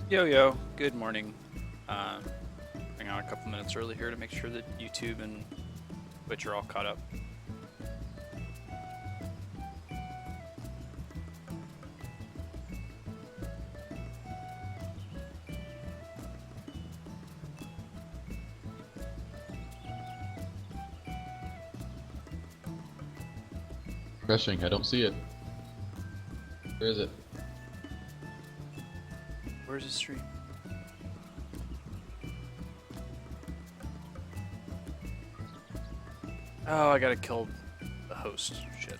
Yo yo, good morning. Hang on a couple minutes early here to make sure that YouTube and Twitch are all caught up. Crashing, I don't see it. Where is it? Where's the stream? Oh, I gotta kill the host. Shit.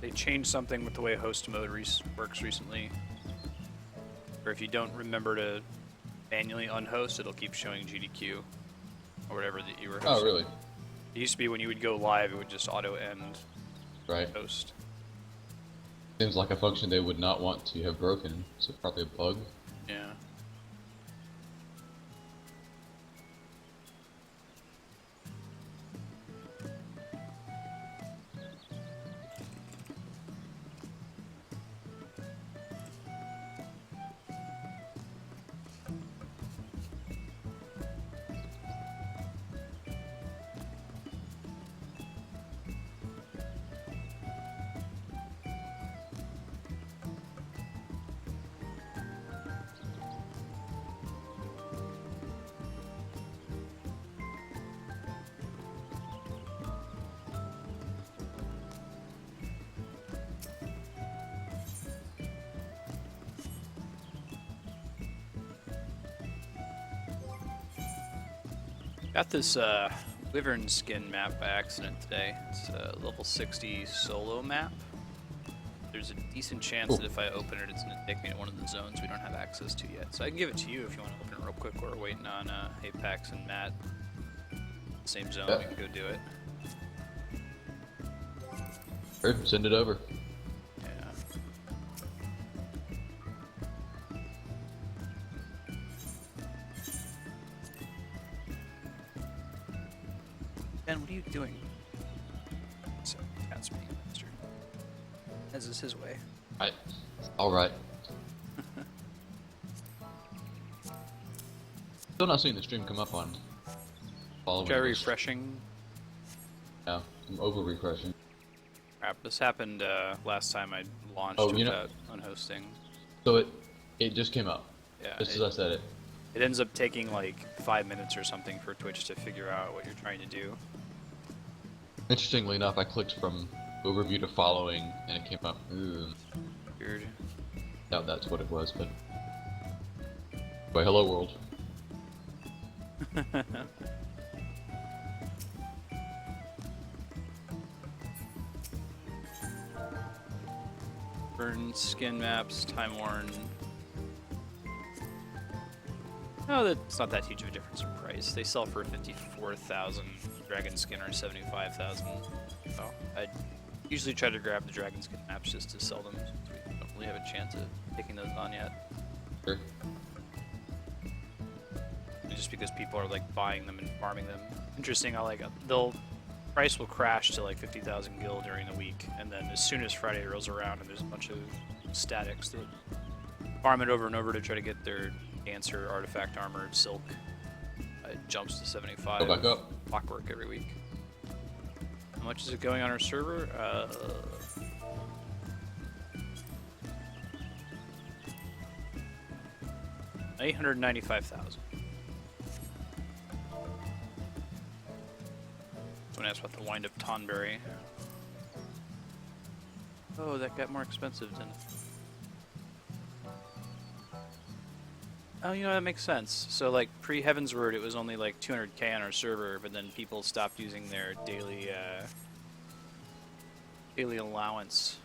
They changed something with the way host mode works recently. Or if you don't remember to manually unhost, it'll keep showing GDQ or whatever that you were hosting. Oh, really? It used to be when you would go live, it would just auto end host. Seems like a function they would not want to have broken, so probably a bug. Yeah. Got this Wyvern skin map by accident today. It's a level 60 solo map. There's a decent chance that if I open it, it's going to take me to one of the zones we don't have access to yet. So I can give it to you if you want to open it real quick while we're waiting on Apex and Matt. Same zone, we can go do it. Sure, send it over. Ben, what are you doing? So, cat's being a bastard. As is his way. Alright. Still not seeing the stream come up on following. Try refreshing. Yeah, I'm over refreshing. Crap, this happened last time I launched without unhosting. So it just came up. Yeah. Just as I said it. It ends up taking like 5 minutes or something for Twitch to figure out what you're trying to do. Interestingly enough, I clicked from overview to following, and it came up. Weird. Doubt that's what it was, but. But hello world. Burn skin maps, time worn. No, that's not that huge of a difference in price. They sell for 54,000. Dragon skin or 75,000. So I usually try to grab the dragon skin maps just to sell them, since we don't really have a chance of taking those on yet. Sure. Just because people are like buying them and farming them. Interesting how like price will crash to like 50,000 gil during the week, and then as soon as Friday rolls around and there's a bunch of statics that farm it over and over to try to get their Dancer, Artifact Armor, Silk, it jumps to 75. Go back up. Clockwork every week. How much is it going on our server? 895,000. Someone asked about the Wind of Tonberry. Oh, that got more expensive, didn't it? Oh, you know, that makes sense. So, like, pre-Heavensward, it was only like 200k on our server, but then people stopped using their daily allowance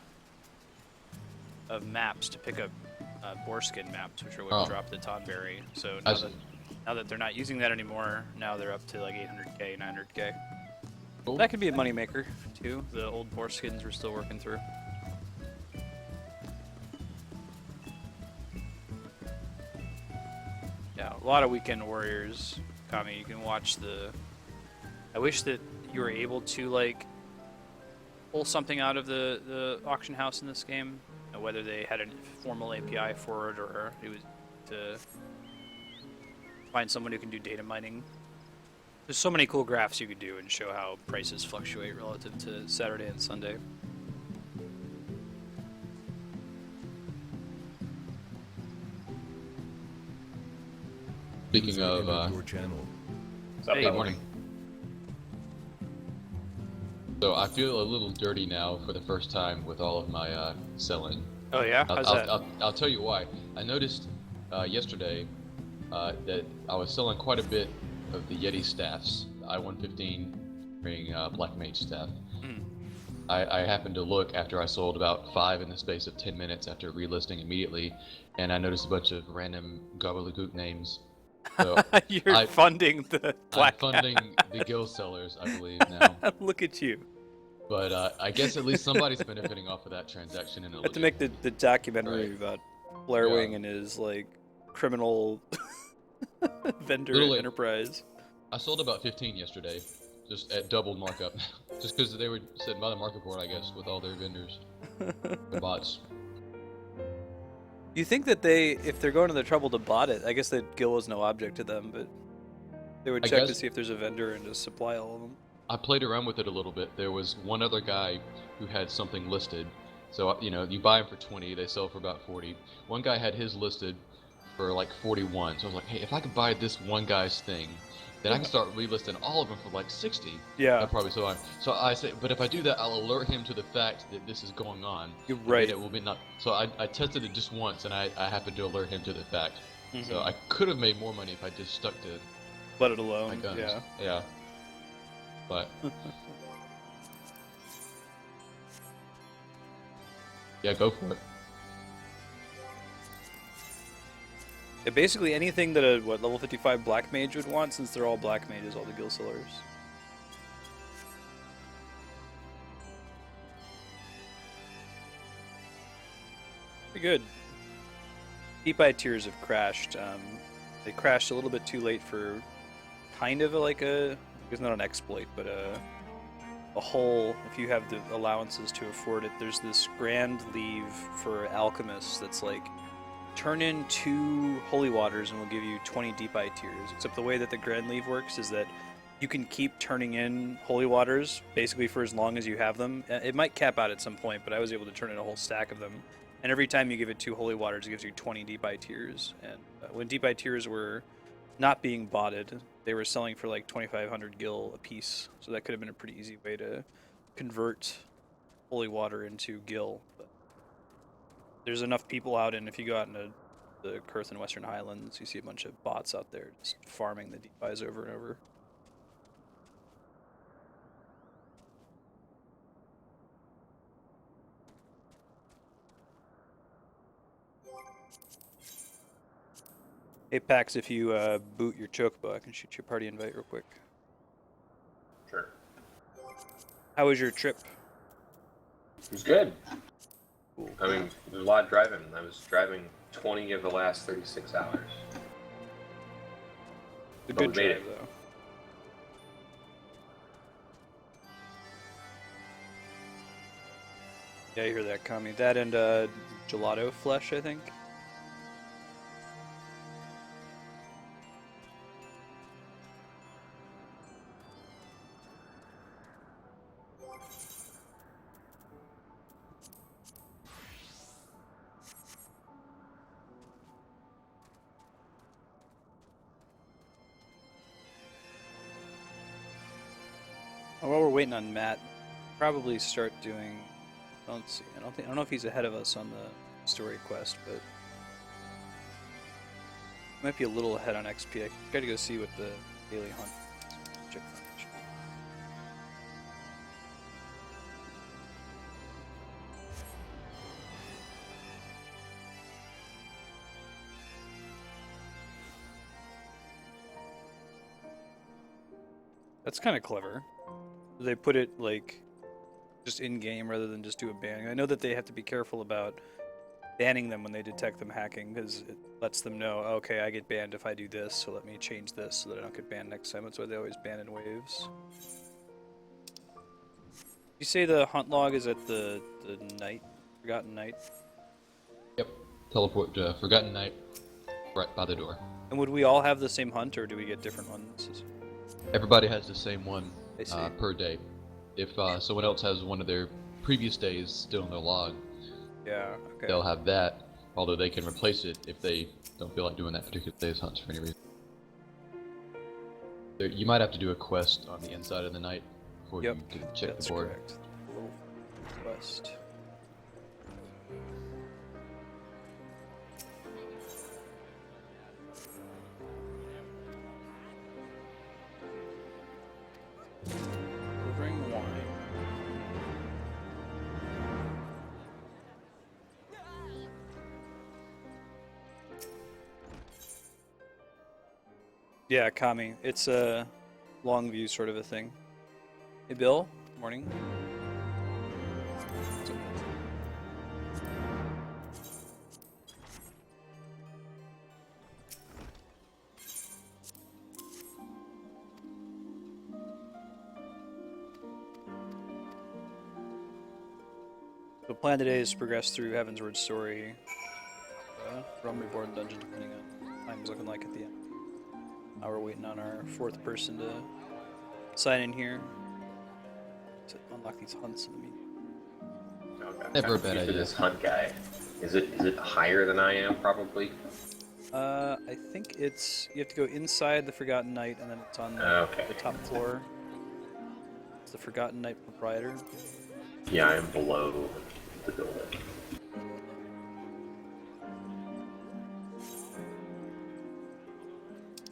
of maps to pick up boarskin maps, which are what drop the Tonberry. So now that they're not using that anymore, now they're up to like 800k, 900k. Cool. That could be a moneymaker, too. The old boreskins we're still working through. Yeah, a lot of Weekend Warriors. Kami, you can watch the... I wish that you were able to, like, pull something out of the auction house in this game. You know, whether they had a formal API for it or it was to find someone who can do data mining. There's so many cool graphs you could do and show how prices fluctuate relative to Saturday and Sunday. Speaking of your channel. Hey, good morning. So I feel a little dirty now for the first time with all of my selling. Oh yeah? How's that? I'll tell you why. I noticed yesterday that I was selling quite a bit of the Yeti staffs, the I-115 ring Black Mage staff. I happened to look after I sold about 5 in the space of 10 minutes after relisting immediately, and I noticed a bunch of random gobbledygook names. So You're funding the black. I'm funding the guild sellers, I believe, now. Look at you. But I guess at least somebody's benefiting off of that transaction. I have to make the documentary Right. about Blair Yeah. Wing and his like criminal vendor Literally. enterprise. I sold about 15 yesterday, just at double markup, just because they were sitting by the market board, I guess, with all their vendors, the bots. You think that they, if they're going to the trouble to bot it, I guess that Gil was no object to them, but they would I check to guess- see if there's a vendor and just supply all of them. I played around with it a little bit. There was one other guy who had something listed. So, you know, you buy them for 20, they sell for about 40. One guy had his listed for like 41. So I was like, hey, if I could buy this one guy's thing, then I can start relisting all of them for like 60. Yeah. I'll probably sell on. So I said, but if I do that, I'll alert him to the fact that this is going on. You're and right. It will be not. So I tested it just once, and I happened to alert him to the fact. Mm-hmm. So I could have made more money if I just stuck to Let it my alone. guns. Yeah. Yeah. But yeah, go for it. Yeah, basically anything that a level 55 black mage would want, since they're all black mages, all the guild sellers. Pretty good. Deep Eye tiers have crashed. They crashed a little bit too late for kind of it's not an exploit, but a hole. If you have the allowances to afford it, there's this grand leave for alchemists that's like, turn in 2 holy waters and we'll give you 20 deep eye tiers. Except the way that the grand leave works is that you can keep turning in holy waters basically for as long as you have them. It might cap out at some point, but I was able to turn in a whole stack of them. And every time you give it 2 holy waters, it gives you 20 deep eye tiers. And when deep eye tiers were not being botted, they were selling for like 2,500 gil a piece. So that could have been a pretty easy way to convert holy water into gil. But there's enough people out, and if you go out into the Kurth and Western Highlands, you see a bunch of bots out there just farming the deep eyes over and over. Hey Pax, if you boot your chocobo, I can shoot you a party invite real quick. Sure. How was your trip? It was good. Cool. I mean, there was a lot of driving. I was driving 20 of the last 36 hours. The But good we made drive, it. though. Yeah, you hear that, Kami. That and gelato flesh, I think. Oh, while we're waiting on Matt, probably start doing. Let's see. I don't know if he's ahead of us on the story quest, but might be a little ahead on XP. I gotta go see what the daily hunt is. Check that. That's kind of clever. They put it like just in game rather than just do a banning. I know that they have to be careful about banning them when they detect them hacking, because it lets them know, okay, I get banned if I do this, so let me change this so that I don't get banned next time. That's why they always ban in waves. You say the hunt log is at the night, Forgotten Night? Yep. Teleport to Forgotten Night, right by the door. And would we all have the same hunt, or do we get different ones? Everybody has the same one I see. per day. If someone else has one of their previous days still in their log, Yeah, okay. they'll have that, although they can replace it if they don't feel like doing that particular day's hunts for any reason. You might have to do a quest on the inside of the night before Yep, you can check that's the board. correct. Little quest. Delivering wine. Yeah, Kami. It's a long view sort of a thing. Hey, Bill. Morning. The plan today is to progress through Heavensward story. Realm Reborn dungeon, depending on what time's looking like at the end. Now we're waiting on our fourth person to sign in here to unlock these hunts in the meantime. Okay. Never a I'm bad confused with idea. This hunt guy. Is it higher than I am? Probably. I think it's you have to go inside the Forgotten Knight, and then it's on Okay. the top floor. It's the Forgotten Knight proprietor. Yeah, I am below the building.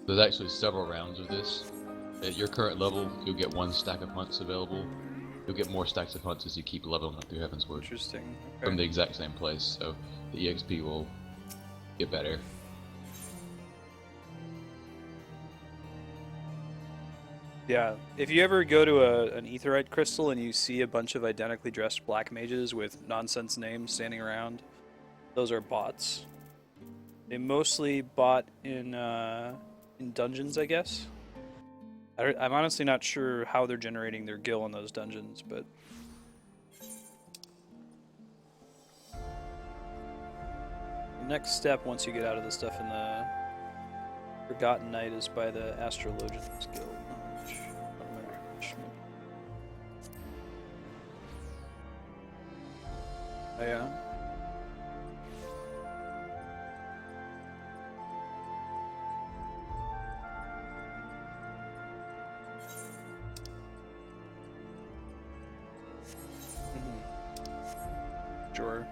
There's actually several rounds of this. At your current level, you'll get one stack of hunts available. You'll get more stacks of hunts as you keep leveling up through Heavensward Interesting. from Okay. the exact same place, so the EXP will get better. Yeah, if you ever go to an Aetheryte crystal and you see a bunch of identically dressed black mages with nonsense names standing around, those are bots. They mostly bot in dungeons, I guess. I'm honestly not sure how they're generating their gil in those dungeons, but the next step once you get out of the stuff in the Forgotten Knight is by the Astrologians Guild. Which, I don't remember which one. Oh yeah? Sure.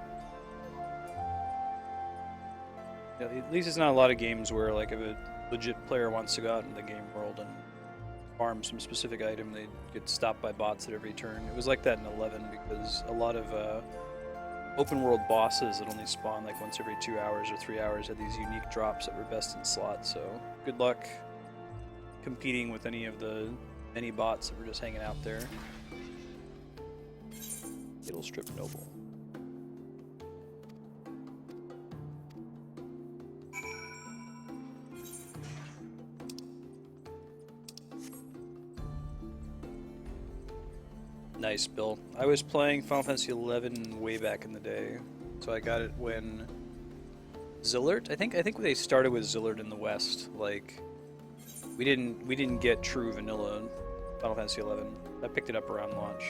Yeah, at least it's not a lot of games where, like, if a legit player wants to go out in the game world and farm some specific item, they get stopped by bots at every turn. It was like that in 11 because a lot of open world bosses that only spawn like once every 2 hours or 3 hours had these unique drops that were best in slot. So good luck competing with any of the many bots that were just hanging out there. It'll strip noble. Nice, Bill. I was playing Final Fantasy XI way back in the day, so I got it when Zillert. I think they started with Zillert in the West. Like, we didn't get true vanilla Final Fantasy XI. I picked it up around launch.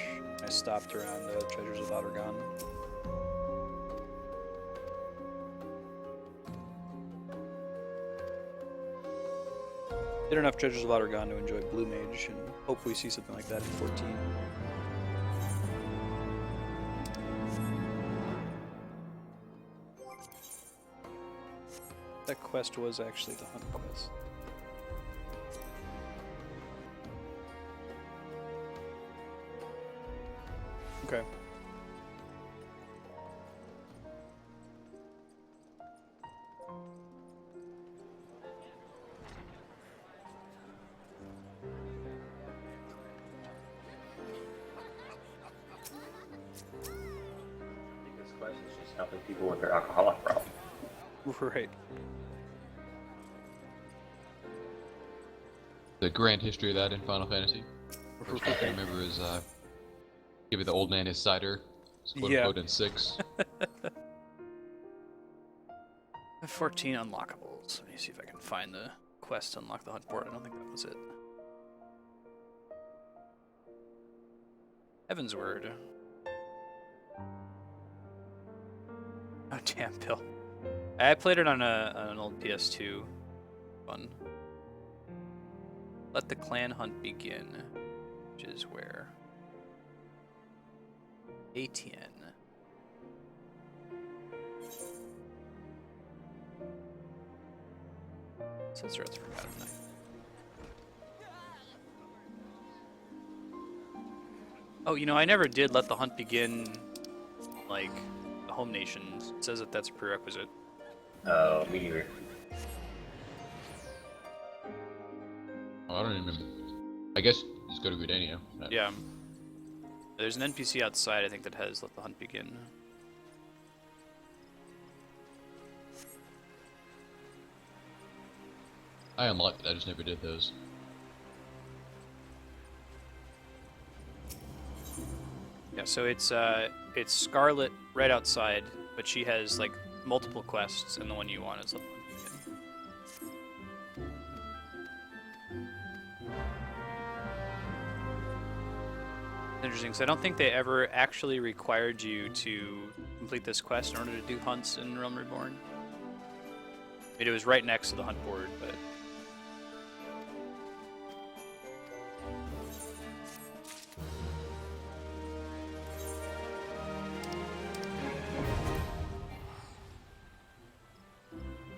I stopped around Treasures of Outergon. Did enough Treasures of Outergon to enjoy Blue Mage, and hope we see something like that in 14. That quest was actually the hunt quest. Okay. This quest is just helping people with their alcoholic problem. Right. The grand history of that in Final Fantasy. First I can remember is Give the old man his cider, quote Yeah. unquote, in 6. 14 unlockables. Let me see if I can find the quest to unlock the hunt board. I don't think that was it. Heavensward. Oh damn, Bill. I played it on an old PS2. Fun. Let the clan hunt begin, which is where ATN. Since Earth's forgotten. Oh, you know, I never did let the hunt begin, like, the home nations. It says that that's a prerequisite. Oh, me neither. Oh, I don't even remember. I guess just go to Gridania. Yeah. There's an NPC outside, I think, that has let the hunt begin. I unlocked it, I just never did those. Yeah, so it's Scarlet right outside, but she has like multiple quests, and the one you want is let the hunt begin. Interesting, because I don't think they ever actually required you to complete this quest in order to do hunts in Realm Reborn. It was right next to the hunt board, but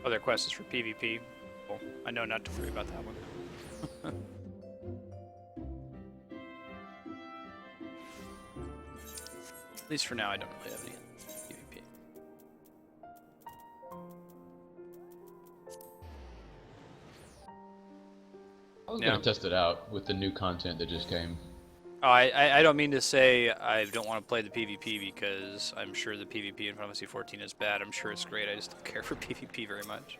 other quest is for PvP. Well, I know not to worry about that one. At least for now, I don't really have any PvP. I was Yeah. gonna test it out with the new content that just came. Oh, I don't mean to say I don't want to play the PvP because I'm sure the PvP in Final Fantasy 14 is bad. I'm sure it's great. I just don't care for PvP very much.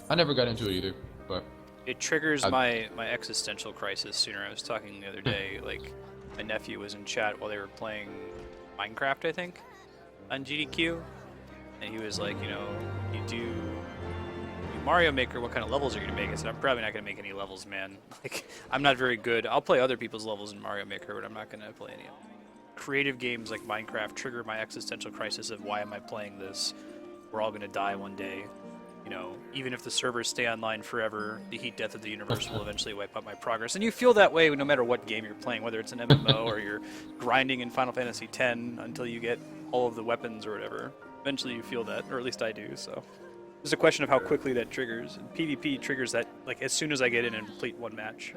I never got into it either, but It triggers my existential crisis sooner. I was talking the other day, like, my nephew was in chat while they were playing Minecraft, I think, on GDQ, and he was like, you know, you do Mario Maker, what kind of levels are you gonna make? I said, I'm probably not gonna make any levels, man. Like, I'm not very good. I'll play other people's levels in Mario Maker, but I'm not gonna play any of them. Creative games like Minecraft trigger my existential crisis of why am I playing this? We're all gonna die one day. You know, even if the servers stay online forever, the heat death of the universe will eventually wipe out my progress. And you feel that way no matter what game you're playing, whether it's an MMO or you're grinding in Final Fantasy X until you get all of the weapons or whatever. Eventually you feel that, or at least I do, so. It's a question of how quickly that triggers. And PvP triggers that, like, as soon as I get in and complete one match.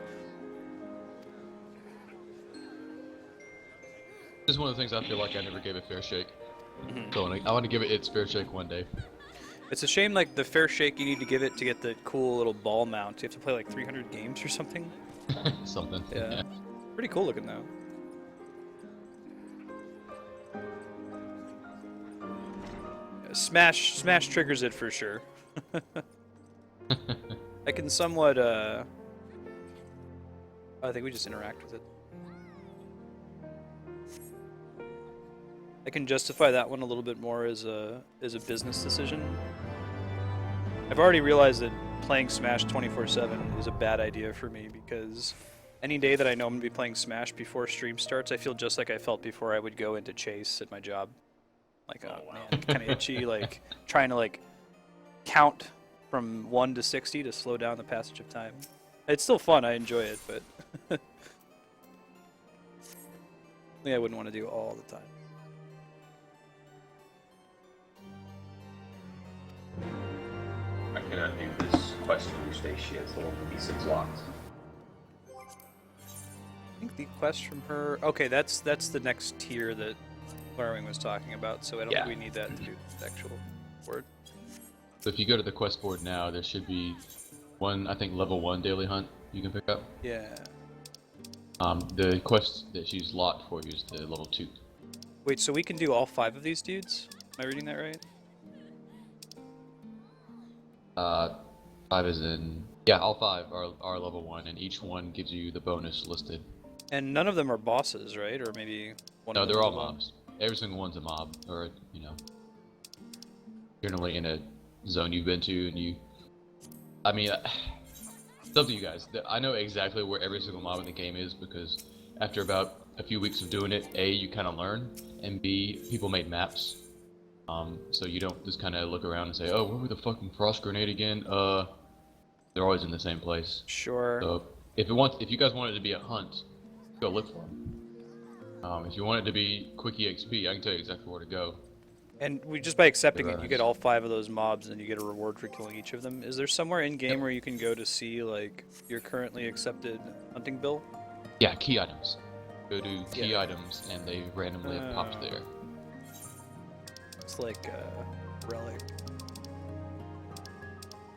this is one of the things I feel like I never gave a fair shake. So I want to give it its fair shake one day. It's a shame, like, the fair shake you need to give it to get the cool little ball mount. You have to play like 300 games or something. Something. Yeah. Pretty cool looking though. Smash triggers it for sure. I can somewhat I think we just interact with it. I can justify that one a little bit more as a business decision. I've already realized that playing Smash 24/7 is a bad idea for me because any day that I know I'm gonna be playing Smash before stream starts, I feel just like I felt before I would go into Chase at my job. Like, oh man, kind of itchy, like trying to like count from 1 to 60 to slow down the passage of time. It's still fun, I enjoy it, but yeah, I wouldn't want to do it all the time. I cannot do this quest in your station. She has the one with D6 locked. I think the quest from her. Okay, that's the next tier that Larwing was talking about. So I don't Yeah. think we need that to do the actual word. So if you go to the quest board now, there should be one, I think, level 1 daily hunt you can pick up. Yeah. The quest that she's locked for you is the level 2. Wait, so we can do all 5 of these dudes? Am I reading that right? 5 is in... Yeah, all 5 are level 1, and each one gives you the bonus listed. And none of them are bosses, right? Or maybe one No, of them they're all is one? mobs. Every single one's a mob, or generally in a zone you've been to, and you. I mean, it's up to you guys. I know exactly where every single mob in the game is because after about a few weeks of doing it, A, you kind of learn, and B, people made maps. So you don't just kind of look around and say, oh, where were the fucking frost grenade again? They're always in the same place. Sure. So if you guys want it to be a hunt, go look for them. If you want it to be quick EXP, I can tell you exactly where to go. And just by accepting it, you Right. get all 5 of those mobs, and you get a reward for killing each of them. Is there somewhere in game where you can go to see like your currently accepted hunting bill? Yeah, key items. Go to key Yeah. items, and they randomly have popped there. It's like a relic.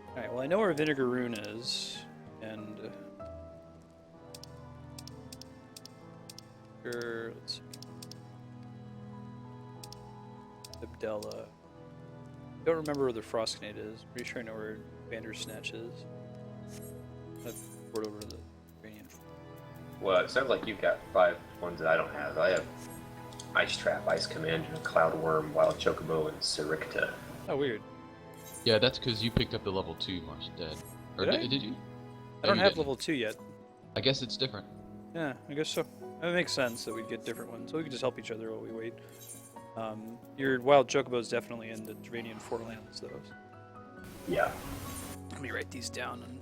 All right. Well, I know where Vinegar Rune is, and let's see. Abdella. Don't remember where the Frost Grenade is. Pretty sure I know where Bandersnatch is. I've poured over to the Iranian. Well, it sounds like you've got 5 ones that I don't have. I have Ice Trap, Ice Commander, Cloud Worm, Wild Chocobo, and Saricta. Oh, weird. Yeah, that's because you picked up the level 2 Marstead. Or Did I? did you? I don't you have didn't. level 2 yet. I guess it's different. Yeah, I guess so. It makes sense that we'd get different ones, so we could just help each other while we wait. Your Wild Chocobo is definitely in the Dravanian Forelands, though. Yeah. Let me write these down on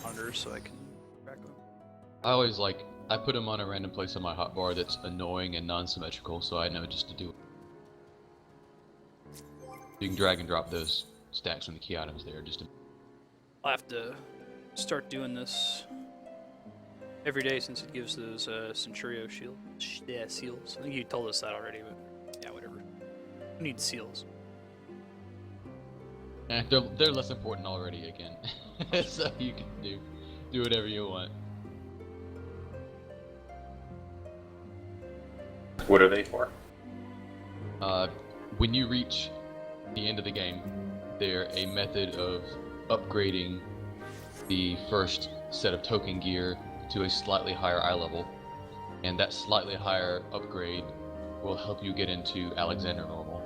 monitor so I can track them. I put them on a random place on my hotbar that's annoying and non-symmetrical, so I know just to do it. You can drag and drop those stacks from the key items there, just to... I'll have to start doing this every day since it gives those Centurio seals. I think you told us that already, but yeah, whatever. Who needs seals? They're less important already again. So you can do whatever you want. What are they for? When you reach the end of the game, they're a method of upgrading the first set of token gear to a slightly higher eye level, and that slightly higher upgrade will help you get into Alexander Normal.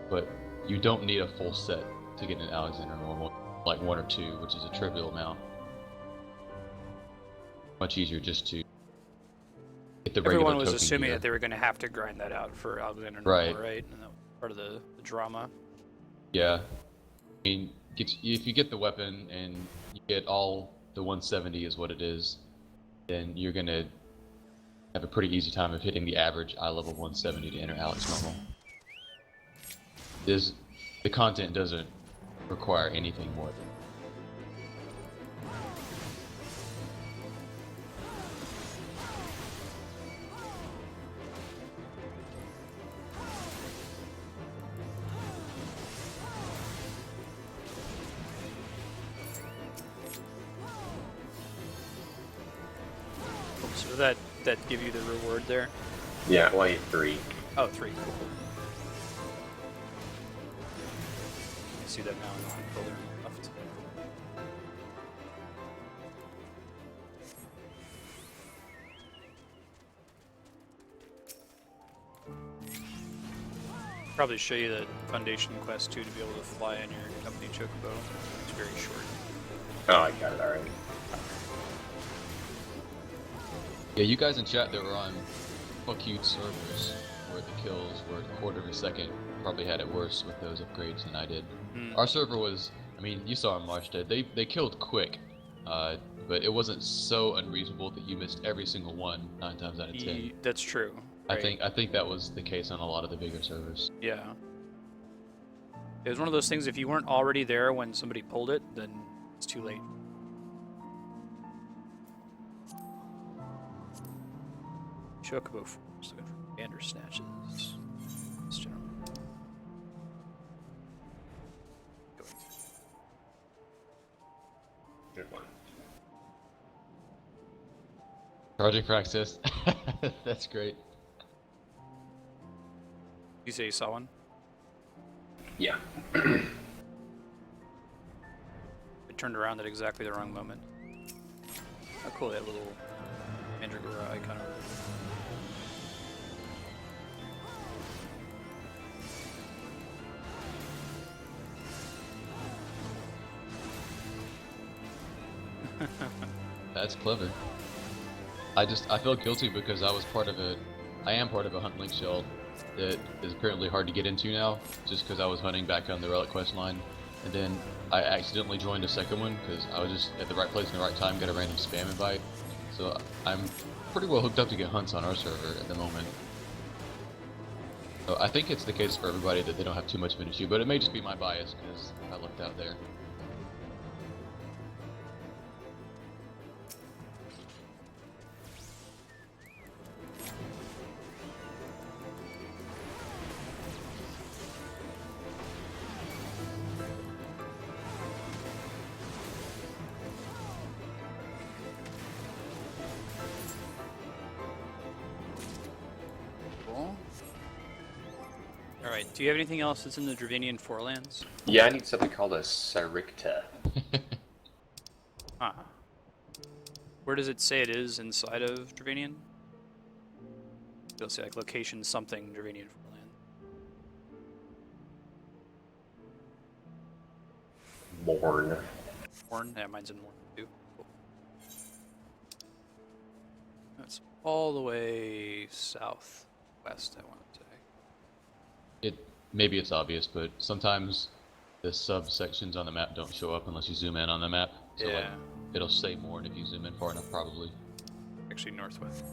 But you don't need a full set to get into Alexander Normal, like 1 or 2, which is a trivial amount. Much easier just to get the regular Everyone was token assuming gear. that they were going to have to grind that out for Alexander Right. Normal, right? And that was part of the drama. Yeah, I mean, if you get the weapon and you get all the 170 is what it is, then you're gonna have a pretty easy time of hitting the average eye level 170 to enter Alex Normal. The content doesn't require anything more than. So that give you the reward there? Yeah, well, I need 3. Oh, 3. Cool. I see that now in the controller on the left. Probably show you the Foundation quest too to be able to fly in your company chocobo. It's very short. Oh, I got it already. Yeah, you guys in chat that were on fuck you servers where the kills were a quarter of a second probably had it worse with those upgrades than I did. Our server was, I mean, you saw in Marstead, they killed quick, but it wasn't so unreasonable that you missed every single one 9 times out of 10. That's true. Right? I think that was the case on a lot of the bigger servers. Yeah. It was one of those things, if you weren't already there when somebody pulled it, then it's too late. Chocobo forms, looking for Bandersnatches. This gentleman. Good one. Charging for access. That's great. You say you saw one? Yeah. It turned around at exactly the wrong moment. Oh, cool, that little Mandragora icon. That's clever. I feel guilty because I am part of a hunt link shell that is apparently hard to get into now, just because I was hunting back on the Relic quest line, and then I accidentally joined a second one because I was just at the right place in the right time, got a random spam invite. So I'm pretty well hooked up to get hunts on our server at the moment. So I think it's the case for everybody that they don't have too much of an issue, but it may just be my bias because I looked out there. Alright, do you have anything else that's in the Dravinian Forelands? Yeah, I need something called a Saricta. Huh. Where does it say it is inside of Dravinian? It'll say like location something Dravinian Foreland. Morn. Morn? Yeah, mine's in Morn too. Cool. That's all the way southwest, I want to say. Maybe it's obvious, but sometimes the subsections on the map don't show up unless you zoom in on the map. So Yeah. like, it'll say more if you zoom in far enough, probably. Actually, northwest.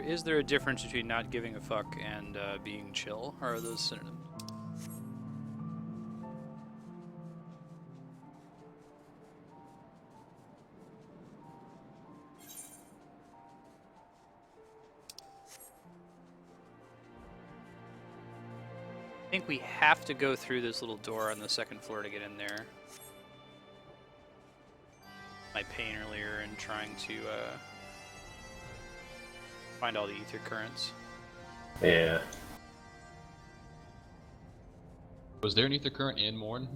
Is there a difference between not giving a fuck and being chill, or are those synonyms? I think we have to go through this little door on the second floor to get in there. My pain earlier in trying to find all the ether currents. Yeah. Was there an ether current in Morn?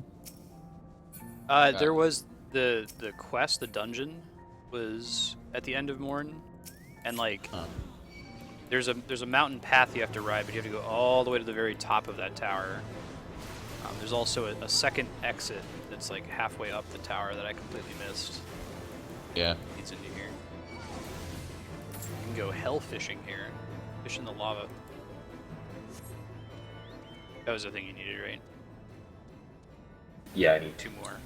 There was the quest, the dungeon, was at the end of Morn, and like there's a mountain path you have to ride, but you have to go all the way to the very top of that tower. There's also a second exit that's like halfway up the tower that I completely missed. Yeah. Leads into here. You can go hell fishing here, fish in the lava. That was the thing you needed, right? Yeah, I need 2 more.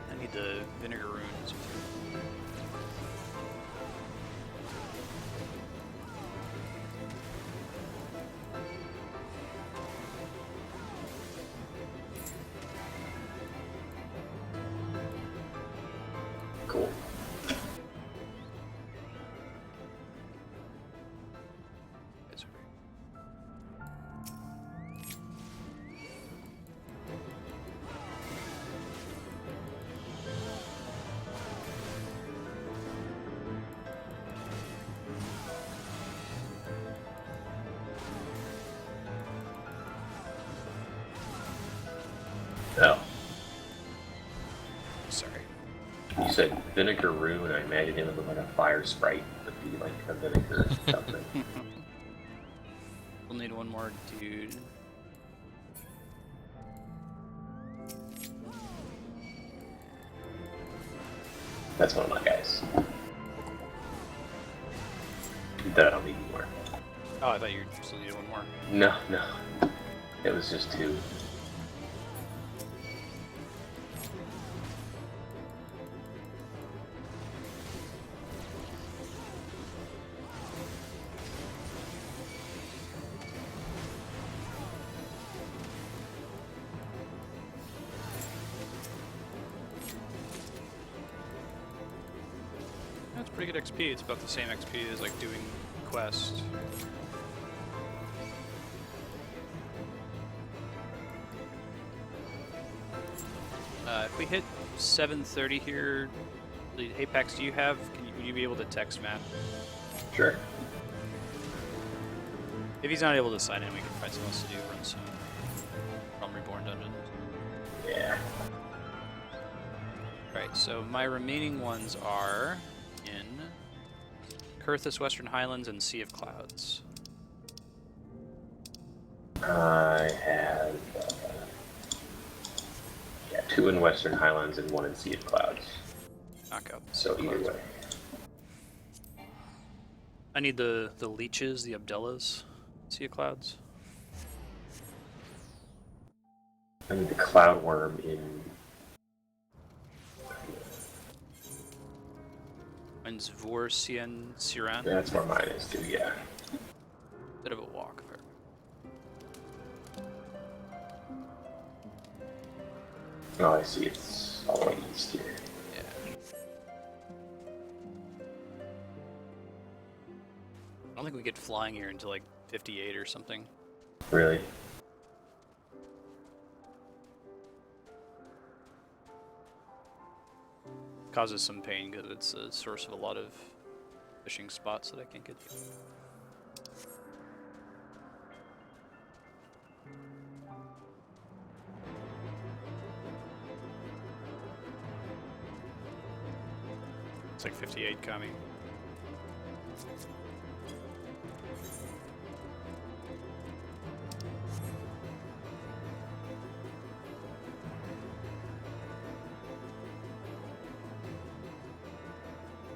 I need the vinegar runes. Cool. That's right. Oh, Sorry. you said vinegar rune. I imagined it would look like a fire sprite, would be like a vinegar something. We'll need one more dude. That's one of my guys. That I don't need anymore. Oh, I thought you still needed one more. No, no. It was just 2. That's pretty good XP. It's about the same XP as like doing quest. we hit 7:30 here, the Apex, do you have? Would you be able to text Matt? Sure. If he's not able to sign in, we can find something else to do. Run some Realm Reborn dungeons. Yeah. Right. So my remaining ones are in Kurthus, Western Highlands, and Sea of Clouds. I have 2 in Western Highlands and 1 in Sea of Clouds. Knock out. So either way. I need the leeches, the Abdellas, Sea of Clouds. I need the Cloud Worm in. Mine's Vorsian Siran. That's where mine is too. Yeah. Bit of a walk there. Oh, I see. It's all the way east here. Yeah. I don't think we get flying here until like 58 or something. Really? Causes some pain because it's a source of a lot of fishing spots that I can't get to. It's like 58 coming.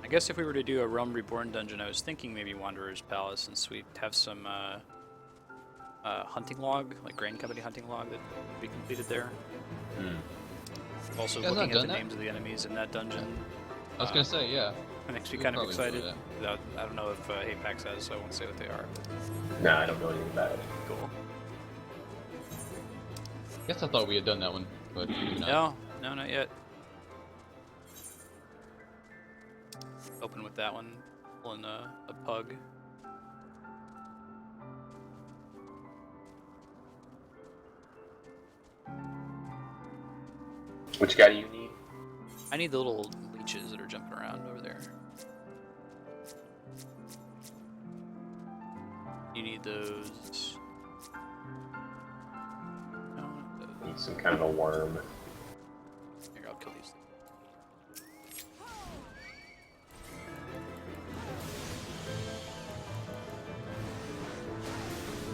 I guess if we were to do a Realm Reborn dungeon, I was thinking maybe Wanderer's Palace, since we have some hunting log, like Grain Company hunting log that would be completed there. Also You guys looking not at the done that? names of the enemies in that dungeon. I was gonna say, yeah. It makes me We kind of probably will do excited. I don't know if Apex has, so I won't say what they are. No, I don't know anything about it. Cool. Guess I thought we had done that one, but maybe not. No, not yet. Open with that one, pulling a pug. Which guy do you need? I need the little leeches that are jumping around over there. You need those. No, not those. Need some kind of a worm. Here, I'll kill these.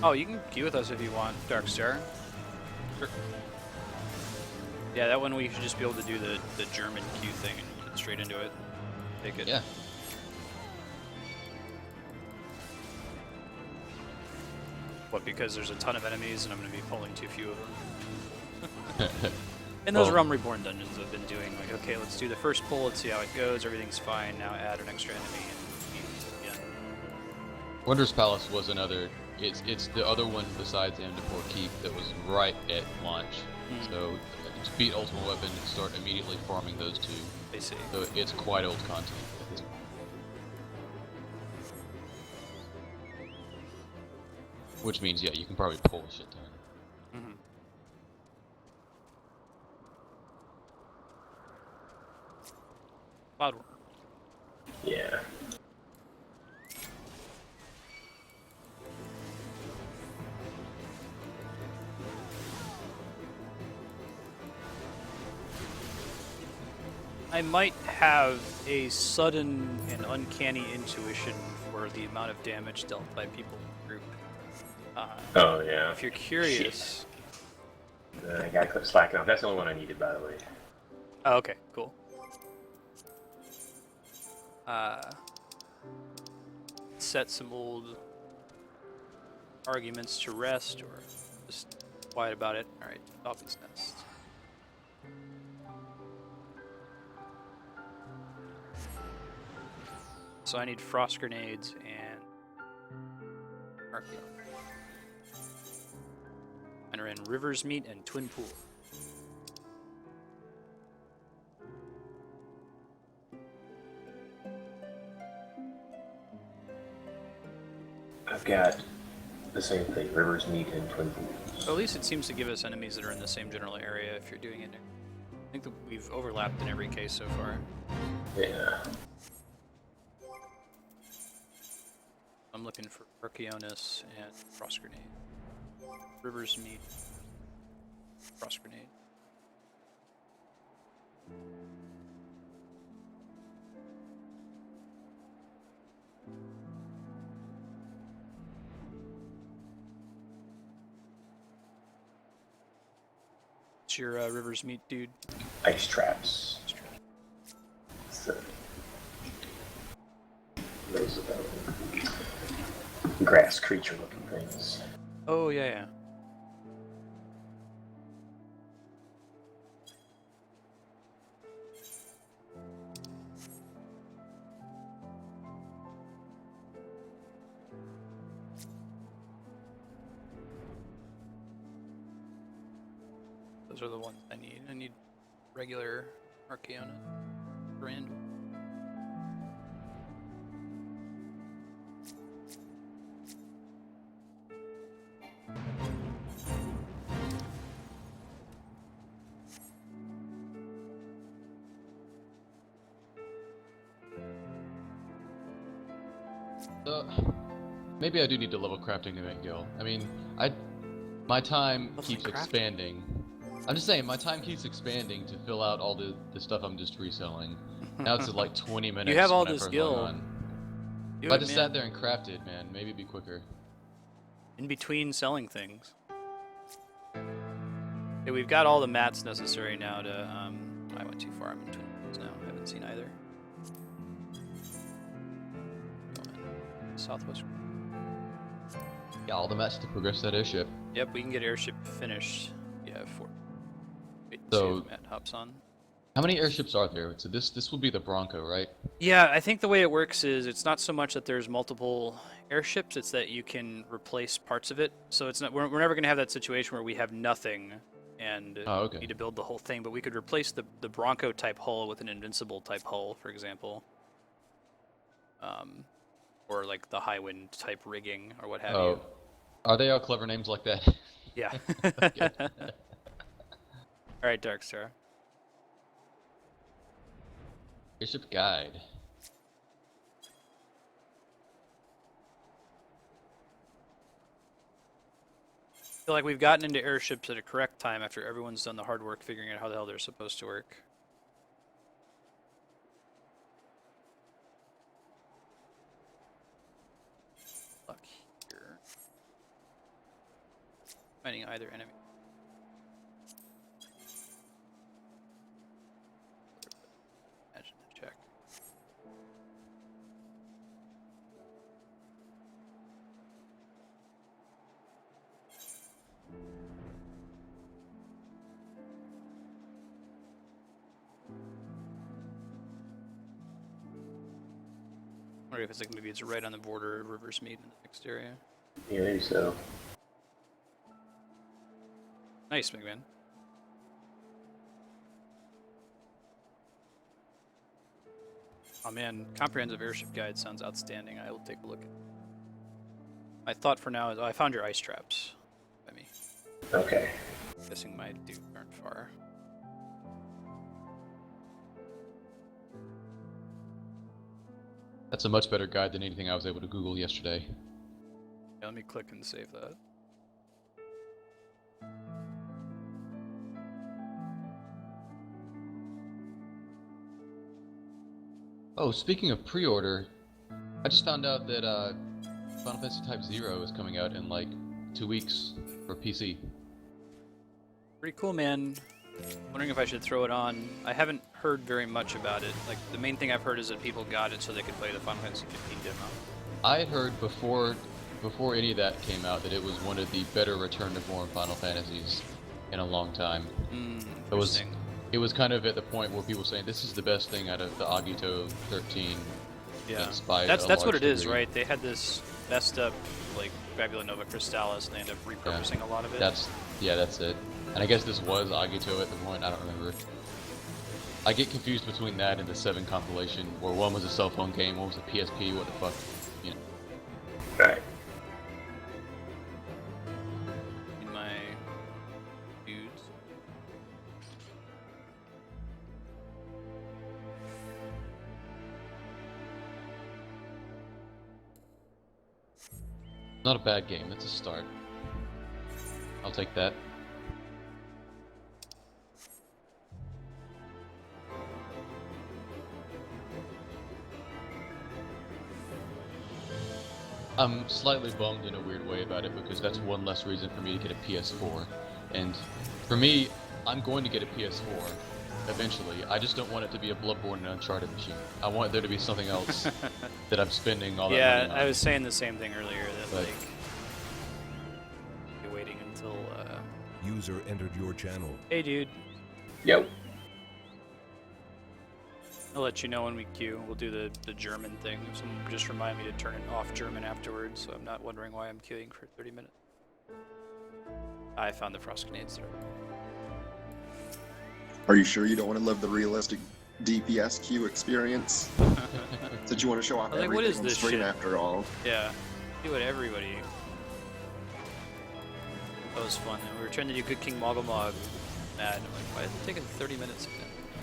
Oh, you can queue with us if you want, Darkstar. Sure. Yeah, that one we should just be able to do the German queue thing and get straight into it. Take it. Yeah. What, because there's a ton of enemies and I'm going to be pulling too few of them? In those Well- Realm Reborn dungeons I've been doing, like, okay, let's do the first pull, let's see how it goes, everything's fine, now add an extra enemy, and yeah. Wonders Palace was another. It's the other one besides Amdapor Keep that was right at launch. So just beat Ultimate Weapon and start immediately farming those two. I see. So it's quite old content. Which means, yeah, you can probably pull a shit ton. Mm-hmm. Cloudworm. Yeah. I might have a sudden and uncanny intuition for the amount of damage dealt by people in the group. Oh, yeah. If you're curious... I gotta quit slacking off. That's the only one I needed, by the way. Oh, okay, cool. Set some old arguments to rest, or just quiet about it. Alright, Dolphin's Nest. So I need frost grenades and Archeon. And I ran River's Meat and Twin Pool. I've got the same thing, River's Meat and Twin Pools. So at least it seems to give us enemies that are in the same general area if you're doing it. I think that we've overlapped in every case so far. Yeah. I'm looking for Archaeonus and Frost Grenade. Rivers Mead. Frost Grenade. What's your Rivers Meat, dude? Ice traps. So, those grass creature looking things. Oh, yeah, yeah. Those are the ones I need. I need regular Archaeonus. Brand. Maybe I do need to level crafting to make Gil. I mean, my time Leveling keeps crafting? expanding. I'm just saying, my time keeps expanding to fill out all the stuff I'm just reselling. Now it's at like 20 minutes. You have all when I this first Gil. log on. Do If I it, just man. sat there and crafted, man, maybe it'd be quicker. In between selling things. Okay, we've got all the mats necessary now to, I went too far, I'm in Twin Peaks now, I haven't seen either. Southwest. Yeah, all the mats to progress that airship. Yep, we can get airship finished. Yeah, 4. Wait, So- see if Matt hops on. How many airships are there? So this will be the Bronco, right? Yeah, I think the way it works is it's not so much that there's multiple airships, it's that you can replace parts of it. So it's not we're never going to have that situation where we have nothing and Oh, okay. need to build the whole thing, but we could replace the Bronco type hull with an Invincible type hull, for example. Or like the high wind type rigging or what have you. Oh, are they all clever names like that? Yeah. Okay. All right, Darkstar. Airship guide. I feel like we've gotten into airships at a correct time after everyone's done the hard work figuring out how the hell they're supposed to work. Luck here. Finding either enemy. Imagine the check. I wonder if it's like maybe it's right on the border of Rivers Mead in the next area. Yeah, maybe so. Nice, McMahon. Oh man, comprehensive airship guide sounds outstanding. I will take a look. My thought for now is, oh, I found your ice traps. By me. Okay. Guessing my dudes aren't far. That's a much better guide than anything I was able to Google yesterday. Yeah, let me click and save that. Oh, speaking of pre-order, I just found out that Final Fantasy Type 0 is coming out in like 2 weeks for PC. Pretty cool, man. Wondering if I should throw it on. I haven't heard very much about it. Like, the main thing I've heard is that people got it so they could play the Final Fantasy 15 demo. I had heard before any of that came out that it was one of the better return to form Final Fantasies in a long time. Interesting. It was kind of at the point where people were saying this is the best thing out of the Agito 13. Yeah, by that's a what large it is, degree. right? They had this messed up, like, Fabula Nova Crystallis, and they ended up repurposing a lot of it. That's it. And I guess this was Agito at the point. I don't remember. I get confused between that and the 7 compilation, where one was a cell phone game, one was a PSP. What the fuck, you know? Right. In my dudes. Not a bad game. It's a start. I'll take that. I'm slightly bummed in a weird way about it because that's one less reason for me to get a PS4. And for me, I'm going to get a PS4 eventually. I just don't want it to be a Bloodborne and Uncharted machine. I want there to be something else that I'm spending all that money on. Yeah, I was saying the same thing earlier, that But- like, you're waiting until, User entered your channel. hey dude, Yo. I'll let you know when we queue. We'll do the German thing. Someone just remind me to turn it off German afterwards, so I'm not wondering why I'm queuing for 30 minutes. I found the frost grenades there. Are you sure you don't want to live the realistic DPS queue experience? That you want to show off I was like, what everything is on this stream shit? after all? Yeah, do what everybody. That was fun. And we were trying to do Good King Moggle Mog. Mad. I'm like, why is it taking 30 minutes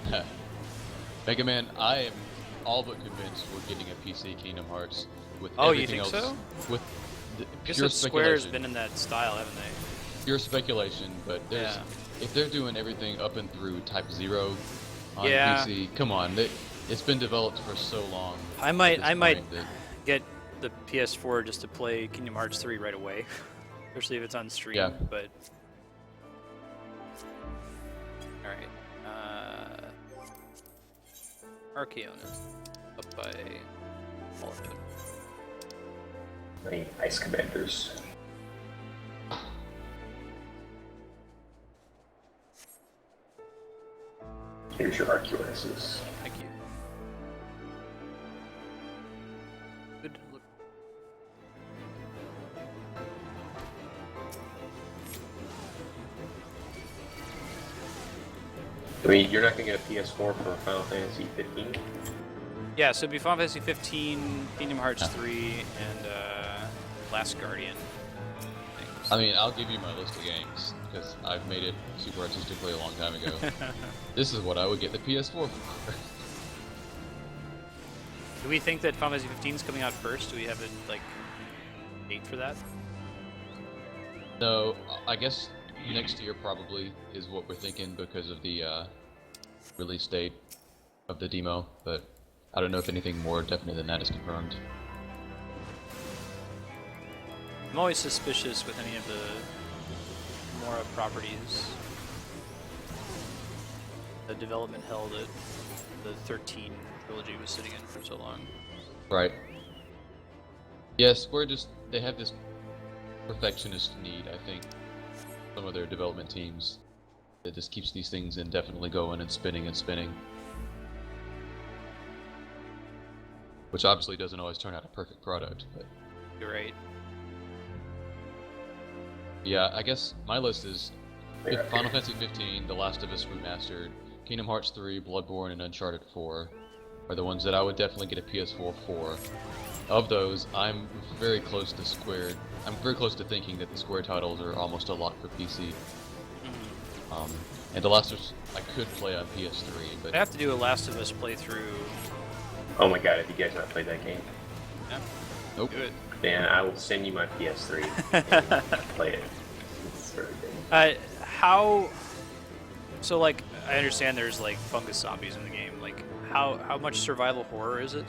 again? Mega Man, I am all but convinced we're getting a PC Kingdom Hearts with Oh, you everything think else. so? With the I guess pure that Square's speculation. been in that style, haven't they? Pure speculation, but there's Yeah. if they're doing everything up and through Type 0 on Yeah. PC, come on, it's been developed for so long. I at might this point that- get the PS4 just to play Kingdom Hearts 3 right away, especially if it's on stream. Yeah. But all right, Archeon is up by all of them. Any ice commanders? Here's your Arcuuses. Thank you. Good look. I mean, you're not gonna get a PS4 for Final Fantasy 15? Yeah, so it'd be Final Fantasy 15, Kingdom Hearts 3, and Last Guardian. I mean, I'll give you my list of games because I've made it super artistically a long time ago. This is what I would get the PS4 for. Do we think that Final Fantasy 15 is coming out first? Do we have a like date for that? No, I guess next year probably is what we're thinking because of the release date of the demo, but I don't know if anything more definite than that is confirmed. I'm always suspicious with any of the Mora properties. The development hell that the 13 trilogy was sitting in for so long. Right. Yeah, Square they have this perfectionist need, I think, some of their development teams, that just keeps these things indefinitely going and spinning and spinning. Which obviously doesn't always turn out a perfect product, but You're right. yeah, I guess my list is Final Fantasy 15, The Last of Us Remastered, Kingdom Hearts 3, Bloodborne, and Uncharted 4 are the ones that I would definitely get a PS4 for. Of those, I'm very close to Square. I'm very close to thinking that the Square titles are almost a lock for PC. And The Last of Us I could play on PS3, but I have to do a Last of Us playthrough. Oh my god, have you guys not played that game? Yeah, nope. do it. Dan, I will send you my PS3 and you can play it. It's very good. How? So like, I understand there's like fungus zombies in the game. Like, how much survival horror is it?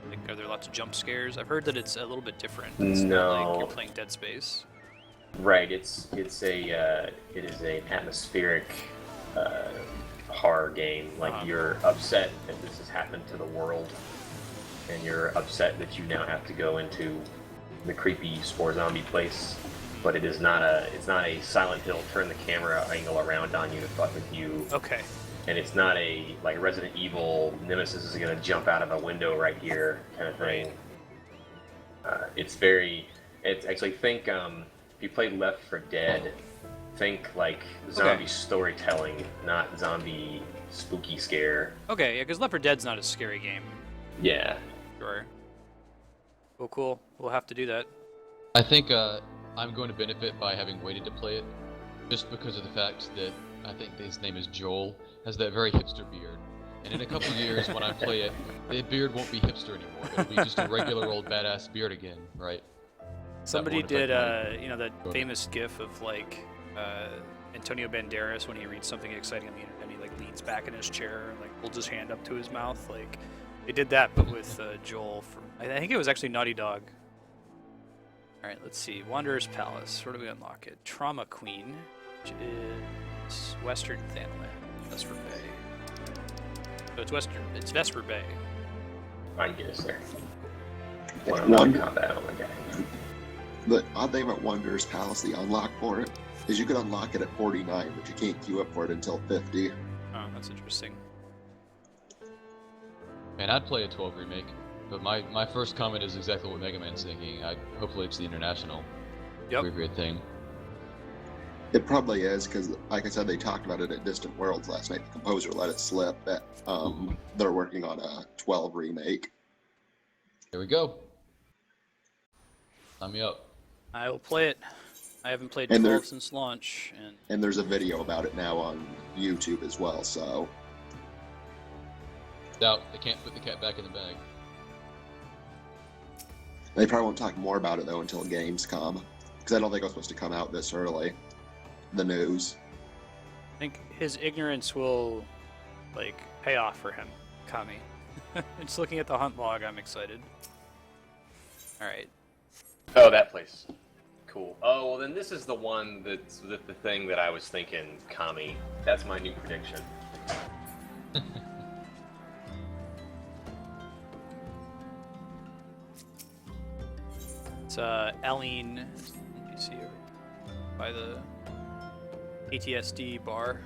Like, are there lots of jump scares? I've heard that it's a little bit different. It's not like No. you're playing Dead Space. Right, it is an atmospheric horror game. Like you're upset that this has happened to the world, and you're upset that you now have to go into the creepy spore zombie place. But it's not a Silent Hill turn the camera angle around on you to fuck with you. Okay. And it's not a like Resident Evil Nemesis is gonna jump out of a window right here kind of thing. It's actually think if you played Left 4 Dead, think like zombie storytelling, not zombie spooky scare. Okay, yeah, because Left 4 Dead's not a scary game. Yeah. Sure. Well, cool. We'll have to do that. I think I'm going to benefit by having waited to play it, just because of the fact that I think his name is Joel, has that very hipster beard. And in a couple years, when I play it, the beard won't be hipster anymore. It'll be just a regular old badass beard again, right? Somebody won't did, affect my- you know, that Go ahead. famous GIF of like Antonio Banderas when he reads something exciting on the internet, and he like leans back in his chair and like holds his hand up to his mouth. Like they did that, but with Joel from. I think it was actually Naughty Dog. All right, let's see. Wanderer's Palace. Where do we unlock it? Trauma Queen, which is Western Thanalan, Vesper Bay. So it's Western. It's Vesper Bay. I can get us there. It's When I'm not in one- combat, oh my god. The odd thing about Wanderer's Palace, the unlock for it, is you can unlock it at 49, but you can't queue up for it until 50. Oh, that's interesting. Man, I'd play a 12 remake, but my first comment is exactly what Mega Man's thinking. Hopefully it's the international Yep. rebirth thing. It probably is, because, like I said, they talked about it at Distant Worlds last night. The composer let it slip that they're working on a 12 remake. Here we go. Sign me up. I will play it. I haven't played And 12 there- since launch, and And there's a video about it now on YouTube as well, so Doubt they can't put the cat back in the bag. they probably won't talk more about it, though, until Gamescom. Because I don't think it was supposed to come out this early. The news. I think his ignorance will, like, pay off for him, Kami. Just looking at the hunt log, I'm excited. Alright. Oh, that place. Cool. Oh, well then this is the one that's the thing that I was thinking, Kami. That's my new prediction. It's Eileen, you see her by the PTSD bar.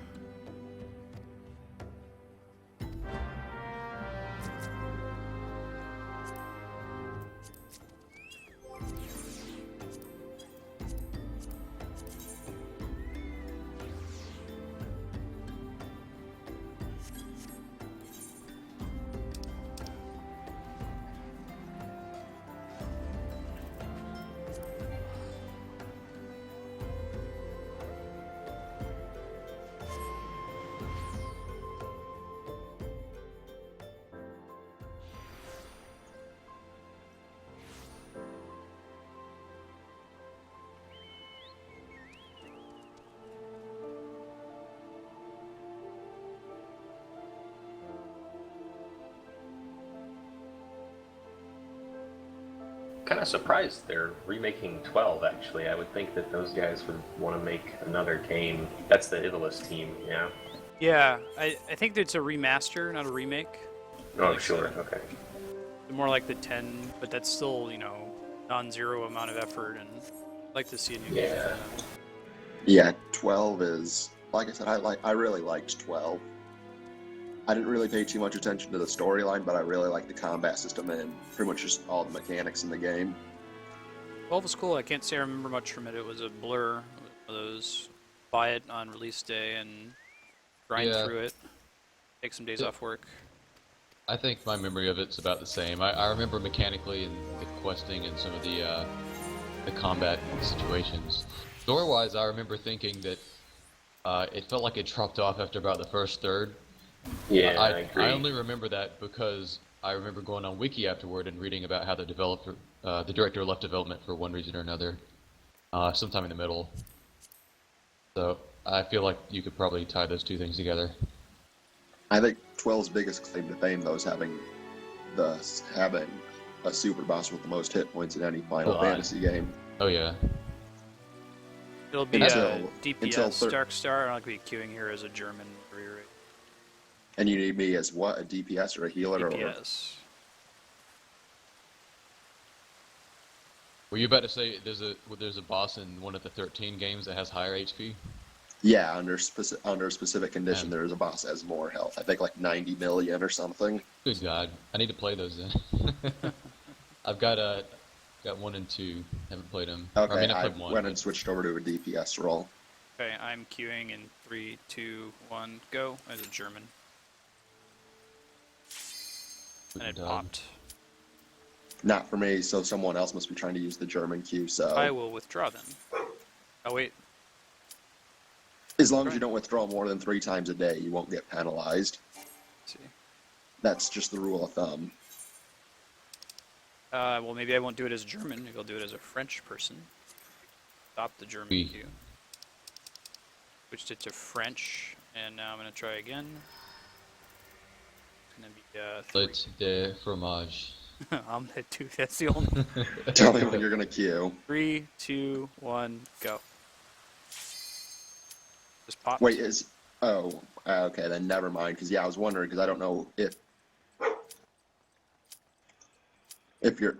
Kind of surprised they're remaking 12, actually. I would think that those guys would want to make another game. That's the Ivalice team, yeah? Yeah, I think it's a remaster, not a remake. Oh, Like, sure, okay. More like the 10, but that's still, you know, non-zero amount of effort, and I'd like to see a new game. Yeah. Yeah, 12 is, like I said, I really liked 12. I didn't really pay too much attention to the storyline, but I really liked the combat system and pretty much just all the mechanics in the game. 12 was cool. I can't say I remember much from it. It was a blur. One of those buy it on release day and grind Yeah. through it. Take some days Yeah. off work. I think my memory of it's about the same. I remember mechanically and the questing and some of the combat situations. Story-wise, I remember thinking that it felt like it dropped off after about the first third. Yeah, I agree. I only remember that because I remember going on Wiki afterward and reading about how the developer, the director left development for one reason or another, sometime in the middle. So I feel like you could probably tie those two things together. I think 12's biggest claim to fame, though, is having a super boss with the most hit points in any Final Oh, Fantasy game. Oh yeah. It'll be Until- DPS, until Dark Star. I'm not going to be queuing here as a German rerate. And you need me as what? A DPS or a healer? Or DPS. Were you about to say there's a boss in one of the 13 games that has higher HP? Yeah, under a specific condition, Yeah. there is a boss that has more health. I think like 90 million or something. Good God, I need to play those then. I've got 1 and 2. Haven't played them. Okay, Or, I mean, I I played 1. went but- and switched over to a DPS role. Okay, I'm queuing in 3, 2, 1, go as a German. And it Good dog. popped. Not for me, so someone else must be trying to use the German queue. So I will withdraw then. Oh wait, as long as you don't withdraw more than 3 times a day, you won't get penalized. let's see. That's just the rule of thumb. Well, maybe I won't do it as German. Maybe I'll do it as a French person. Stop the German Oui. queue. Switched it to French, and now I'm gonna try again. It's gonna be Omelette de fromage. omelette too. That's the only. Tell me when you're gonna queue. 3, 2, 1, go. Just pop. Wait, is okay, then never mind. Because I was wondering because I don't know if you're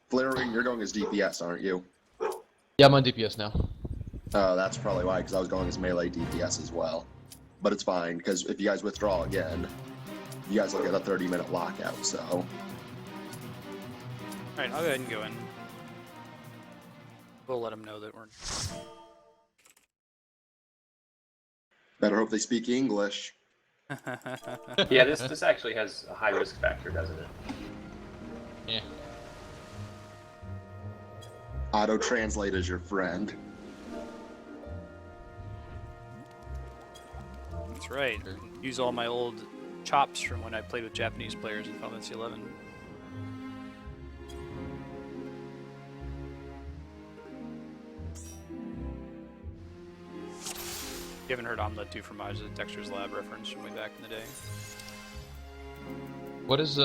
flaring. You're going as DPS, aren't you? Yeah, I'm on DPS now. That's probably why. Because I was going as melee DPS as well. But it's fine because if you guys withdraw again, you guys will get a 30-minute lockout. So. All right, I'll go ahead and go in. We'll let them know that we're. Better hope they speak English. Yeah, this actually has a high risk factor, doesn't it? Yeah. Auto translate is your friend. That's right. Use all my old chops from when I played with Japanese players in Final Fantasy 11. You haven't heard Omelette du Fromage, a Dexter's Lab reference from way back in the day. What is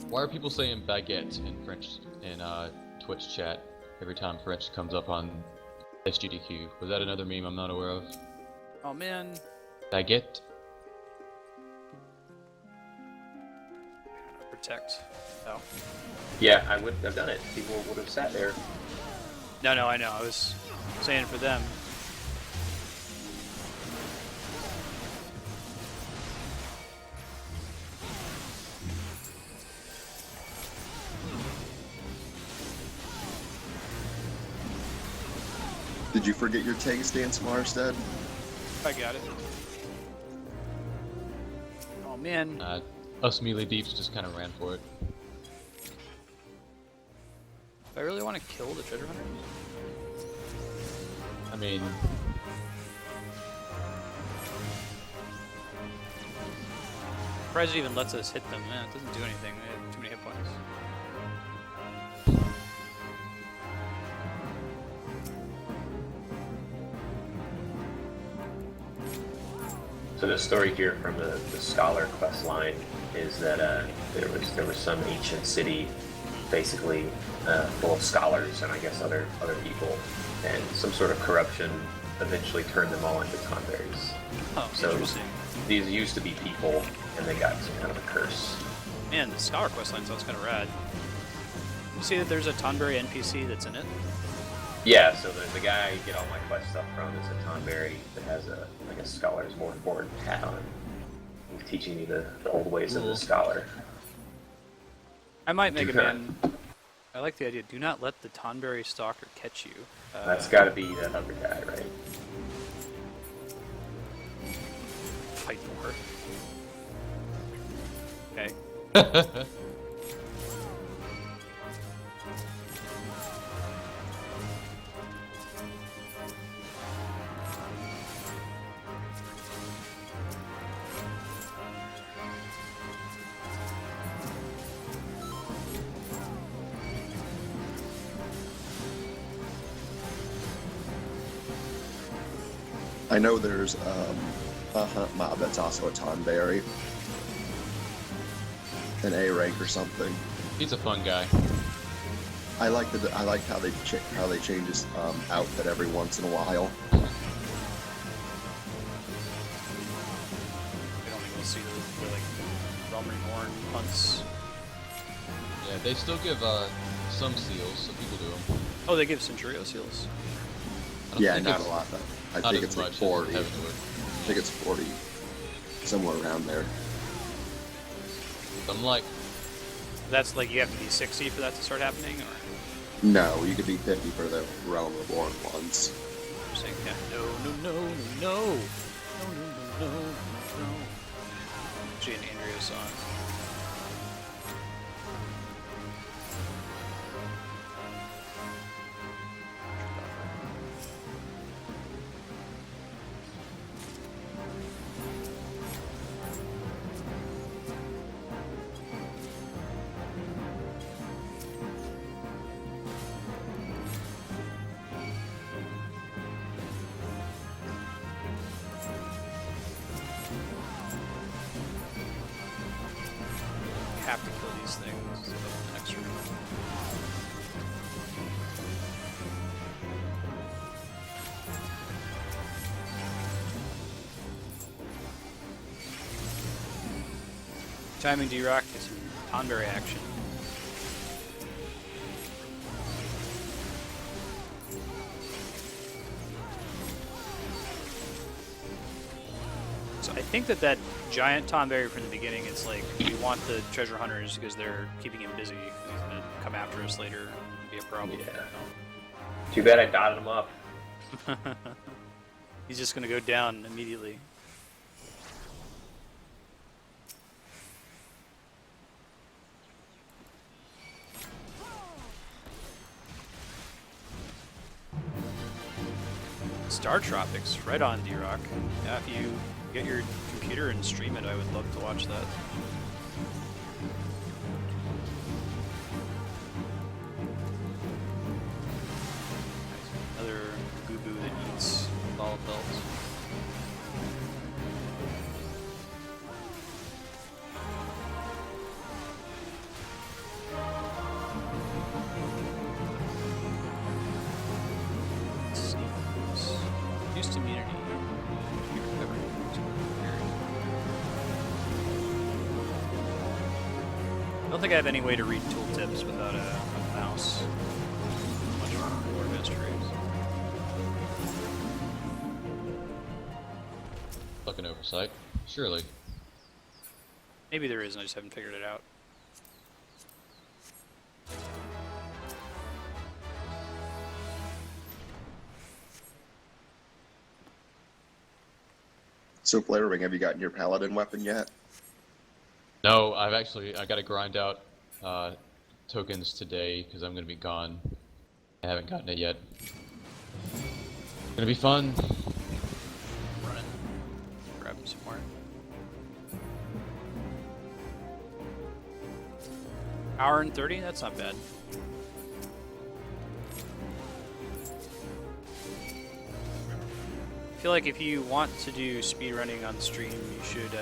why are people saying baguette in French in Twitch chat every time French comes up on SGDQ? Was that another meme I'm not aware of? Oh man. Baguette? Protect. Oh. Yeah, I would have done it. People would have sat there. No, I know. I was saying for them. Did you forget your tank stance, Marstead? I got it. Oh man. Us melee deeps just kind of ran for it. Do I really want to kill the treasure hunter? I mean, Surprised it even lets us hit them. Man, it doesn't do anything. They have too many hit points. So the story here from the scholar quest line is that there was some ancient city, basically full of scholars and I guess other people, and some sort of corruption eventually turned them all into Tonberries. Oh, So interesting. these used to be people, and they got some kind of a curse. Man, the Scholar questline sounds kind of rad. You see that there's a Tonberry NPC that's in it? Yeah, so the guy I get all my quest stuff from is a Tonberry that has a scholar's board hat on. He's teaching me the old ways of the scholar. I might make a man. I like the idea. Do not let the Tonberry stalker catch you. That's got to be that other guy, right? Fight for her. Okay. I know there's a hunt mob that's also a Tonberry. An A rank or something. he's a fun guy. I like how they change his outfit every once in a while. I don't think we'll see the like Roman horn hunts. Yeah, they still give some seals, so people do them. Oh, they give Centurio seals. I don't Yeah, think not a it's- lot though. I not think as it's like much as 40. I Heavensward. think it's 40. Somewhere around there. I'm like, That's like you have to be 60 for that to start happening, or No, you could be 50 for the Realm Reborn ones. you're saying yeah. No. Actually, an Andrea song. have to kill these things to open the next room. Timing D-Rock is some Tonberry action. So I think that giant Tonberry from the beginning, it's like we want the treasure hunters because they're keeping him busy. He's gonna come after us later and be a problem. Yeah. Too bad I dotted him up. He's just gonna go down immediately. Star Tropics, right on, D-Rock. Yeah, if you get your computer and stream it, I would love to watch that. Another boo-boo that eats ball belts. Reduced immunity. I don't think I have any way to read tooltips without a mouse. Much more mysteries. Like an oversight. Surely. Maybe there is, and I just haven't figured it out. So, Flareling, have you gotten your paladin weapon yet? No, I got to grind out tokens today because I'm going to be gone. I haven't gotten it yet. It's going to be fun. Running. Grab some more. Hour and 30? That's not bad. I feel like if you want to do speedrunning on stream, you should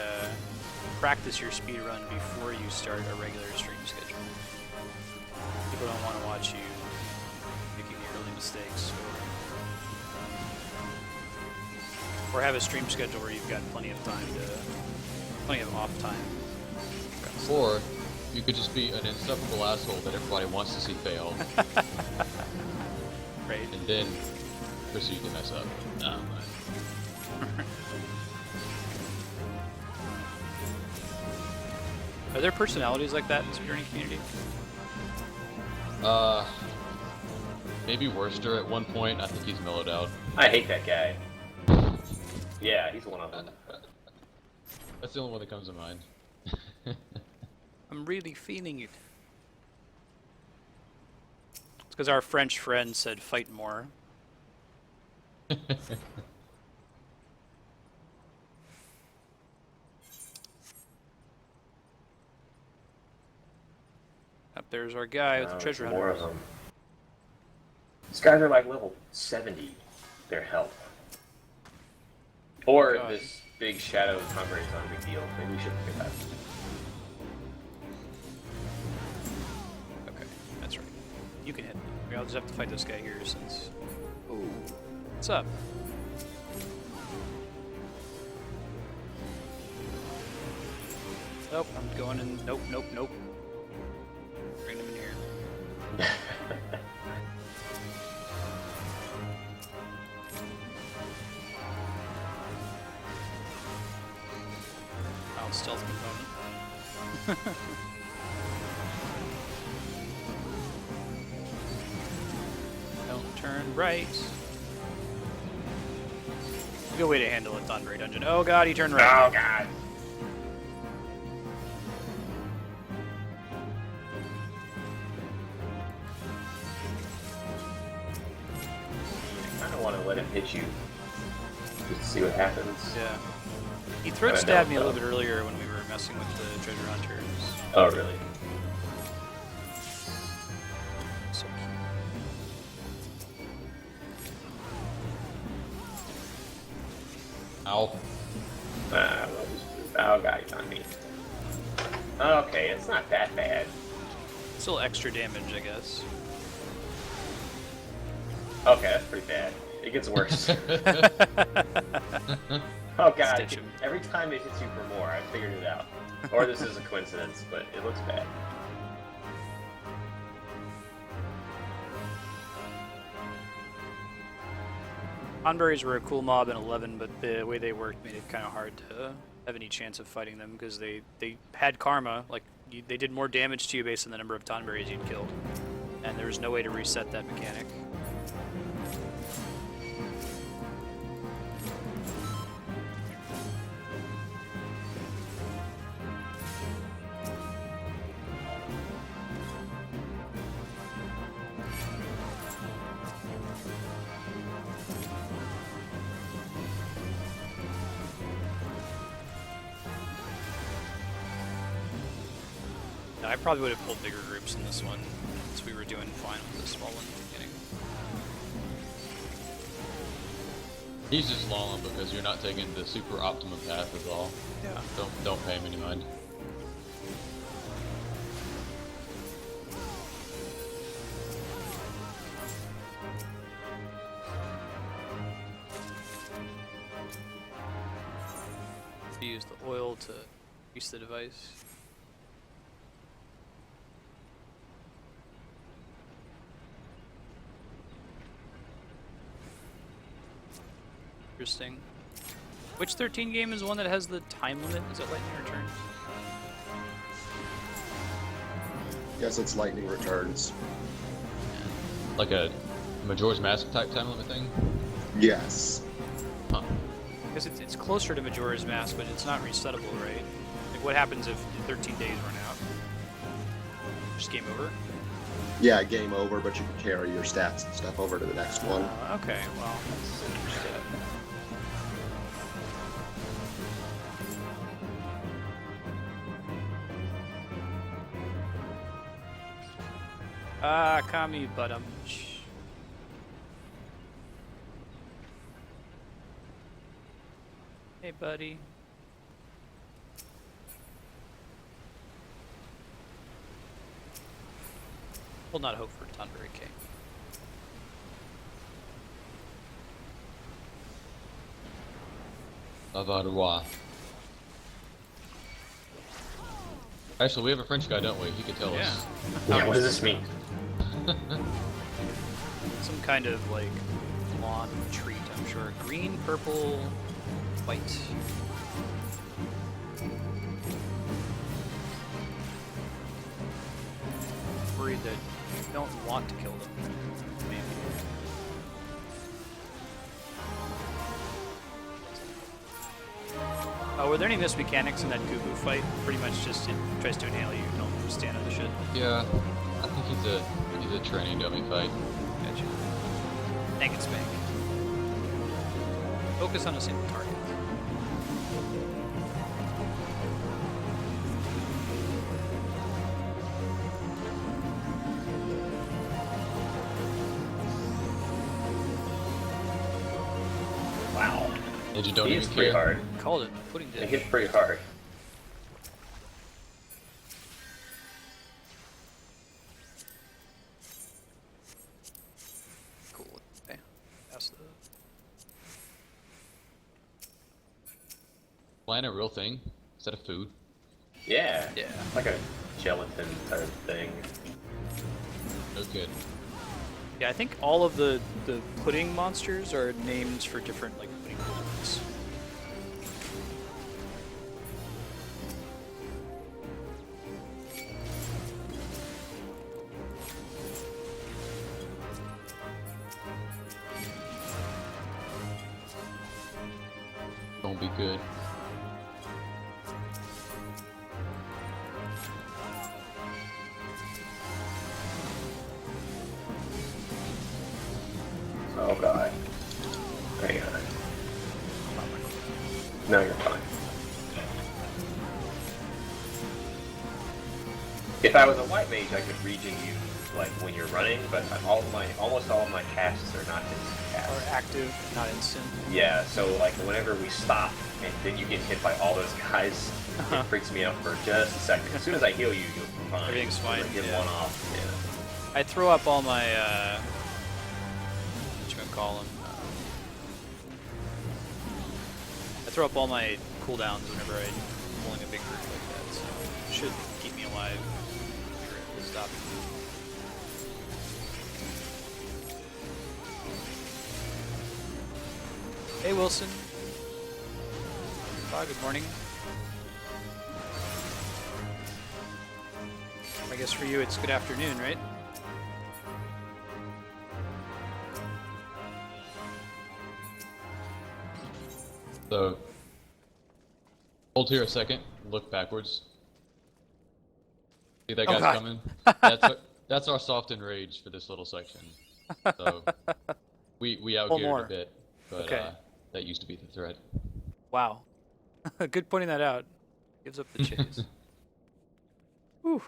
practice your speedrun before you start a regular stream schedule. People don't want to watch you making the early mistakes, or have a stream schedule where you've got plenty of off time. Or you could just be an insufferable asshole that everybody wants to see fail, Right. and then proceed to mess up. Are there personalities like that in the speedrunning community? Maybe Worcester at one point. I think he's mellowed out. I hate that guy. Yeah, he's one of them. That's the only one that comes to mind. I'm really feeling it. It's because our French friend said fight more. Up there's our guy with the treasure More hunters. of them. These guys are like level 70, their health. Or God. this big shadow cover is not a big deal. Maybe we should look at that. Okay, that's right. You can hit me. I'll just have to fight this guy here since... Oh. What's up? Nope, I'm going in. Nope, nope, nope. Bring him in here. Oh, stealth component. Don't turn right. Good way to handle a Thunberry dungeon. Oh god, he turned right. Oh god. I don't want to let him hit you. Just to see what happens. Yeah. He throat stabbed me a little bit earlier when we were messing with the treasure hunters. Oh really? So cute. Ow. Oh god, he's on me. Okay, it's not that bad. Still extra damage, I guess. Okay, that's pretty bad. It gets worse. Oh god, Stitch him. every time it hits you for more, I figured it out. Or this is a coincidence, but it looks bad. Onberries were a cool mob in 11, but the way they worked made it kind of hard to have any chance of fighting them because they had karma. Like they did more damage to you based on the number of Tonberries you'd killed, and there was no way to reset that mechanic. No, I probably would have pulled bigger groups in this one, since we were doing fine with the small one at the beginning. He's just long because you're not taking the super optimum path is all. Yeah. Don't pay him any mind. Use the oil to grease the device. Interesting. Which 13 game is one that has the time limit? Is it Lightning Returns? Yes, it's Lightning Returns. Like a Majora's Mask type time limit thing? Yes. Huh. Because it's closer to Majora's Mask, but it's not resettable, right? Like, what happens if 13 days run out? Just game over? Yeah, game over, but you can carry your stats and stuff over to the next one. Okay, well, that's interesting. Ah, Kami Budum. Hey, buddy. Will not hope for Tonberry King. Bavarois. Actually, we have a French guy, don't we? He could tell us. Yeah, what does this mean? Some kind of like lawn treat, I'm sure. Green, purple, white. Worried that you don't want to kill them. Maybe. Oh, were there any missed mechanics in that Gugu fight? Pretty much just it tries to inhale you, don't stand on the shit. Yeah, I think he's a training dummy fight. Gotcha. Dang it, Spank. Focus on a single target. Wow. And you don't He even hits pretty care. hard. Called it. Pudding He dish. hits pretty hard. Cool. Okay. Pass the... Plant a real thing instead of food. Yeah. Yeah. Like a gelatin type of thing. No good. Yeah, I think all of the pudding monsters are names for different like pudding foods. Don't be good. Oh god. Hang on. No, you're fine. If I was a white mage, I could regen you like when you're running, but almost all of my casts are not instant Or casts. active, not instant. Yeah, so like whenever we stop and then you get hit by all those guys, It freaks me out for just a second. As soon as I heal you, you'll be fine. Everything's fine, I get yeah. one off. Yeah. I throw up all my, what you gonna call them? I throw up all my cooldowns whenever I'm pulling a big group like that, so it should keep me alive. Stop. Hey Wilson. Bye, good morning. I guess for you it's good afternoon, right? So, hold here a second. Look backwards. See that Oh, guy's God. coming? That's our soft enrage for this little section. So, we outgeared more. a bit, but Okay. that used to be the threat. Wow. Good pointing that out. Gives up the chase. Whew.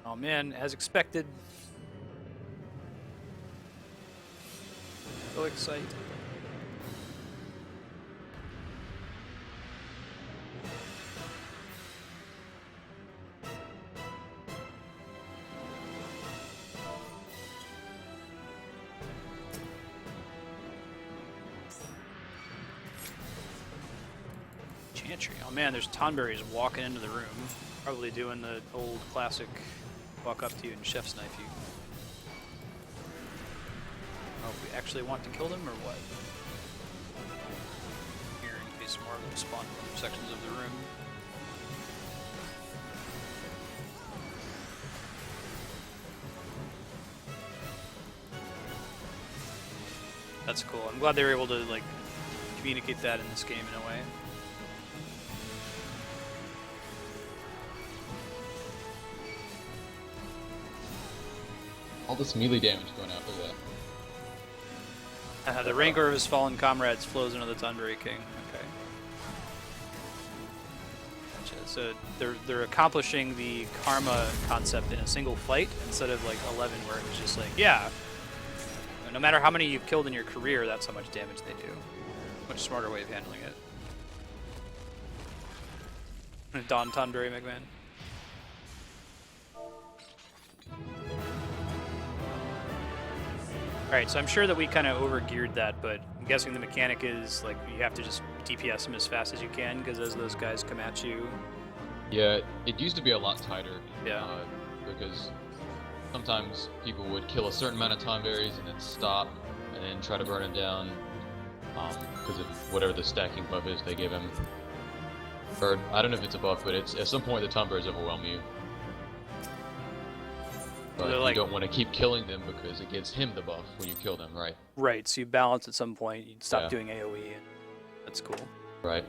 Oh man, as expected. So excited. Chantry. Oh man, there's Tonberries walking into the room. Probably doing the old classic walk up to you and chef's knife you. Oh, if we actually want to kill them or what? Here in case more of them spawn from other sections of the room. That's cool. I'm glad they were able to like communicate that in this game in a way. All this melee damage going out. Look at that. The rancor of his fallen comrades flows into the Tonberry King. Okay. Gotcha. So they're accomplishing the karma concept in a single fight instead of like 11 where it was just like, yeah, no matter how many you've killed in your career, that's how much damage they do. Much smarter way of handling it. Don Tonberry McMahon. Alright, so I'm sure that we kind of over-geared that, but I'm guessing the mechanic is, like, you have to just DPS them as fast as you can, because as those guys come at you... Yeah, it used to be a lot tighter. Yeah. Because sometimes people would kill a certain amount of Tonberries and then stop, and then try to burn it down, because of whatever the stacking buff is they give him. Or, I don't know if it's a buff, but it's at some point the Tonberries overwhelm you. But They're you like- don't want to keep killing them because it gives him the buff when you kill them, right? Right, so you balance at some point, you stop Yeah. doing AoE, and that's cool. Right.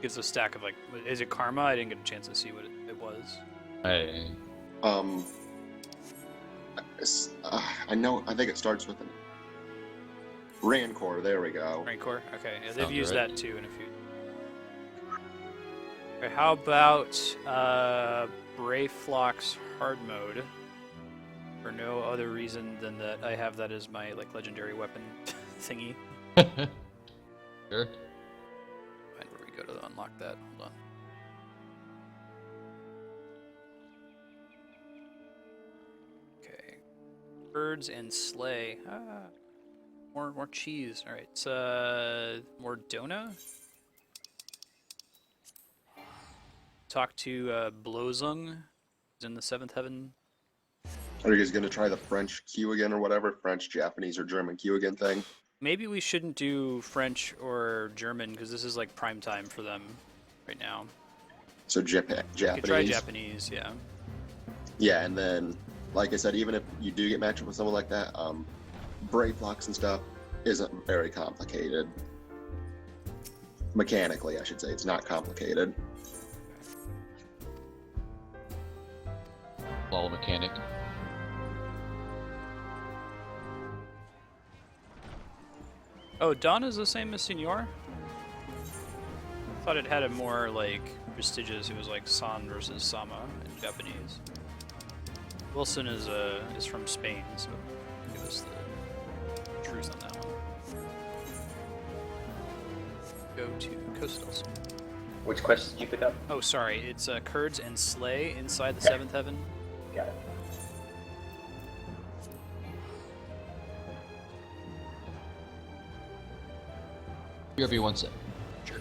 Gives a stack of, like, is it Karma? I didn't get a chance to see what it was. Hey. I know. I think it starts with an Rancor. There we go. Rancor? Okay, yeah, they've Sounds used right. that too in a few. Okay, how about Brayflock's hard mode? For no other reason than that I have that as my like legendary weapon thingy. Sure. Find where we go to unlock that. Hold on. Okay. Birds and slay. Ah. More cheese. Alright, it's more Dona. Talk to Blozung. He's in the 7th heaven. Are you guys going to try the French Q again or whatever? French, Japanese, or German Q again thing? Maybe we shouldn't do French or German because this is like prime time for them right now. So Japanese. You could try Japanese, yeah. Yeah, and then, like I said, even if you do get matched up with someone like that, Brave blocks and stuff isn't very complicated. Mechanically, I should say. It's not complicated. Law mechanic. Oh, Dawn is the same as Senor? I thought it had a more, like, prestigious, it was like San versus Sama in Japanese. Wilson is from Spain, so give us was the truth on that one. Go to Coastal Zone. Which quest did you pick up? Oh, sorry. It's Kurds and Slay inside the Okay. 7th Heaven. Got it. BRB 1 sec. Sure.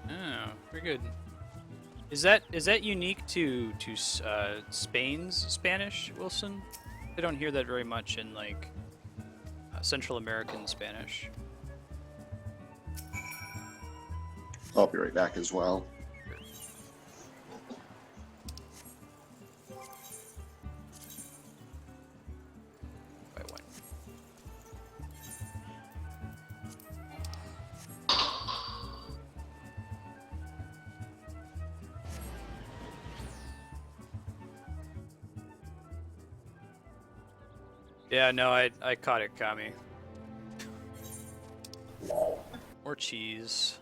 Oh, very good. Is that unique to Spain's Spanish, Wilson? I don't hear that very much in like Central American Spanish. I'll be right back as well. By one. Yeah, no, I caught it, Kami. Lol. More cheese.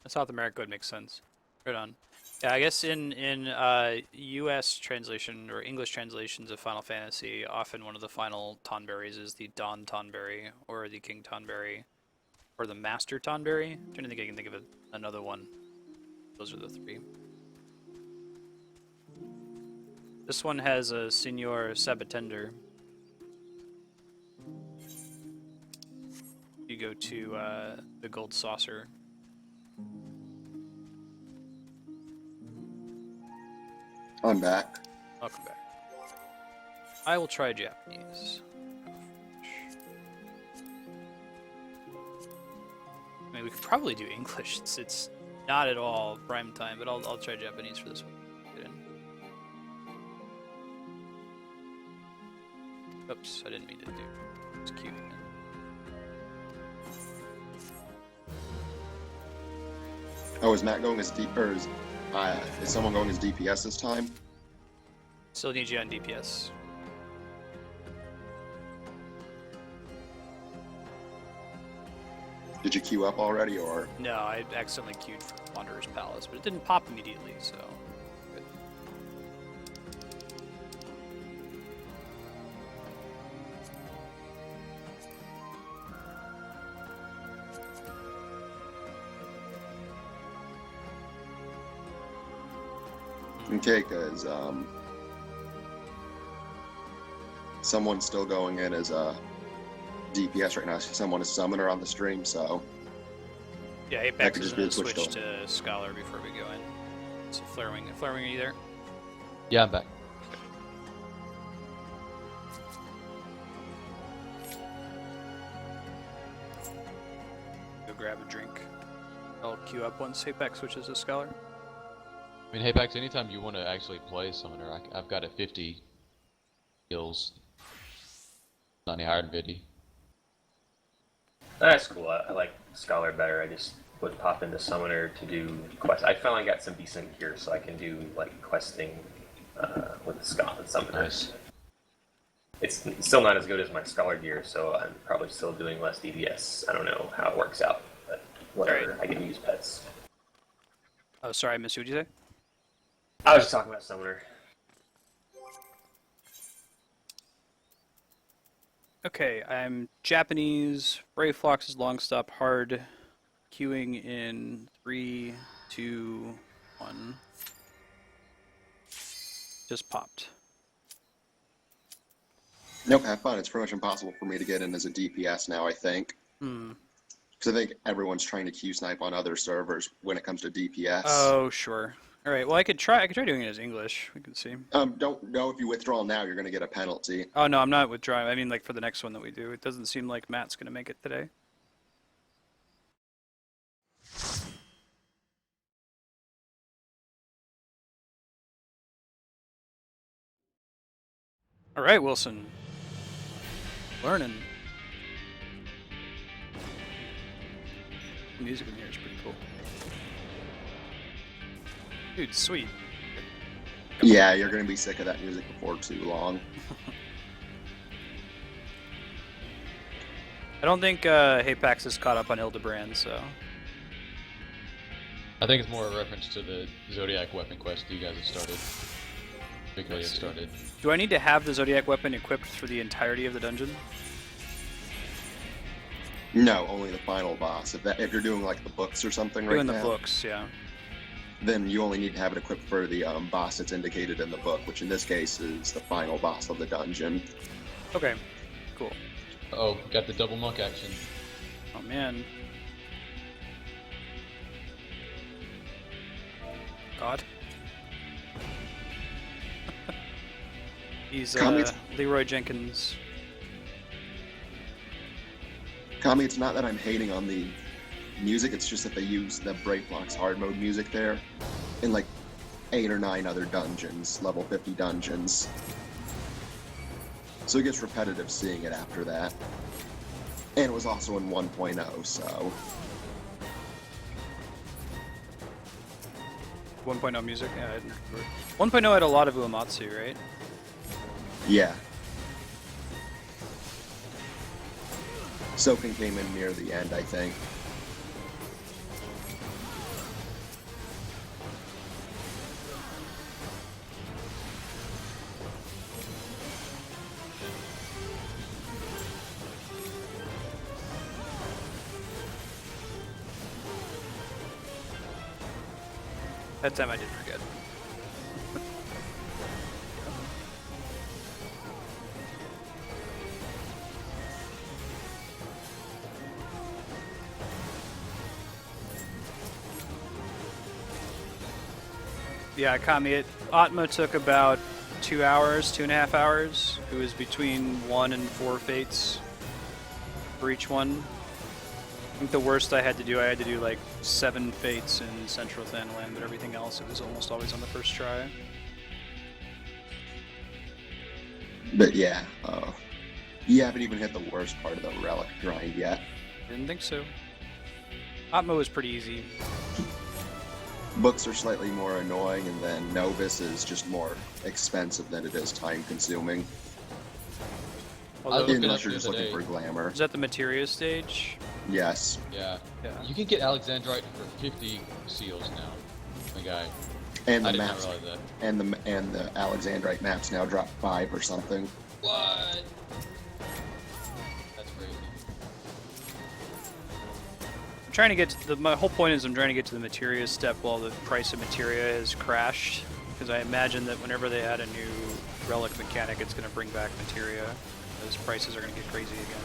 South America would make sense. Right on. Yeah, I guess in U.S. translation or English translations of Final Fantasy, often one of the final Tonberries is the Dawn Tonberry or the King Tonberry or the Master Tonberry. I'm trying to think I can think of another one. Those are the three. This one has a Senor Sabatender. You go to the Gold Saucer. I'm back. Welcome back. I will try Japanese. I mean, we could probably do English. It's not at all prime time, but I'll try Japanese for this one. Get in. Oops, I didn't mean to do. It's cute. Oh, is Matt going as deep, or is someone going as DPS this time? Still need you on DPS. Did you queue up already, or? No, I accidentally queued for Wanderer's Palace, but it didn't pop immediately, so. Good. Okay, because someone's still going in as a DPS right now. Someone is summoner on the stream, so Yeah, That Apex could is just be going a to switch switch to- to Scholar before we go in. So Flarewing, are you there? Yeah, I'm back. Go grab a drink. I'll queue up once Apex switches to Scholar. I mean, hey, Pax, anytime you want to actually play Summoner, I've got a 50 kills. Not any higher than 50. That's cool. I like Scholar better. I just would pop into Summoner to do quests. I finally got some decent gear, so I can do like questing with the Scholar Summoner. Nice. It's still not as good as my Scholar gear, so I'm probably still doing less DPS. I don't know how it works out, but whatever. Alright. I can use pets. Oh, sorry, I missed you. What'd you say? I was just talking about Summoner. Okay, I'm Japanese. Brave Flox is long stop hard. Queuing in 3, 2, 1. Just popped. nope, have fun. It's pretty much impossible for me to get in as a DPS now, I think. Hmm. Because I think everyone's trying to queue snipe on other servers when it comes to DPS. Oh, sure. All right. Well, I could try doing it as English. We can see. Don't know if you withdraw now, you're going to get a penalty. Oh no, I'm not withdrawing. I mean, like for the next one that we do, it doesn't seem like Matt's gonna make it today. All right, Wilson. Learning. The music in here is pretty Cool. Dude, sweet. Yeah, you're gonna be sick of that music before too long. I don't think Hapax is caught up on Hildebrand, so. I think it's more a reference to the Zodiac weapon quest you guys have started. Particularly have started. Do I need to have the Zodiac weapon equipped for the entirety of the dungeon? No, only the final boss. If you're doing like the books or something right Doing the now, books, yeah. then you only need to have it equipped for the boss that's indicated in the book, which in this case is the final boss of the dungeon. Okay, cool. Oh, got the double monk action. Oh man. God. He's Leroy Jenkins. Kami, it's not that I'm hating on the music, it's just that they use the Breakblocks hard mode music there in like 8 or 9 other dungeons, level 50 dungeons. So it gets repetitive seeing it after that. And it was also in 1.0, so... 1.0 music? Yeah, 1.0 had a lot of Uematsu, right? Yeah. Soaking came in near the end, I think. That time I did forget. Yeah, Kami, Atma took about 2 hours, 2.5 hours. It was between 1 and 4 fates for each one. I think the worst I had to do like 7 fates in Central Thanalan, but everything else it was almost always on the first try. But yeah, you haven't even hit the worst part of the relic grind yet. Didn't think so. Atma was pretty easy. Books are slightly more annoying, and then Novus is just more expensive than it is time-consuming. looked it Unless up you're the just other looking day. for glamour. Is that the Materia stage? Yes. Yeah. Yeah. You can get Alexandrite for 50 seals now. The guy. And I the did not maps realize that. and the Alexandrite maps now drop 5 or something. What? That's crazy. I'm trying to get to my whole point is I'm trying to get to the materia step while the price of materia has crashed, because I imagine that whenever they add a new relic mechanic, it's going to bring back materia. Those prices are going to get crazy again.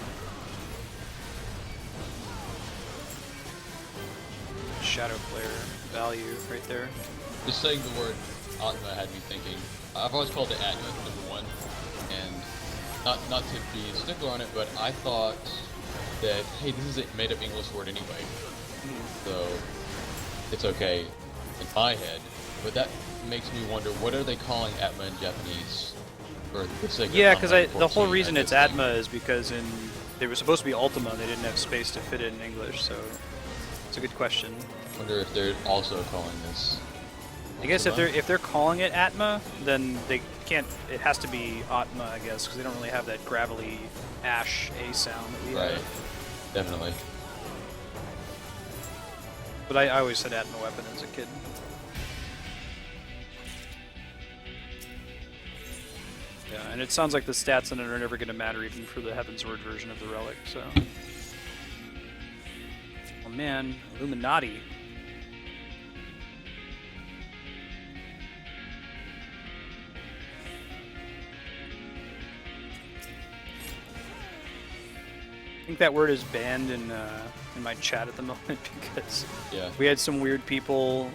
Shadow Flare value right there. Just saying the word Atma had me thinking. I've always called it Atma #1, and not to be a stickler on it, but I thought that, hey, this is a made-up English word anyway, so it's okay in my head. But that makes me wonder, what are they calling Atma in Japanese? For the sake of Yeah, because online the whole 14, reason I it's just think- Atma is because they were supposed to be Ultima, and they didn't have space to fit it in English, so it's a good question. Wonder if they're also calling this. I guess Ultima? if they're calling it Atma, then they can't. It has to be Atma, I guess, because they don't really have that gravelly ash A sound that we Right. have. Definitely. But I always said Atma weapon as a kid. Yeah, and it sounds like the stats in it are never going to matter even for the Heavensward version of the relic. So, oh man, Illuminati. I think that word is banned in my chat at the moment because Yeah. we had some weird people.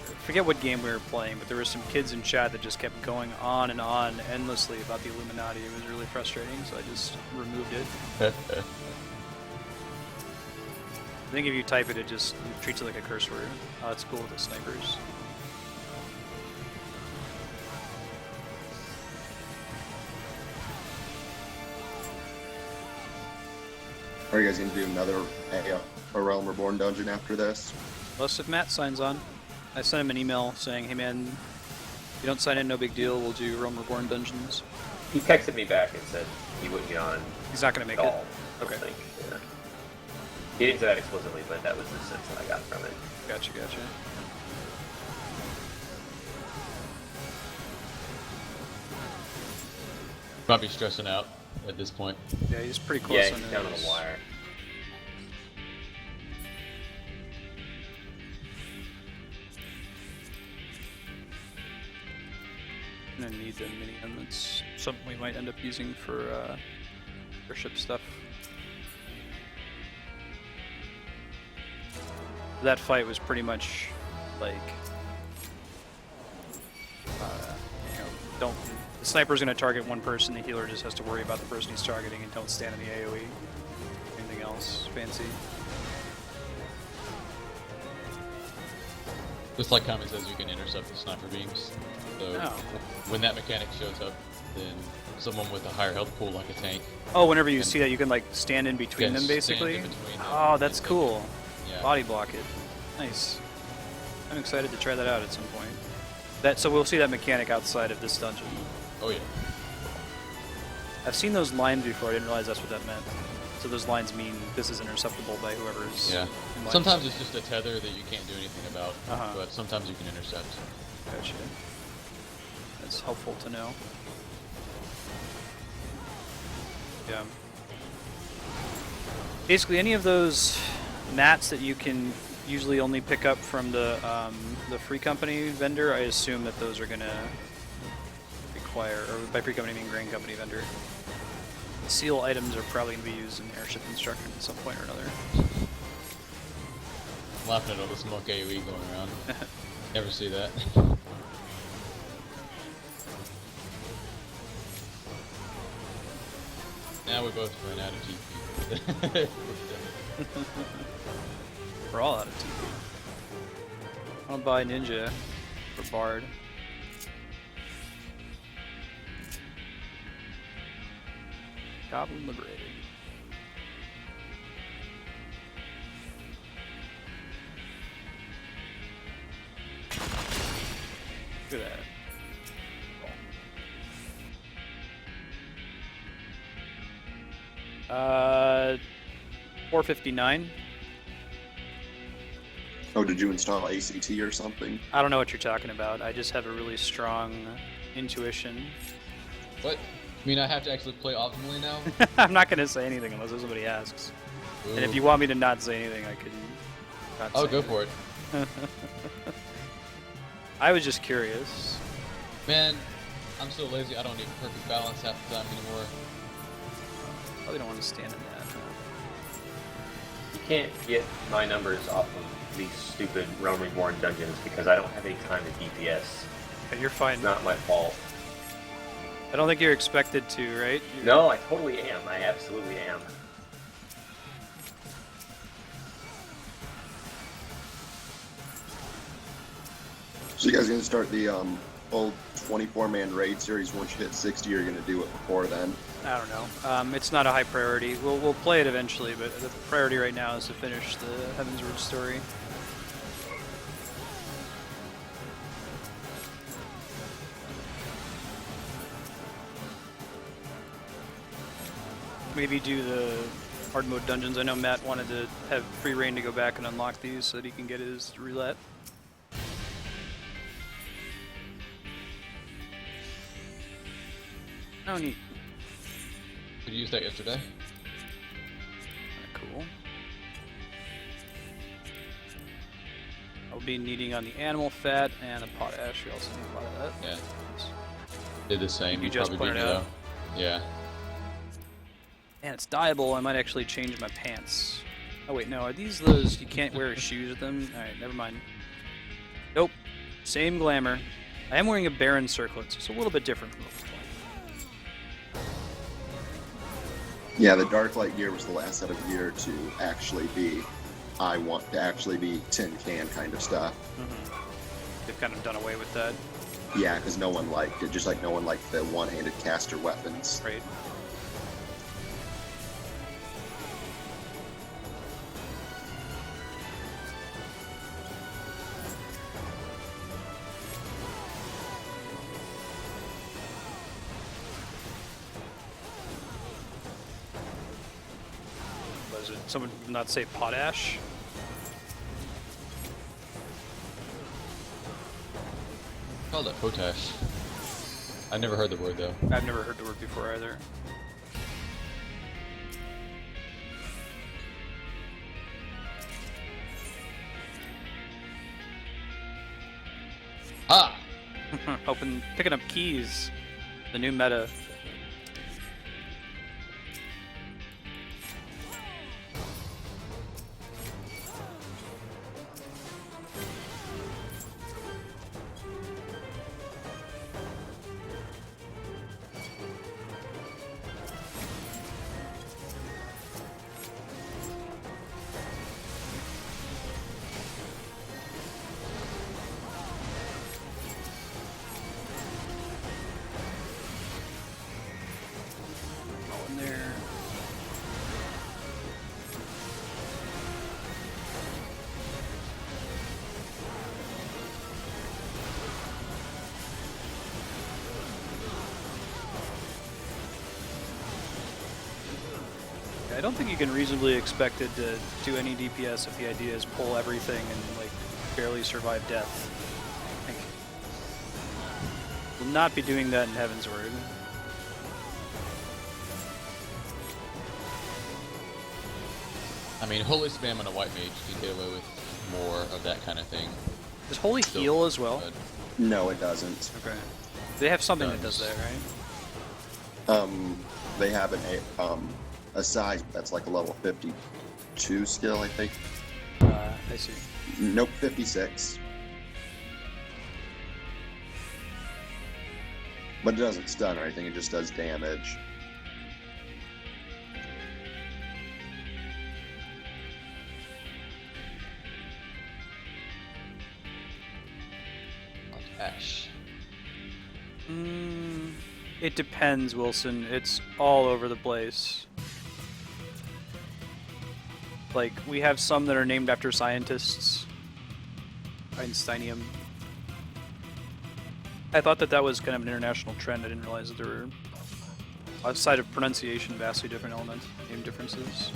I forget what game we were playing, but there were some kids in chat that just kept going on and on endlessly about the Illuminati. It was really frustrating, so I just removed it. I think if you type it, it just treats it like a curse word. Oh, that's cool with the snipers. Are you guys going to do another a Realm Reborn dungeon after this? Unless if Matt signs on. I sent him an email saying, hey man, if you don't sign in, no big deal, we'll do Realm Reborn dungeons. He texted me back and said he wouldn't get on He's not going to at make it? all. I don't Okay. think. Yeah. He didn't say that explicitly, but that was the sense that I got from it. Gotcha. Might be stressing out at this point. Yeah, he's pretty close Yeah, on he's down on his- the wire. Gonna need the minion. That's something we might end up using for ship stuff. That fight was pretty much like, don't. The sniper's gonna target one person. The healer just has to worry about the person he's targeting and don't stand in the AOE. Anything else fancy? Just like Kami says, you can intercept the sniper beams. So Oh. when that mechanic shows up, then someone with a higher health pool, like a tank, Oh, whenever you see that, you can like stand in between can them, stand basically. in between them Oh, that's and take cool. it. Yeah. Body block it. Nice. I'm excited to try that out at some point. So we'll see that mechanic outside of this dungeon. Oh yeah. I've seen those lines before. I didn't realize that's what that meant. So those lines mean this is interceptable by whoever's. Yeah. in line. Sometimes it's just a tether that you can't do anything about, Uh-huh. but sometimes you can intercept. Gotcha. That's helpful to know. Yeah. Basically, any of those mats that you can usually only pick up from the free company vendor, I assume that those are gonna require, or by free company I mean grain company vendor. The seal items are probably gonna be used in airship instruction at some point or another. I'm laughing at all the smoke AoE going around. Never see that. Now we both run out of GP. We're all out of TP. I'll buy Ninja for Bard. Goblin liberated. Look at that. 459. Oh, did you install ACT or something? I don't know what you're talking about. I just have a really strong intuition. What? I mean, I have to actually play optimally now? I'm not going to say anything unless somebody asks. And if you want me to not say anything, I can. Not Oh, say go anything. for it. I was just curious. Man, I'm so lazy, I don't need perfect balance half the time anymore. Probably don't want to stand in that. You can't get my numbers off of these stupid Realm Reborn dungeons because I don't have any time to DPS. But you're fine. It's not my fault. I don't think you're expected to, right? You're- No, I totally am. I absolutely am. So you guys gonna start the old 24-man raid series once you hit 60, or are you gonna do it before then? I don't know. It's not a high priority. We'll play it eventually, but the priority right now is to finish the Heavensward story. Maybe do the hard mode dungeons. I know Matt wanted to have free reign to go back and unlock these so that he can get his roulette. Oh, neat. Did you use that yesterday? Cool. I'll be needing on the animal fat and the potash. You also need a lot of that. Yeah. Did the same. You just probably pointed beat me out. though. Yeah. And it's dyeable. I might actually change my pants. Oh wait, no. Are these those you can't wear shoes with them? All right, never mind. Nope. Same glamour. I am wearing a Baron circlet, so it's a little bit different from before. Yeah, the Dark Light gear was the last set of gear to actually be, I want to actually be tin can kind of stuff. They've kind of done away with that, Yeah, because no one liked it, just like no one liked the one-handed caster weapons. right? was it? Someone did not say potash? Call that potash. I never heard the word though. I've never heard the word before either. Ah! Picking up keys. The new meta. In there. I don't think you can reasonably expect it to do any DPS if the idea is pull everything and like barely survive death. I think we'll not be doing that in Heavensward. I mean, holy spam on a white mage can get away with more of that kind of thing. Does Holy Still heal as well? good. No, it doesn't. Okay. They have something that Does. does that, right? They have a size that's like a level 52 skill, I think. I see. Nope, 56. But it doesn't stun or anything, it just does damage. Ash. It depends, Wilson. It's all over the place. Like, we have some that are named after scientists. Einsteinium. I thought that was kind of an international trend. I didn't realize that there were, outside of pronunciation, vastly different elements, name differences.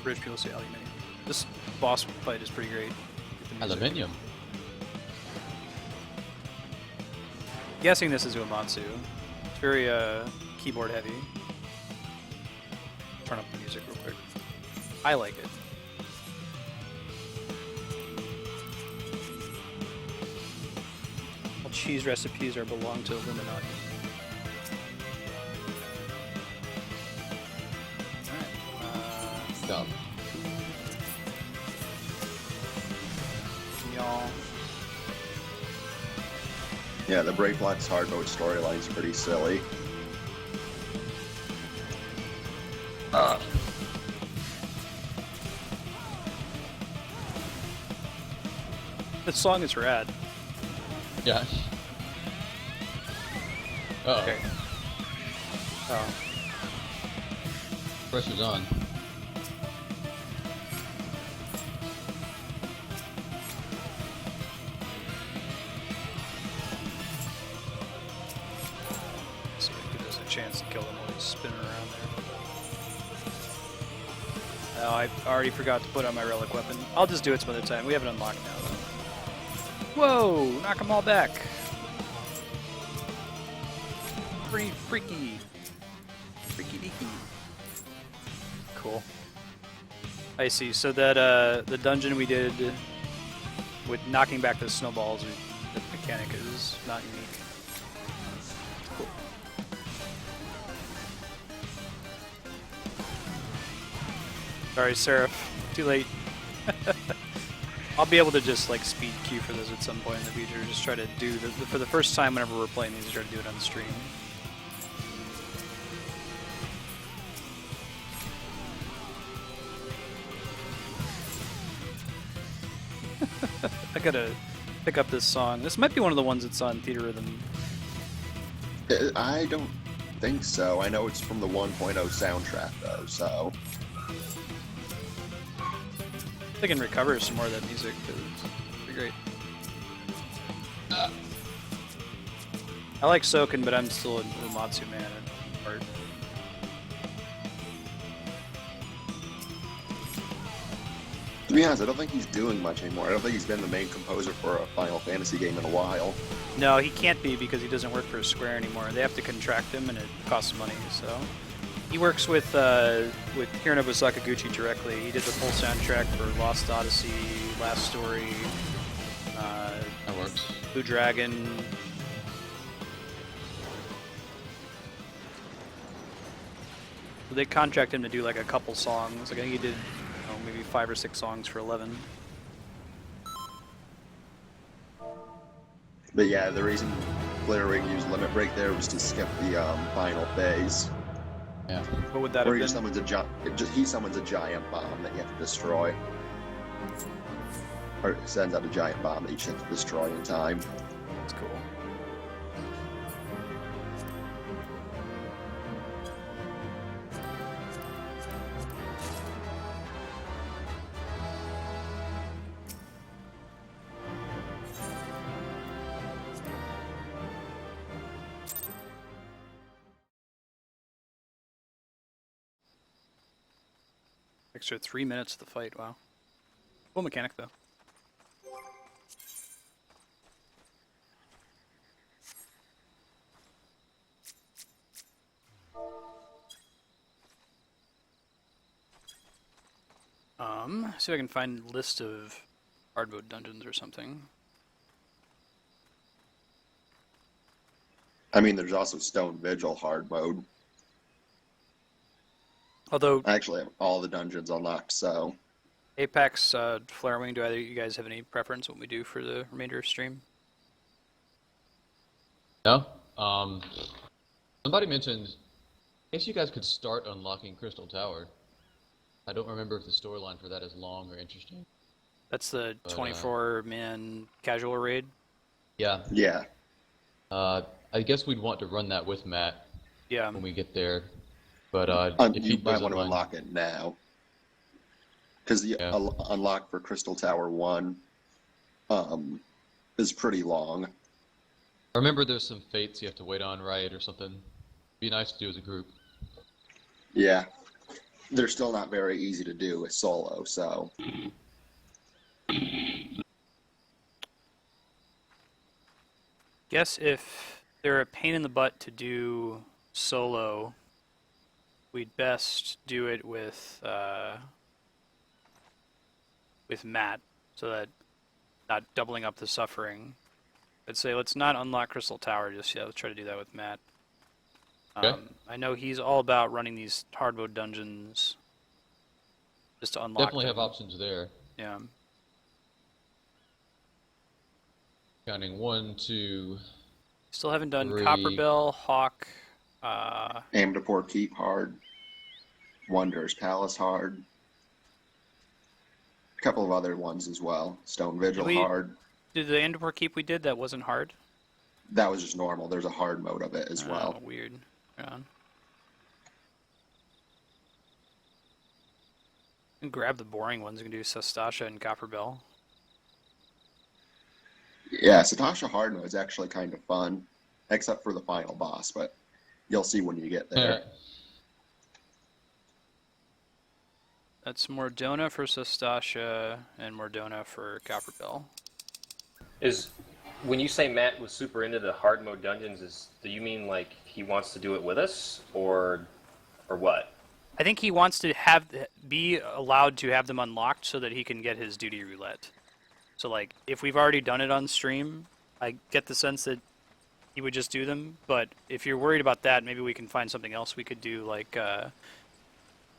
British people say aluminium. This boss fight is pretty great. With the music. Aluminium. Guessing this is Uematsu. It's very keyboard heavy. Turn up the music real quick. I like it. All cheese recipes belong to Illuminati. Alright. Dumb. Y'all. Yeah, the Breakblack's hard mode storyline's pretty silly. This song is rad. Yeah. Uh-oh. Okay. Oh. Pressure's on. So it gives us a chance to kill him while he's spinning around there. Oh, I already forgot to put on my relic weapon. I'll just do it some other time. We have it unlocked now, though. Whoa! Knock them all back. Pretty freaky. Freaky deaky. Cool. I see. So that the dungeon we did with knocking back the snowballs, the mechanic is not unique. Cool. Sorry, Seraph. Too late. I'll be able to just like speed queue for those at some point in the future. Just try to do for the first time whenever we're playing these, try to do it on the stream. I gotta pick up this song. This might be one of the ones that's on Theater Rhythm. I don't think so. I know it's from the 1.0 soundtrack, though, so... I can recover some more of that music, because it's pretty great. I like Soken, but I'm still a Uematsu man at heart. To be honest, I don't think he's doing much anymore. I don't think he's been the main composer for a Final Fantasy game in a while. No, he can't be because he doesn't work for Square anymore. They have to contract him, and it costs money. So he works with Hironobu Sakaguchi directly. He did the full soundtrack for Lost Odyssey, Last Story, That works. Blue Dragon. They contract him to do like a couple songs. Like I think he did, maybe 5 or 6 songs for 11. But yeah, the reason Glitterwing used Limit Break there was to skip the final phase. Yeah. What would that Where have he been? summons a giant bomb that you have to destroy. Or sends out a giant bomb that you just have to destroy in time. That's cool. Extra 3 minutes of the fight, wow. Cool mechanic, though. See if I can find a list of hard mode dungeons or something. I mean, there's also Stone Vigil hard mode. Although, I actually have all the dungeons unlocked, so... Apex, Flarewing, do either of you guys have any preference what we do for the remainder of stream? No? Somebody mentioned, I guess you guys could start unlocking Crystal Tower. I don't remember if the storyline for that is long or interesting. That's the But, 24-man casual raid. Yeah. Yeah. I guess we'd want to run that with Matt Yeah. when we get there. But if he You might doesn't want to mind- unlock it now. Because the Yeah. unlock for Crystal Tower 1 is pretty long. I remember there's some fates you have to wait on, right, or something. Be nice to do as a group. Yeah. They're still not very easy to do as solo, so... Guess if they're a pain in the butt to do solo, we'd best do it with Matt, so that not doubling up the suffering. I'd say let's not unlock Crystal Tower just yet. Let's try to do that with Matt. Okay. I know he's all about running these hard mode dungeons just to unlock Definitely have them. options there. Yeah. Counting 1, 2. Still haven't done 3. Copperbell, Hawk, Amdapor Keep hard. Wonders Palace hard. A couple of other ones as well. Stone Vigil we- hard. did the Andapur Keep we did, that wasn't hard? That was just normal. There's a hard mode of it as well. Weird. Yeah. And grab the boring ones. You can do Sastasha and Copperbell. Yeah, Satasha hard mode is actually kind of fun, except for the final boss, but you'll see when you get there. That's Mordona for Sastasha and Mordona for Copperbell. Is when you say Matt was super into the hard mode dungeons, do you mean like he wants to do it with us, or what? I think he wants to be allowed to have them unlocked so that he can get his duty roulette. So like, if we've already done it on stream, I get the sense that he would just do them. But if you're worried about that, maybe we can find something else we could do. Like,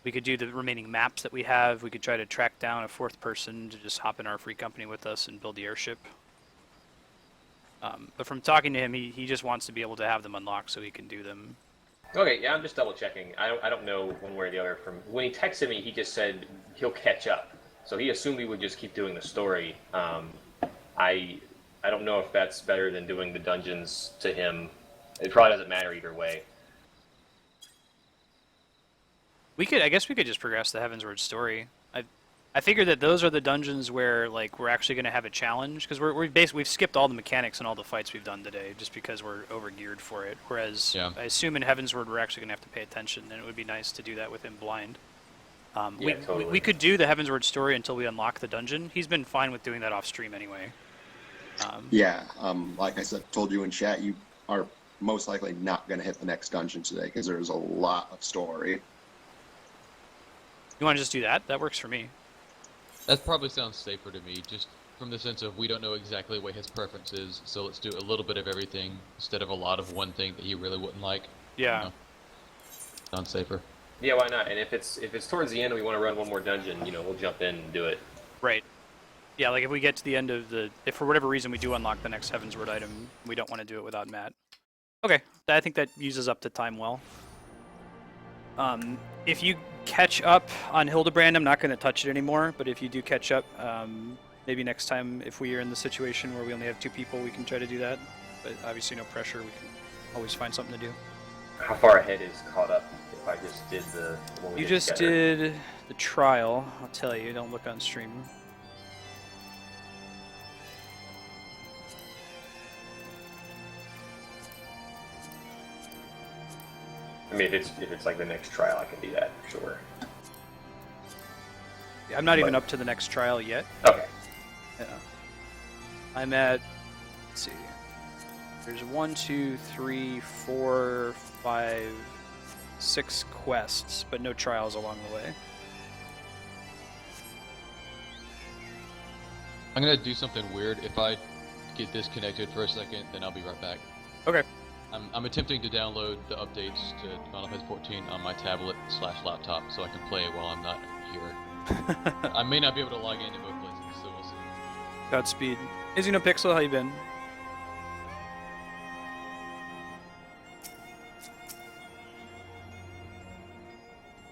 we could do the remaining maps that we have. We could try to track down a 4th person to just hop in our free company with us and build the airship. But from talking to him, he just wants to be able to have them unlocked so he can do them. Okay, yeah, I'm just double checking. I don't know one way or the other. From when he texted me, he just said he'll catch up. So he assumed we would just keep doing the story. I don't know if that's better than doing the dungeons to him. It probably doesn't matter either way. I guess we could just progress the Heavensward story. I figured that those are the dungeons where like we're actually going to have a challenge, because we've skipped all the mechanics and all the fights we've done today just because we're overgeared for it. Whereas Yeah. I assume in Heavensward we're actually going to have to pay attention, and it would be nice to do that with him blind. We totally. could do the Heavensward story until we unlock the dungeon. He's been fine with doing that off stream anyway. Yeah, like I said, told you in chat, you are most likely not going to hit the next dungeon today because there's a lot of story. You want to just do that? That works for me. That probably sounds safer to me, just from the sense of we don't know exactly what his preference is, so let's do a little bit of everything instead of a lot of one thing that he really wouldn't like. Yeah. You know? Sounds safer. Yeah, why not? And if it's towards the end and we want to run one more dungeon, we'll jump in and do it. Right. Yeah, like if we get to the end of if for whatever reason we do unlock the next Heavensward item, we don't want to do it without Matt. Okay, I think that uses up the time well. If you catch up on Hildebrand, I'm not going to touch it anymore, but if you do catch up, maybe next time if we are in the situation where we only have 2 people, we can try to do that. But obviously no pressure, we can always find something to do. How far ahead is caught up if I just did the one we You did just together? did the trial, I'll tell you, don't look on stream. I mean, if it's like the next trial, I can do that, sure. I'm not even But- up to the next trial yet. Okay. Yeah. I'm at, let's see, there's 1, 2, 3, 4, 5, 6 quests, but no trials along the way. I'm gonna do something weird. If I get disconnected for a second, then I'll be right back. Okay. I'm attempting to download the updates to Final Fantasy 14 on my tablet/laptop so I can play it while I'm not here. I may not be able to log into both places, so we'll see. Godspeed. Hey Xenopixel, how you been?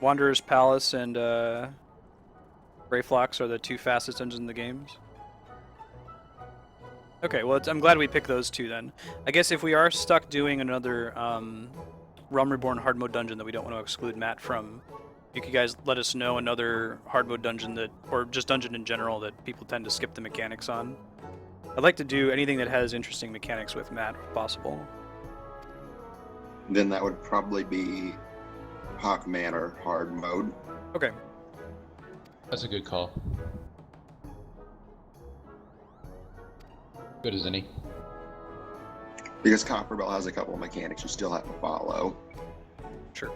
Wanderer's Palace and Greyflox are the 2 fastest dungeons in the games. Okay, well, I'm glad we picked those 2 then. I guess if we are stuck doing another Realm Reborn hard mode dungeon that we don't want to exclude Matt from, you could guys let us know another hard mode dungeon that, or just dungeon in general that people tend to skip the mechanics on. I'd like to do anything that has interesting mechanics with Matt, if possible. Then that would probably be Hawk Manor hard mode. Okay. That's a good call. Good as any. Because Copperbell has a couple of mechanics you still have to follow. Sure.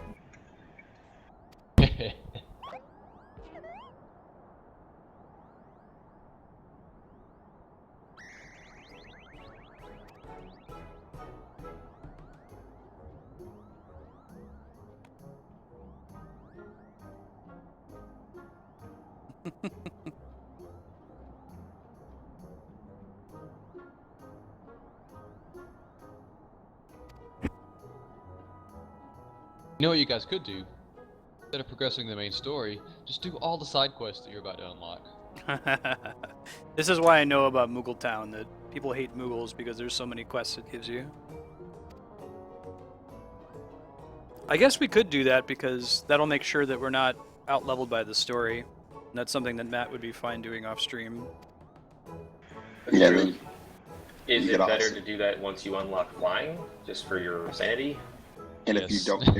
You know what you guys could do? Instead of progressing the main story, just do all the side quests that you're about to unlock. This is why I know about Moogle Town, that people hate Moogles because there's so many quests it gives you. I guess we could do that because that'll make sure that we're not out-leveled by the story. And that's something that Matt would be fine doing off-stream. Yeah, True. then Is you it could better also- to do that once you unlock flying, just for your sanity? and Yes. if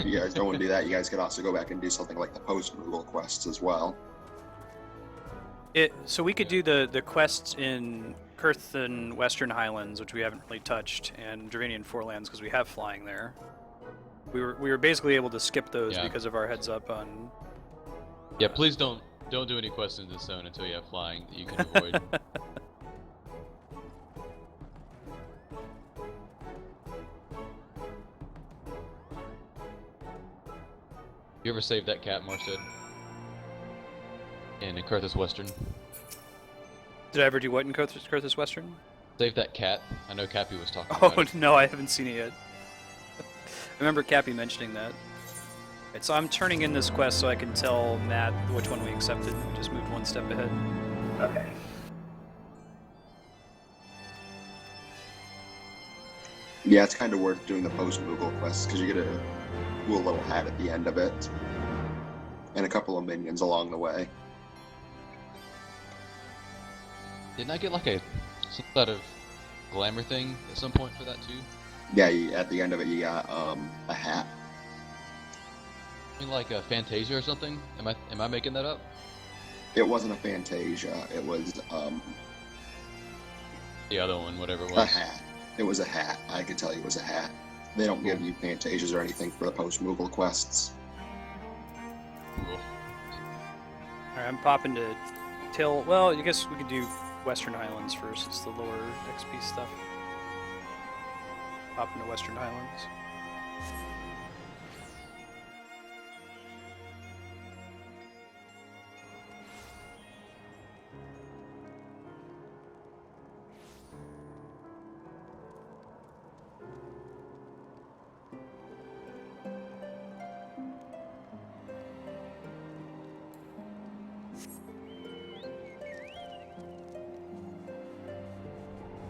you guys don't want to do that, you guys could also go back and do something like the post-Moogle quests as well. So we could do the quests in Kurth and Western Highlands, which we haven't really touched, and Dravanian Forelands because we have flying there. We were basically able to skip those Yeah. because of our heads up on. Yeah, please don't do any quests in this zone until you have flying that you can avoid. You ever saved that cat, Marstead? In Kurthus Western. Did I ever do what in Kurthus Western? Save that cat. I know Cappy was talking Oh about it. no, I haven't seen it yet. I remember Cappy mentioning that. Right, so I'm turning in this quest so I can tell Matt which one we accepted. We just moved one step ahead. Okay. Yeah, it's kind of worth doing the post-Moogle quests because you get a cool little hat at the end of it. And a couple of minions along the way. Didn't I get like some sort of glamour thing at some point for that too? Yeah, at the end of it, you got a hat. Something like a Fantasia or something? Am I making that up? It wasn't a Fantasia. It was The other one, whatever it a was. hat. It was a hat. I could tell you it was a hat. They don't give you Fantasias or anything for the post-Moogle quests. Cool. Alright, I'm popping to Till. Well, I guess we could do Western Highlands first. It's the lower XP stuff. Pop into Western Highlands.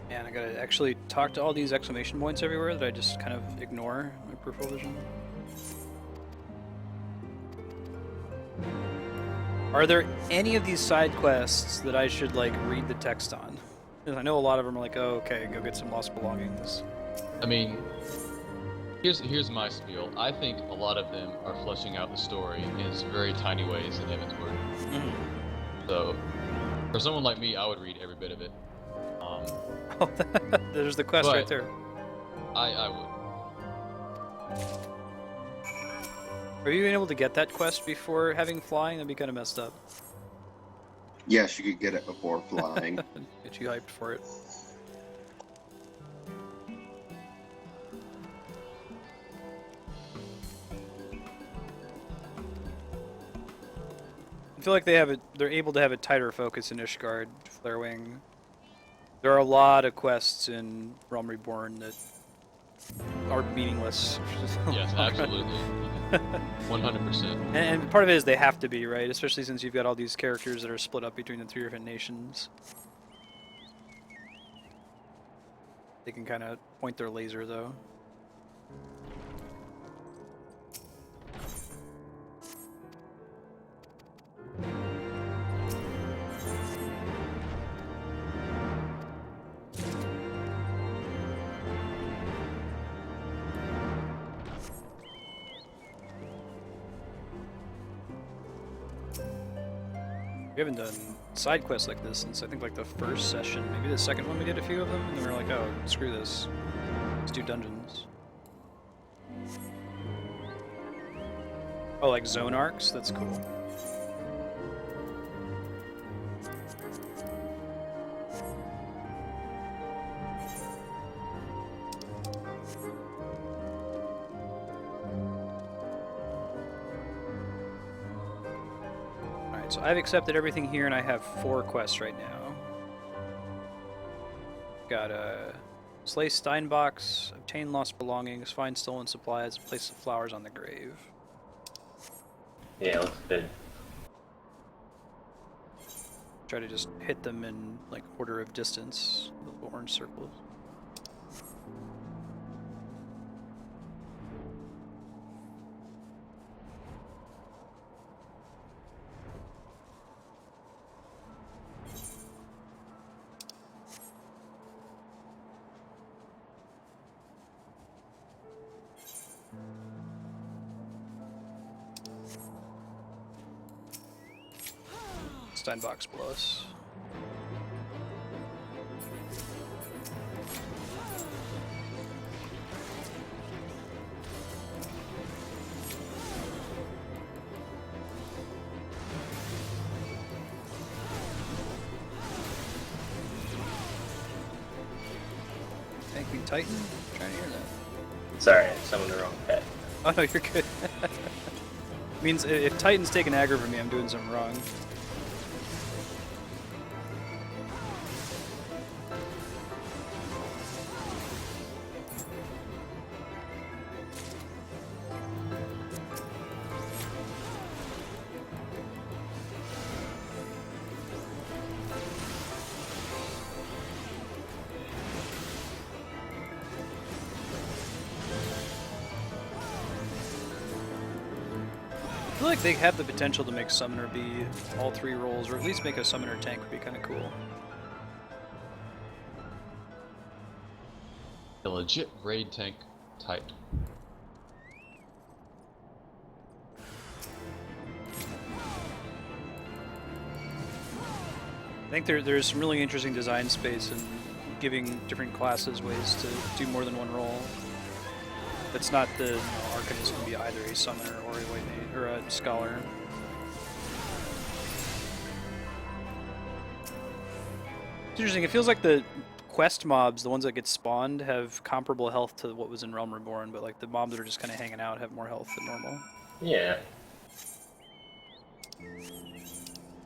Man, I gotta actually talk to all these exclamation points everywhere that I just kind of ignore in my peripheral vision. Are there any of these side quests that I should like read the text on? Because I know a lot of them are like, oh, okay, go get some lost belongings. I mean, here's my spiel. I think a lot of them are fleshing out the story in very tiny ways in Heavensward. So, for someone like me, I would read every bit of it. Oh, there's the quest But- right there. I would. Are you able to get that quest before having flying? That'd be kind of messed up. Yes, you could get it before flying. Get you hyped for it. I feel like they're able to have a tighter focus in Ishgard, Flarewing. There are a lot of quests in Realm Reborn that are meaningless. Yes, absolutely. 100%. And part of it is they have to be, right? Especially since you've got all these characters that are split up between the 3 different nations. They can kind of point their laser, though. We haven't done side quests like this since I think like the first session, maybe the second one we did a few of them, and then we were like, oh, screw this. Let's do dungeons. Oh, like zone arcs? That's cool. So I've accepted everything here, and I have 4 quests right now. Got a slay Steinbox, obtain lost belongings, find stolen supplies, place the flowers on the grave. Yeah, looks good. Try to just hit them in like order of distance, the little orange circles. Steinbox plus. Thank you, Titan. I'm trying to hear that. Sorry, I summoned the wrong pet. Oh no, you're good. Means if Titan's taking aggro from me, I'm doing something wrong. I feel like they have the potential to make Summoner be all 3 roles, or at least make a Summoner tank would be kind of cool. A legit raid tank type. think there's some really interesting design space in giving different classes ways to do more than one role. It's not the Arcanist can be either a summoner or a white mage or a scholar. It's interesting. It feels like the quest mobs, the ones that get spawned, have comparable health to what was in Realm Reborn, but like the mobs that are just kind of hanging out have more health than normal. Yeah.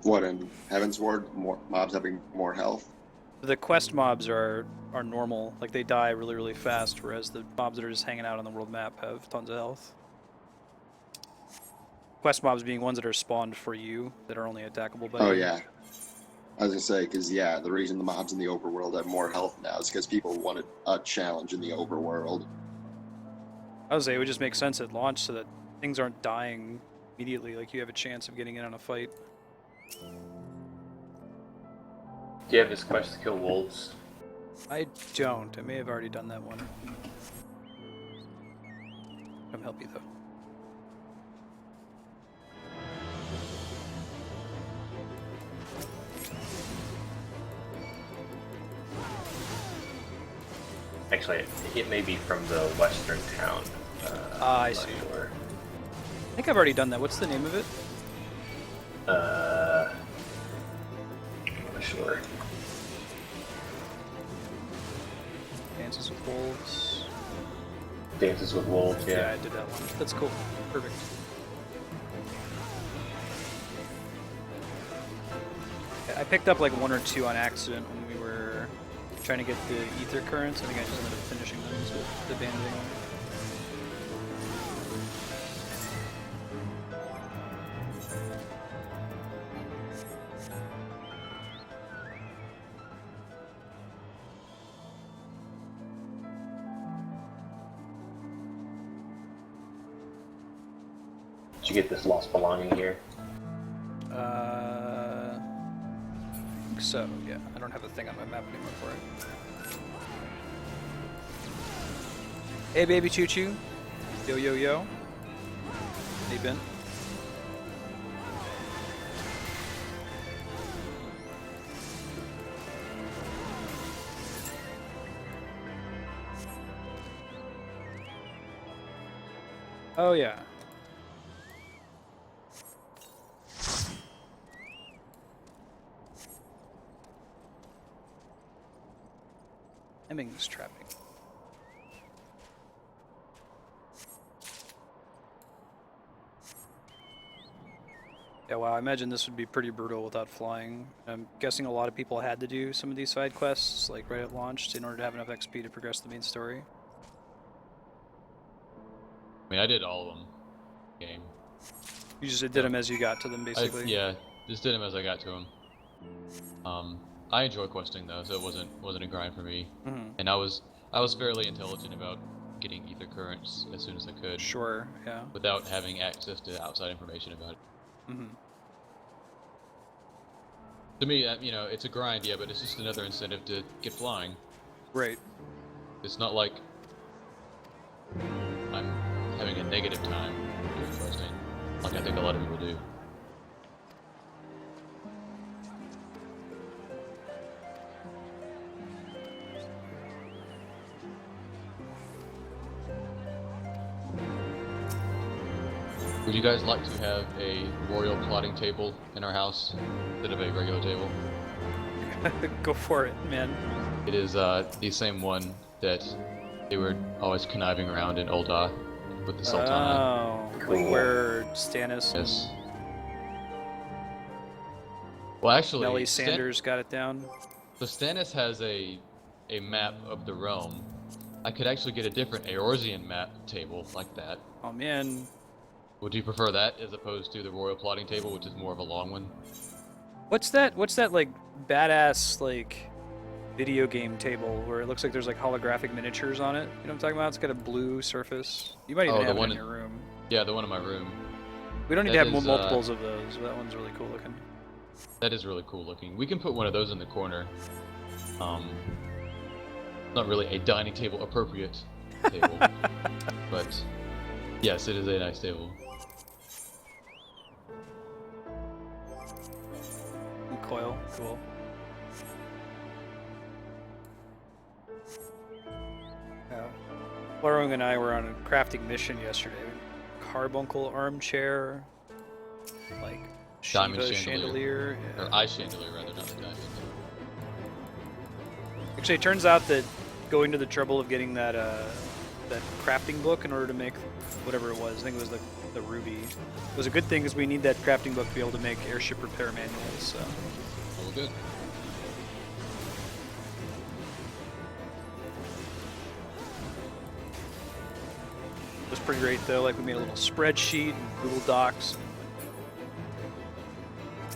What, in Heavensward, more mobs having more health? The quest mobs are normal, like they die really, really fast, whereas the mobs that are just hanging out on the world map have tons of health. Quest mobs being ones that are spawned for you, that are only attackable by Oh, you. yeah. I was gonna say, because, yeah, the reason the mobs in the overworld have more health now is because people wanted a challenge in the overworld. I would say it would just make sense at launch so that things aren't dying immediately, like you have a chance of getting in on a fight. Do you have this quest to kill wolves? I don't. I may have already done that one. Come help you, though. Actually, it may be from the western town. I I'm not see. sure. I think I've already done that. What's the name of it? I'm not sure. Dances with Wolves. Dances with Wolves, Yeah, yeah. I did that one. That's cool. Perfect. I picked up like one or two on accident when we were trying to get the ether currents. I think I just ended up finishing them with the banding. Did you get this lost belonging here? I think so, yeah. I don't have a thing on my map anymore for it. Hey, baby Choo Choo. Yo, yo, yo. Hey, Ben. Oh, yeah. Hemmings trapping. Yeah, wow, I imagine this would be pretty brutal without flying. I'm guessing a lot of people had to do some of these side quests, like right at launch, in order to have enough XP to progress the main story. I mean, I did all of them. Game. You just did them as you got to them, basically. Yeah, just did them as I got to them. I enjoy questing though, so it wasn't a grind for me. Mm-hmm. And I was fairly intelligent about getting ether currents as soon as I could, Sure, yeah. without having access to outside information about it. Mm-hmm. To me, you know, it's a grind, yeah, but it's just another incentive to get flying. Right. It's not like I'm having a negative time doing questing, like I think a lot of people do. Would you guys like to have a royal plotting table in our house instead of a regular table? Go for it, man. It is the same one that they were always conniving around in Ul'dah with the Sultana. Oh, Cool. like where Stannis and Yes. Well, actually, Nellie Sanders got it down. So Stannis has a map of the realm. I could actually get a different Eorzean map table like that. Oh man, Would you prefer that as opposed to the royal plotting table, which is more of a long one? what's that like badass like video game table where it looks like there's like holographic miniatures on it? You know what I'm talking about? It's got a blue surface. You might even Oh, the have it one in in- your room. Yeah, the one in my room. We don't need that to have is, multiples of those, but that one's really cool looking. That is really cool looking. We can put one of those in the corner. Not really a dining table appropriate table, but yes, it is a nice table. Coil, cool. Laurung and I were on a crafting mission yesterday. Carbuncle armchair, like Diamond Shiva chandelier. yeah. Or eye chandelier, rather, not the diamond. Actually, it turns out that going to the trouble of getting that that crafting book in order to make whatever it was, I think it was the ruby, was a good thing because we need that crafting book to be able to make airship repair manuals. So. Well, good. It was pretty great though. Like we made a little spreadsheet and Google Docs.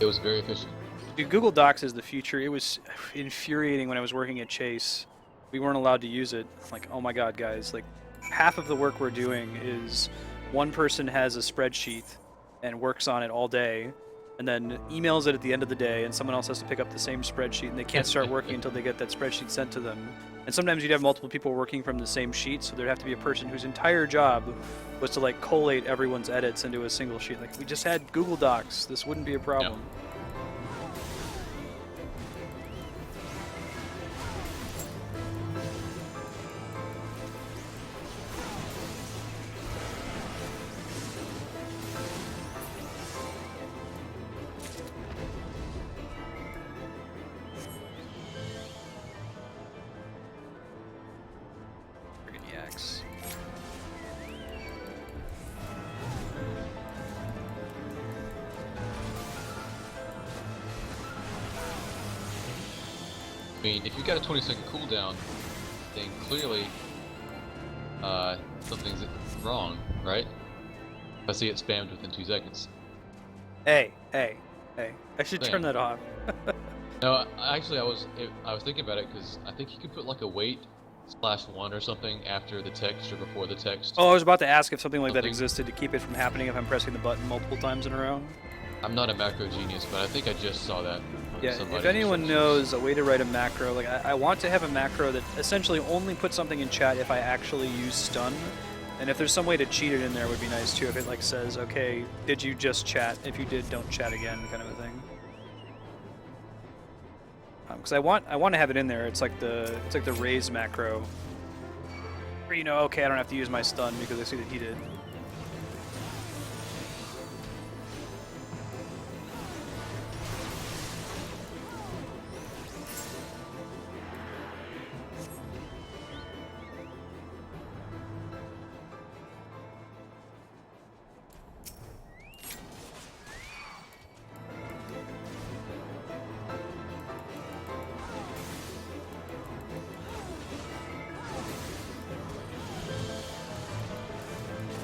It was very efficient. Dude, Google Docs is the future. It was infuriating when I was working at Chase. We weren't allowed to use it. Like, oh my god, guys! Like, half of the work we're doing is one person has a spreadsheet and works on it all day, and then emails it at the end of the day, and someone else has to pick up the same spreadsheet, and they can't start working until they get that spreadsheet sent to them. And sometimes you'd have multiple people working from the same sheet, so there'd have to be a person whose entire job was to like collate everyone's edits into a single sheet. Like, we just had Google Docs. This wouldn't be a problem. Yeah. Friggin' yaks. I mean, if you got a 20-second cooldown, then clearly something's wrong, right? If I see it spammed within 2 seconds. Hey. I should turn Damn. that off. No, actually, I was thinking about it because I think you could put like a wait /1 or something after the text or before the text. Oh, I was about to ask if something like that Something- existed to keep it from happening if I'm pressing the button multiple times in a row. I'm not a macro genius, but I think I just saw that. on Yeah, somebody's if anyone instructions. knows a way to write a macro, like I want to have a macro that essentially only puts something in chat if I actually use stun. And if there's some way to cheat it in there, it would be nice too. If it like says, okay, did you just chat? If you did, don't chat again, kind of a thing. Because I want to have it in there. It's like the raise macro, where you know, okay, I don't have to use my stun because I see that he did.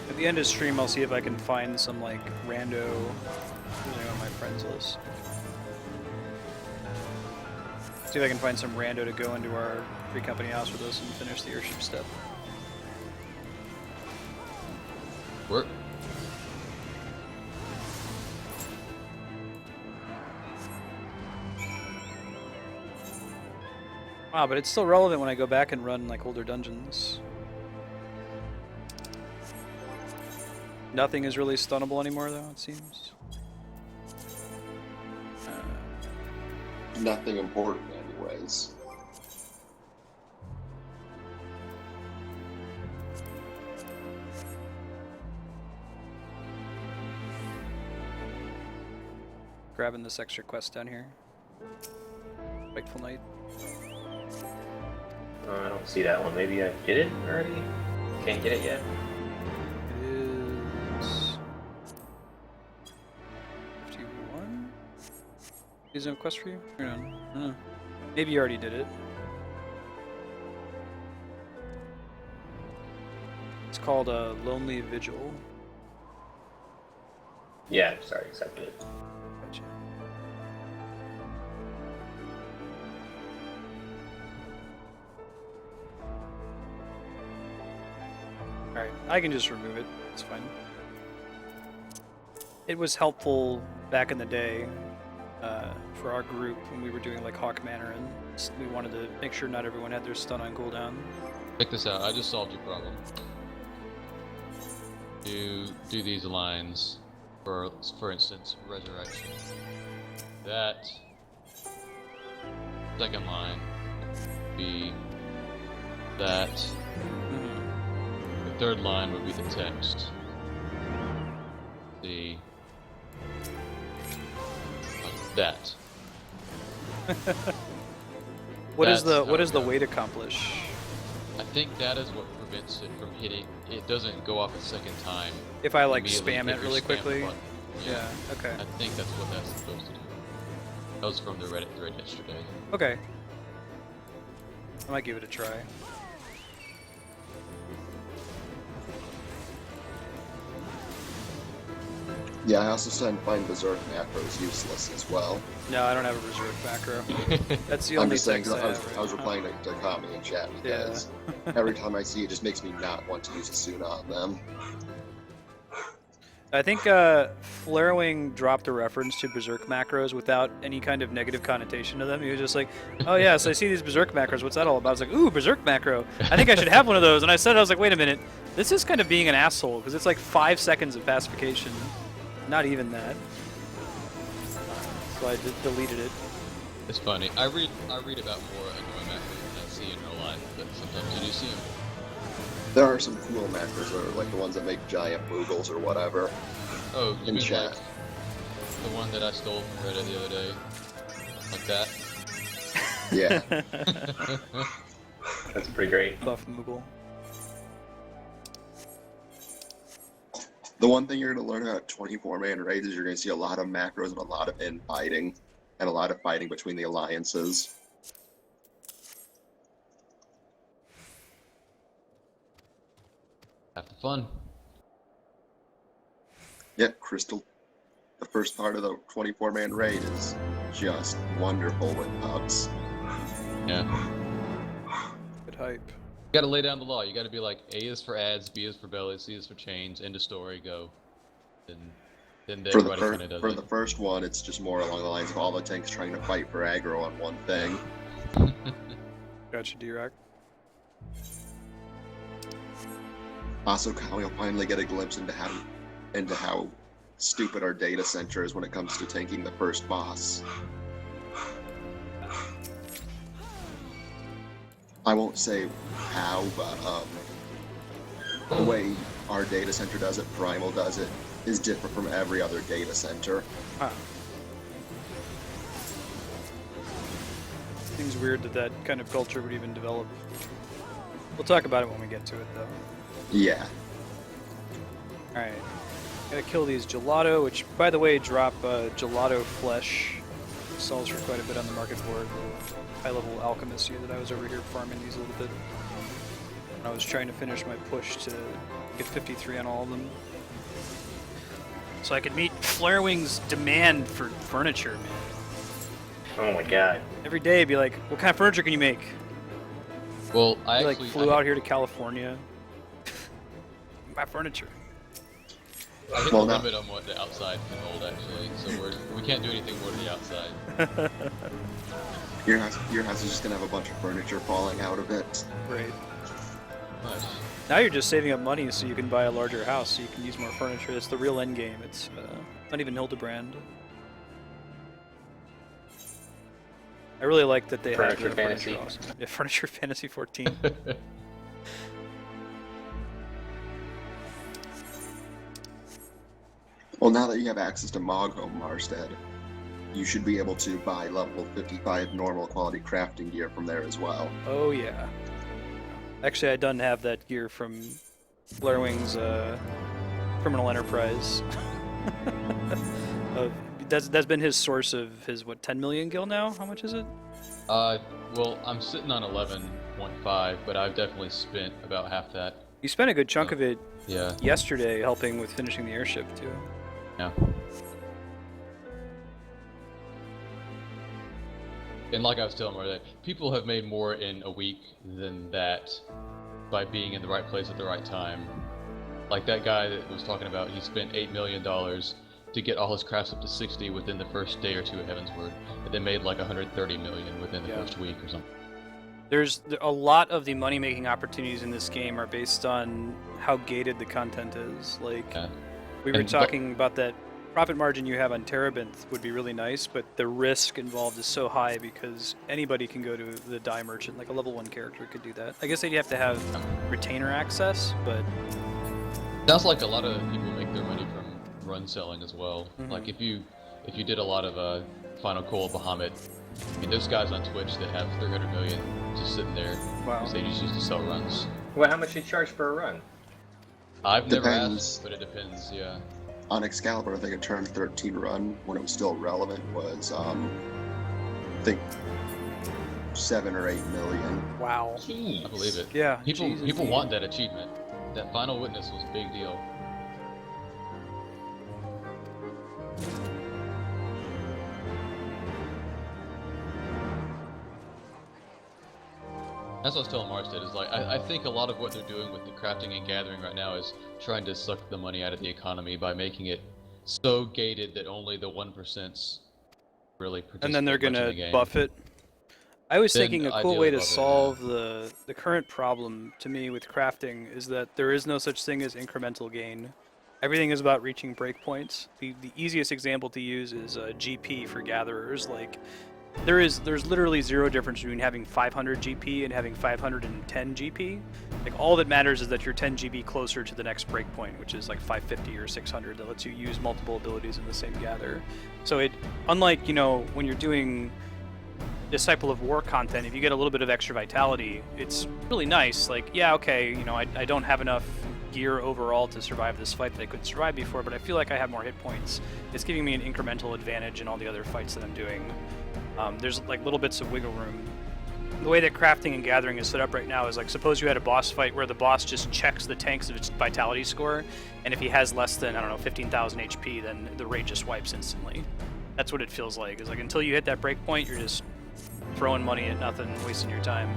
At the end of stream, I'll see if I can find some like rando who's on my friends list. See if I can find some rando to go into our free company house with us and finish the airship step. Work. Wow, but it's still relevant when I go back and run like older dungeons. Nothing is really stunnable anymore, though, it seems. Nothing important, anyways. Grabbing this extra quest down here. Wakeful Night. Oh, I don't see that one. Maybe I did it already? Can't get it yet? It is 51? Is there a quest for you? Hang on. I don't know. Maybe you already did it. It's called a Lonely Vigil. Yeah, sorry, accepted it. Gotcha. Alright, I can just remove it. It's fine. It was helpful back in the day for our group when we were doing like Hawk Manor, and we wanted to make sure not everyone had their stun on cooldown. Check this out. I just solved your problem. Do these lines, for instance, resurrection. That second line be that. third line would be the text. That. What is That's how the it goes. weight accomplish? I think that is what prevents it from hitting. It doesn't go off a second time. If I like immediately spam if it you really spam the quickly. button. Yeah. Okay. I think that's what that's supposed to do. That was from the Reddit thread yesterday. Okay. I might give it a try. Yeah, I also find Berserk macros useless as well. No, I don't have a Berserk macro. That's the I'm only just saying, text 'cause I I was, have right I was now. replying to Kami in chat because every time I see it, just makes me not want to use Asuna on them. I think Flarewing dropped a reference to Berserk macros without any kind of negative connotation to them. He was just like, oh yeah, so I see these Berserk macros, what's that all about? I was like, ooh, Berserk macro. I think I should have one of those. And I said, I was like, wait a minute, this is kind of being an asshole, because it's like 5 seconds of pacification. Not even that. So I deleted it. It's funny. I read about more annoying macros than I see in real life, but sometimes you do see them. There are some cool macros, that are like the ones that make giant boogles or whatever. Oh, you In mean chat. like the one that I stole from Reddit the other day? Like that? Yeah. That's pretty great. Buff Moogle. The one thing you're going to learn about 24-man raids is you're going to see a lot of macros and a lot of infighting, and a lot of fighting between the alliances. Have the fun. Yeah, Crystal. The first part of the 24-man raid is just wonderful with pubs. Yeah. Good hype. You gotta lay down the law. You gotta be like, A is for ads, B is for bellies, C is for chains, end of story, go. Then For the, everybody fir- kinda does for it. the first one, it's just more along the lines of all the tanks trying to fight for aggro on one thing. Gotcha, D-Rock. Also, Kyle will finally get a glimpse into how stupid our data center is when it comes to tanking the first boss. I won't say how, but the way our data center does it, Primal does it, is different from every other data center. Huh. Seems weird that that kind of culture would even develop. We'll talk about it when we get to it, though. Yeah. Alright. Gotta kill these gelato, which, by the way, drop gelato flesh. Sells for quite a bit on the market board. High-level alchemist here that I was over here farming these a little bit. And I was trying to finish my push to get 53 on all of them. So I could meet Flarewing's demand for furniture, man. Oh my god. Every day, be like, what kind of furniture can you make? Well, I He, actually flew out here to California. My furniture. I hit Well, the no. limit on what the outside can hold, actually, so we can't do anything more to the outside. Your house is just gonna have a bunch of furniture falling out of it. Right. Nice. Now you're just saving up money so you can buy a larger house, so you can use more furniture. It's the real end game. It's not even Hildebrand. I really like that they Furniture have Fantasy. Furniture awesome. Yeah, Furniture Fantasy 14. Well, now that you have access to Moghome Marstead, you should be able to buy level 55 normal quality crafting gear from there as well. Oh yeah. Actually, I done have that gear from Flarewing's Criminal Enterprise. That's been his source of his, what, 10 million gil now? How much is it? Well, I'm sitting on 11.5, but I've definitely spent about half that. You spent a good chunk of it Yeah. yesterday helping with finishing the airship, too. Yeah. And like I was telling Marstead, people have made more in a week than that by being in the right place at the right time. Like that guy that was talking about, he spent $8 million to get all his crafts up to 60 within the first day or two of Heavensward, and then made like 130 million within the Yeah. first week or something. There's a lot of the money-making opportunities in this game are based on how gated the content is. Like, Yeah. we were And- talking about that profit margin you have on Terebinth would be really nice, but the risk involved is so high because anybody can go to the dye merchant. Like a level 1 character could do that. I guess they'd have to have retainer access, but Sounds like a lot of people make their money from run selling as well. Like if you did a lot of Final Call Bahamut, I mean, those guys on Twitch that have 300 million just sitting there, wow. because they just used to sell runs. Well, how much do you charge for a run? I've never Depends. asked, but it depends. Yeah. On Excalibur, I think a turn 13 run, when it was still relevant, was, I think, 7 or 8 million. Wow. Jeez. I believe it. Yeah. People jeez, people indeed. want that achievement. That Final Witness was a big deal. That's what I was telling Marstead, is like, I think a lot of what they're doing with the crafting and gathering right now is trying to suck the money out of the economy by making it so gated that only the 1%'s really participate And then they're much in the gonna game. buff it. I was Then thinking a cool ideally way to buff it, solve the current problem to me with crafting is that there is no such thing as incremental gain. Everything is about reaching breakpoints. The easiest example to use is GP for gatherers. Like there's literally zero difference between having 500 GP and having 510 GP. Like all that matters is that you're 10 GP closer to the next breakpoint, which is like 550 or 600. That lets you use multiple abilities in the same gather. So it, unlike when you're doing Disciple of War content, if you get a little bit of extra vitality, it's really nice. Like, yeah, okay, I don't have enough gear overall to survive this fight that I couldn't survive before, but I feel like I have more hit points. It's giving me an incremental advantage in all the other fights that I'm doing. There's like little bits of wiggle room. The way that crafting and gathering is set up right now is like, suppose you had a boss fight where the boss just checks the tanks of its vitality score, and if he has less than, I don't know, 15,000 HP, then the raid just wipes instantly. That's what it feels like. It's like until you hit that breakpoint, you're just throwing money at nothing, wasting your time.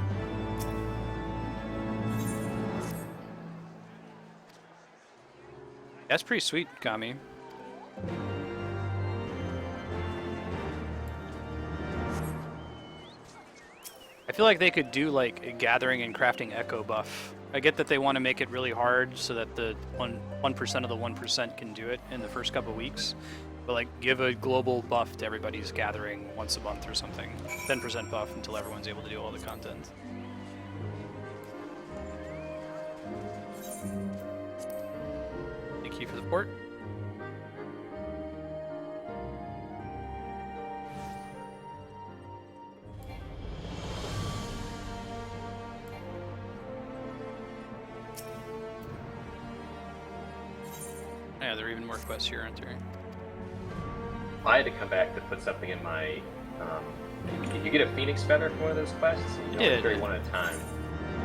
That's pretty sweet, Kami. I feel like they could do like a gathering and crafting echo buff. I get that they want to make it really hard so that the 1% of the 1% can do it in the first couple weeks. But like give a global buff to everybody's gathering once a month or something. 10% buff until everyone's able to do all the content. Thank you for the port. Yeah, there are even more quests here, aren't there? I had to come back to put something in my. Did you get a Phoenix Feather for one of those quests? You did. only carry one at a time.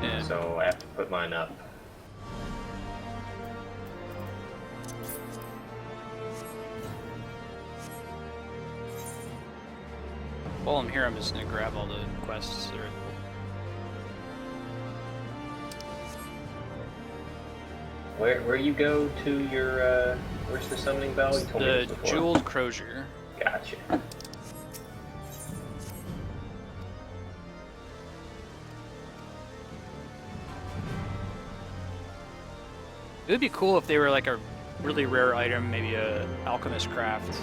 Yeah. So I have to put mine up. While I'm here, I'm just gonna grab all the quests that are. Where you go to your where's the summoning bell? You told me The this before. Jeweled Crozier. Gotcha. It would be cool if they were like a really rare item, maybe a alchemist craft.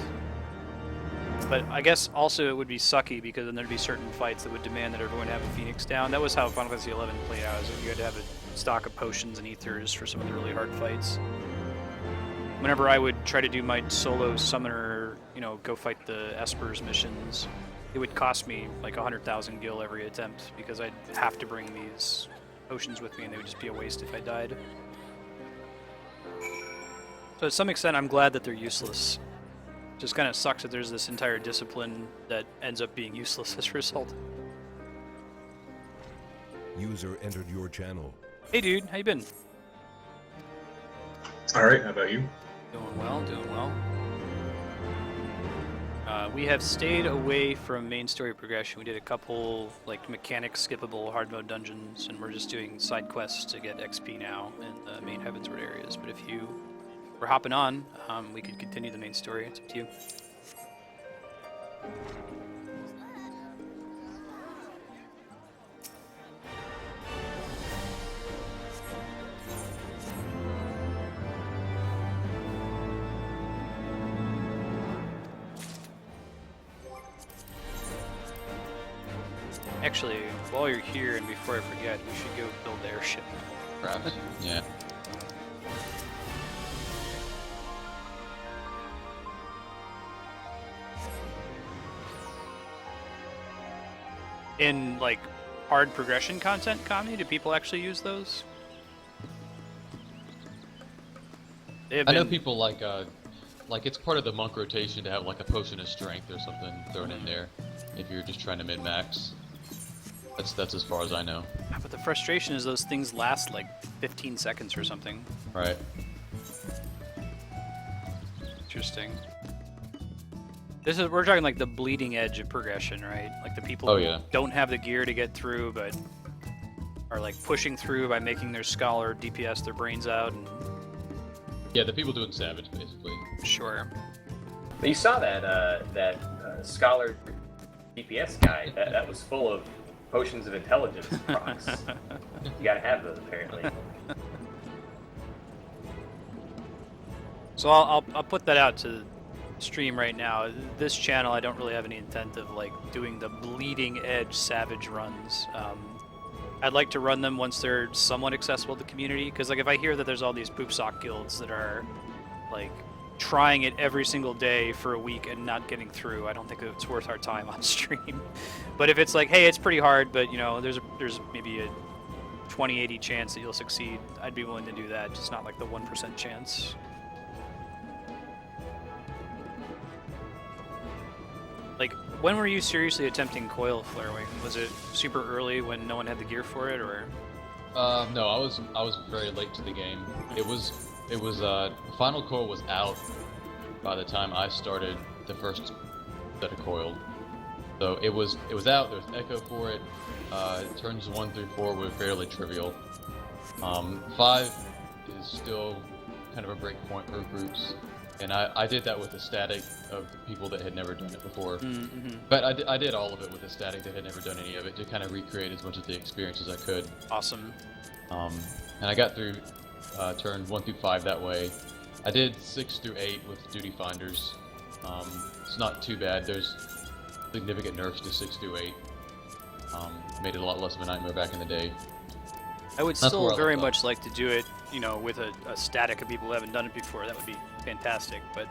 But I guess also it would be sucky because then there'd be certain fights that would demand that everyone have a Phoenix down. That was how Final Fantasy XI played out, is that you had to have a stock of potions and ethers for some of the really hard fights. Whenever I would try to do my solo summoner, go fight the Espers missions, it would cost me like 100,000 gil every attempt because I'd have to bring these potions with me and they would just be a waste if I died. So to some extent, I'm glad that they're useless. Just kind of sucks that there's this entire discipline that ends up being useless as a result. User entered your channel. Hey dude, how you been? All right, how about you? Doing well, doing well. We have stayed away from main story progression. We did a couple like mechanic skippable hard mode dungeons, and we're just doing side quests to get XP now in the main Heavensward areas. But if you were hopping on, we could continue the main story. It's up to you. Actually, while you're here and before I forget, we should go build the airship. Perhaps. Yeah. In like hard progression content, Kami, do people actually use those? I know people like it's part of the monk rotation to have like a potion of strength or something thrown in there if you're just trying to min-max. That's as far as I know. Yeah, but the frustration is those things last like 15 seconds or something. Right. Interesting. We're talking like the bleeding edge of progression, right? Like the people who don't have the gear to get through, but are like pushing through by making their scholar DPS their brains out. And... Yeah, the people doing Savage, basically. Sure. But you saw that scholar DPS guy. That was full of potions of intelligence procs. You gotta have those, apparently. So I'll put that out to stream right now. This channel, I don't really have any intent of like doing the bleeding edge Savage runs. I'd like to run them once they're somewhat accessible to the community, because like if I hear that there's all these poop sock guilds that are like trying it every single day for a week and not getting through, I don't think it's worth our time on stream. But if it's like, hey, it's pretty hard, but you know, there's maybe a 20-80 chance that you'll succeed, I'd be willing to do that, just not like the 1% chance. Like, when were you seriously attempting coil flaring? Was it super early when no one had the gear for it, or? No, I was very late to the game. It was final coil was out by the time I started the first set of coiled. So it was out. There was echo for it. Turns 1 through 4 were fairly trivial. 5 is still kind of a break point for groups. And I did that with the static of people that had never done it before. Mm-hmm. But I did all of it with the static that had never done any of it to kind of recreate as much of the experience as I could. Awesome. And I got through turn 1 through 5 that way. I did 6 through 8 with duty finders. It's not too bad. There's significant nerfs to 6 through 8. Made it a lot less of a nightmare back in the day. I would still very much like to do it, you know, with a static of people who haven't done it before. That would be fantastic, but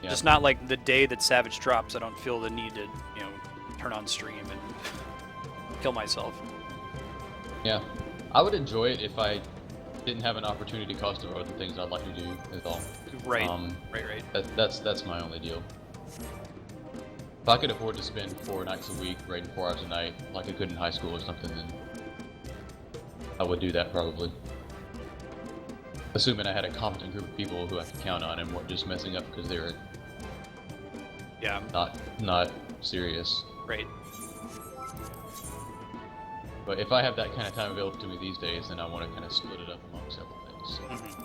just not like the day that Savage drops. I don't feel the need to, you know, turn on stream and kill myself. Yeah, I would enjoy it if I didn't have an opportunity cost of other things I'd like to do. Is all. Right. Right. That's my only deal. If I could afford to spend 4 nights a week, raiding 4 hours a night, like I could in high school or something, then I would do that probably. Assuming I had a competent group of people who I could count on and weren't just messing up because they were not serious. Right. But if I have that kind of time available to me these days, then I want to kind of split it up among several things. Mm-hmm.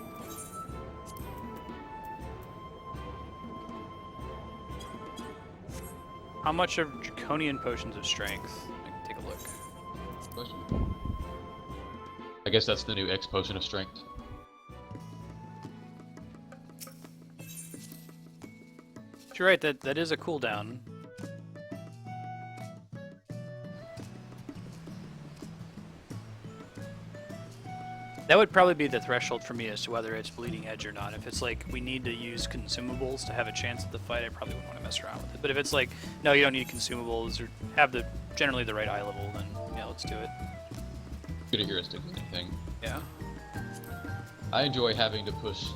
How much are Draconian potions of strength? Take a look. Question. I guess that's the new X potion of strength. You're right, that is a cooldown. That would probably be the threshold for me as to whether it's bleeding edge or not. If it's like, we need to use consumables to have a chance at the fight, I probably wouldn't want to mess around with it. But if it's like, no, you don't need consumables, or have generally the right eye level, then yeah, let's do it. Good a heuristic with anything. Yeah. I enjoy having to push.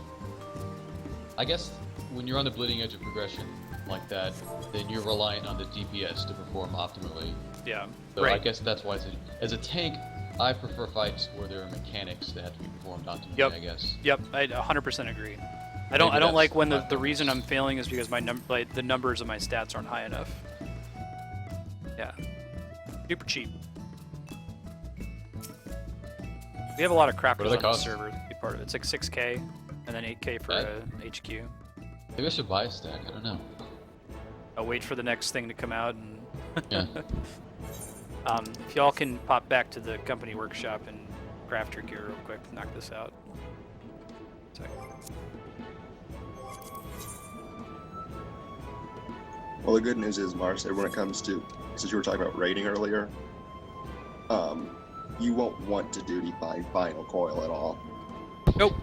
I guess when you're on the bleeding edge of progression like that, then you're reliant on the DPS to perform optimally. Yeah. So right. I guess that's why as a tank, I prefer fights where there are mechanics that have to be performed optimally. Yep. I guess. Yep. I 100% agree. I don't like when the reason I'm failing is because the numbers of my stats aren't high enough. Yeah. Super cheap. We have a lot of crafters on the server to be part of it. It's like 6K and then 8K for HQ. Maybe I should buy a stack. I don't know. I'll wait for the next thing to come out and. Yeah. If y'all can pop back to the company workshop and craft your gear real quick, knock this out. Sorry. Well, the good news is, Marstead, when it comes to, since you were talking about raiding earlier, you won't want to duty bind Final Coil at all. Nope.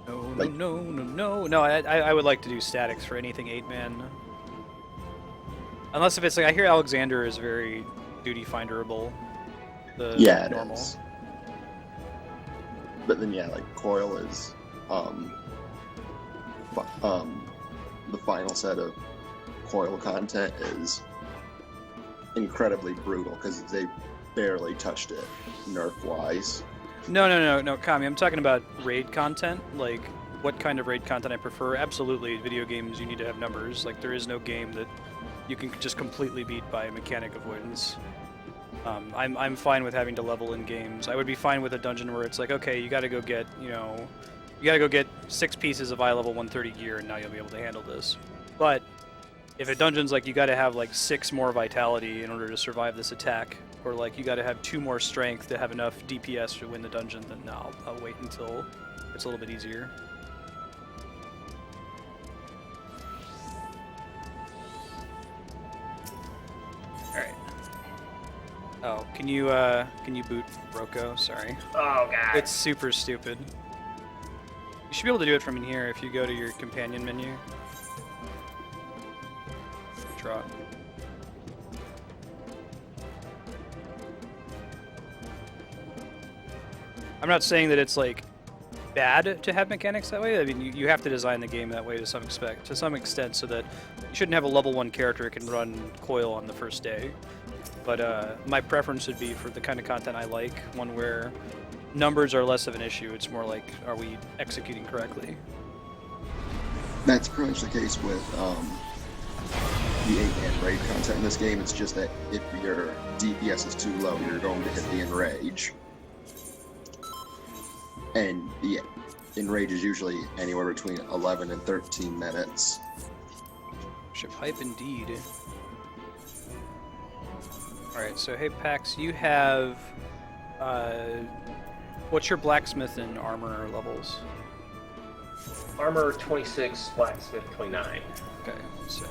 No, Like- no. I would like to do statics for anything 8-man. Unless if it's like, I hear Alexander is very duty finderable. The Yeah, it normal. is. But then yeah, like Coil is the final set of Coil content is incredibly brutal because they barely touched it nerf-wise. No, Kami, I'm talking about raid content. Like, what kind of raid content I prefer? Absolutely, video games, you need to have numbers. Like, there is no game that you can just completely beat by mechanic avoidance. I'm fine with having to level in games. I would be fine with a dungeon where it's like, okay, you gotta go get, you gotta go get 6 pieces of eye level 130 gear, and now you'll be able to handle this. But if a dungeon's like, you gotta have like 6 more vitality in order to survive this attack, or like you gotta have 2 more strength to have enough DPS to win the dungeon, then no, I'll wait until it's a little bit easier. Alright. Oh, can you boot Roko? Sorry. Oh god. It's super stupid. You should be able to do it from in here if you go to your companion menu. Draw. I'm not saying that it's like bad to have mechanics that way. I mean, you have to design the game that way to some extent, so that you shouldn't have a level 1 character who can run Coil on the first day. But my preference would be for the kind of content I like, one where numbers are less of an issue. It's more like, are we executing correctly? That's pretty much the case with the 8-man raid content in this game. It's just that if your DPS is too low, you're going to hit the enrage. And the enrage is usually anywhere between 11 and 13 minutes. Ship hype indeed. Alright, so hey Pax, you have what's your blacksmith and armor levels? Armor 26, blacksmith 29. Okay, one sec.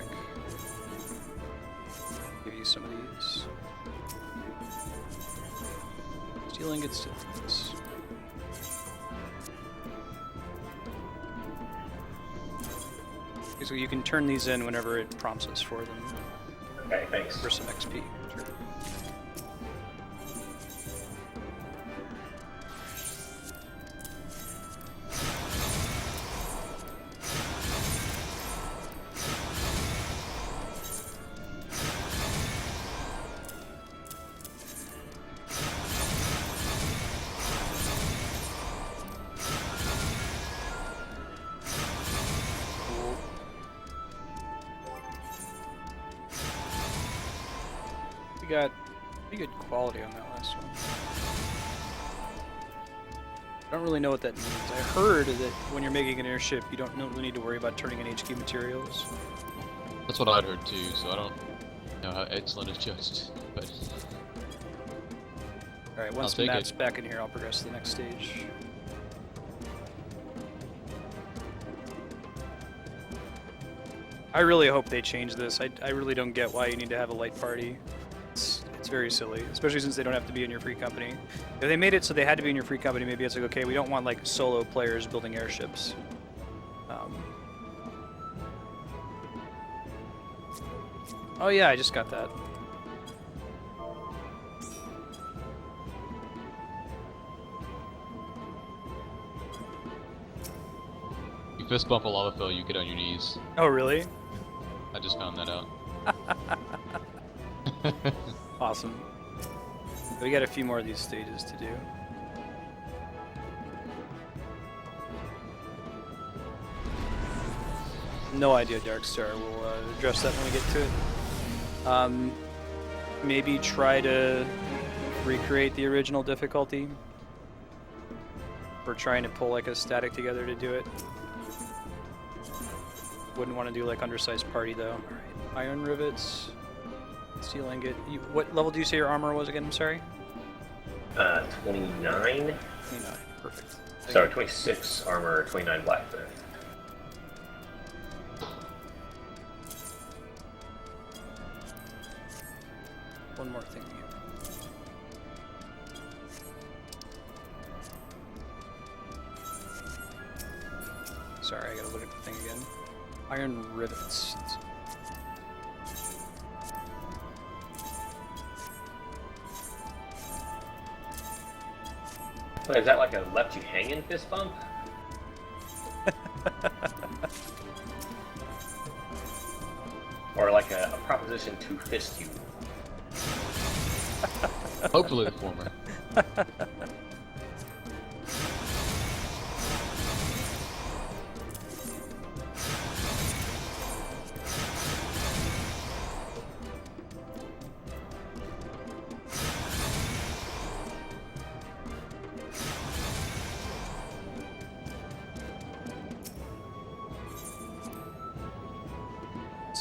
Give you some of these. Steel ingots, steel ingots. Okay, so you can turn these in whenever it prompts us for them Okay, thanks. for some XP. Sure. We got pretty good quality on that last one. I don't really know what that means. I heard that when you're making an airship, you don't really need to worry about turning in HQ materials. That's what I'd heard too, so I don't know how excellent it's just, but Alright, once take Matt's it. back in here, I'll progress to the next stage. I really hope they change this. I really don't get why you need to have a light party. It's very silly, especially since they don't have to be in your free company. If they made it so they had to be in your free company, maybe it's like, okay, we don't want like solo players building airships. Oh yeah, I just got that. you fist bump a lava fill, you get on your knees. Oh really? I just found that out. Awesome. We got a few more of these stages to do. No idea, Darkstar. We'll address that when we get to it. Maybe try to recreate the original difficulty. We're trying to pull like a static together to do it. Wouldn't want to do like undersized party though. Alright. Iron rivets. Steel ingot. What level do you say your armor was again? I'm sorry? 29. 29. Perfect. Sorry, 26 armor, 29 blacksmith. One more thing here. Sorry, I gotta look at the thing again. Iron rivets. Wait, is that like a left you hanging fist bump? Or like a proposition to fist you? Hopefully the former.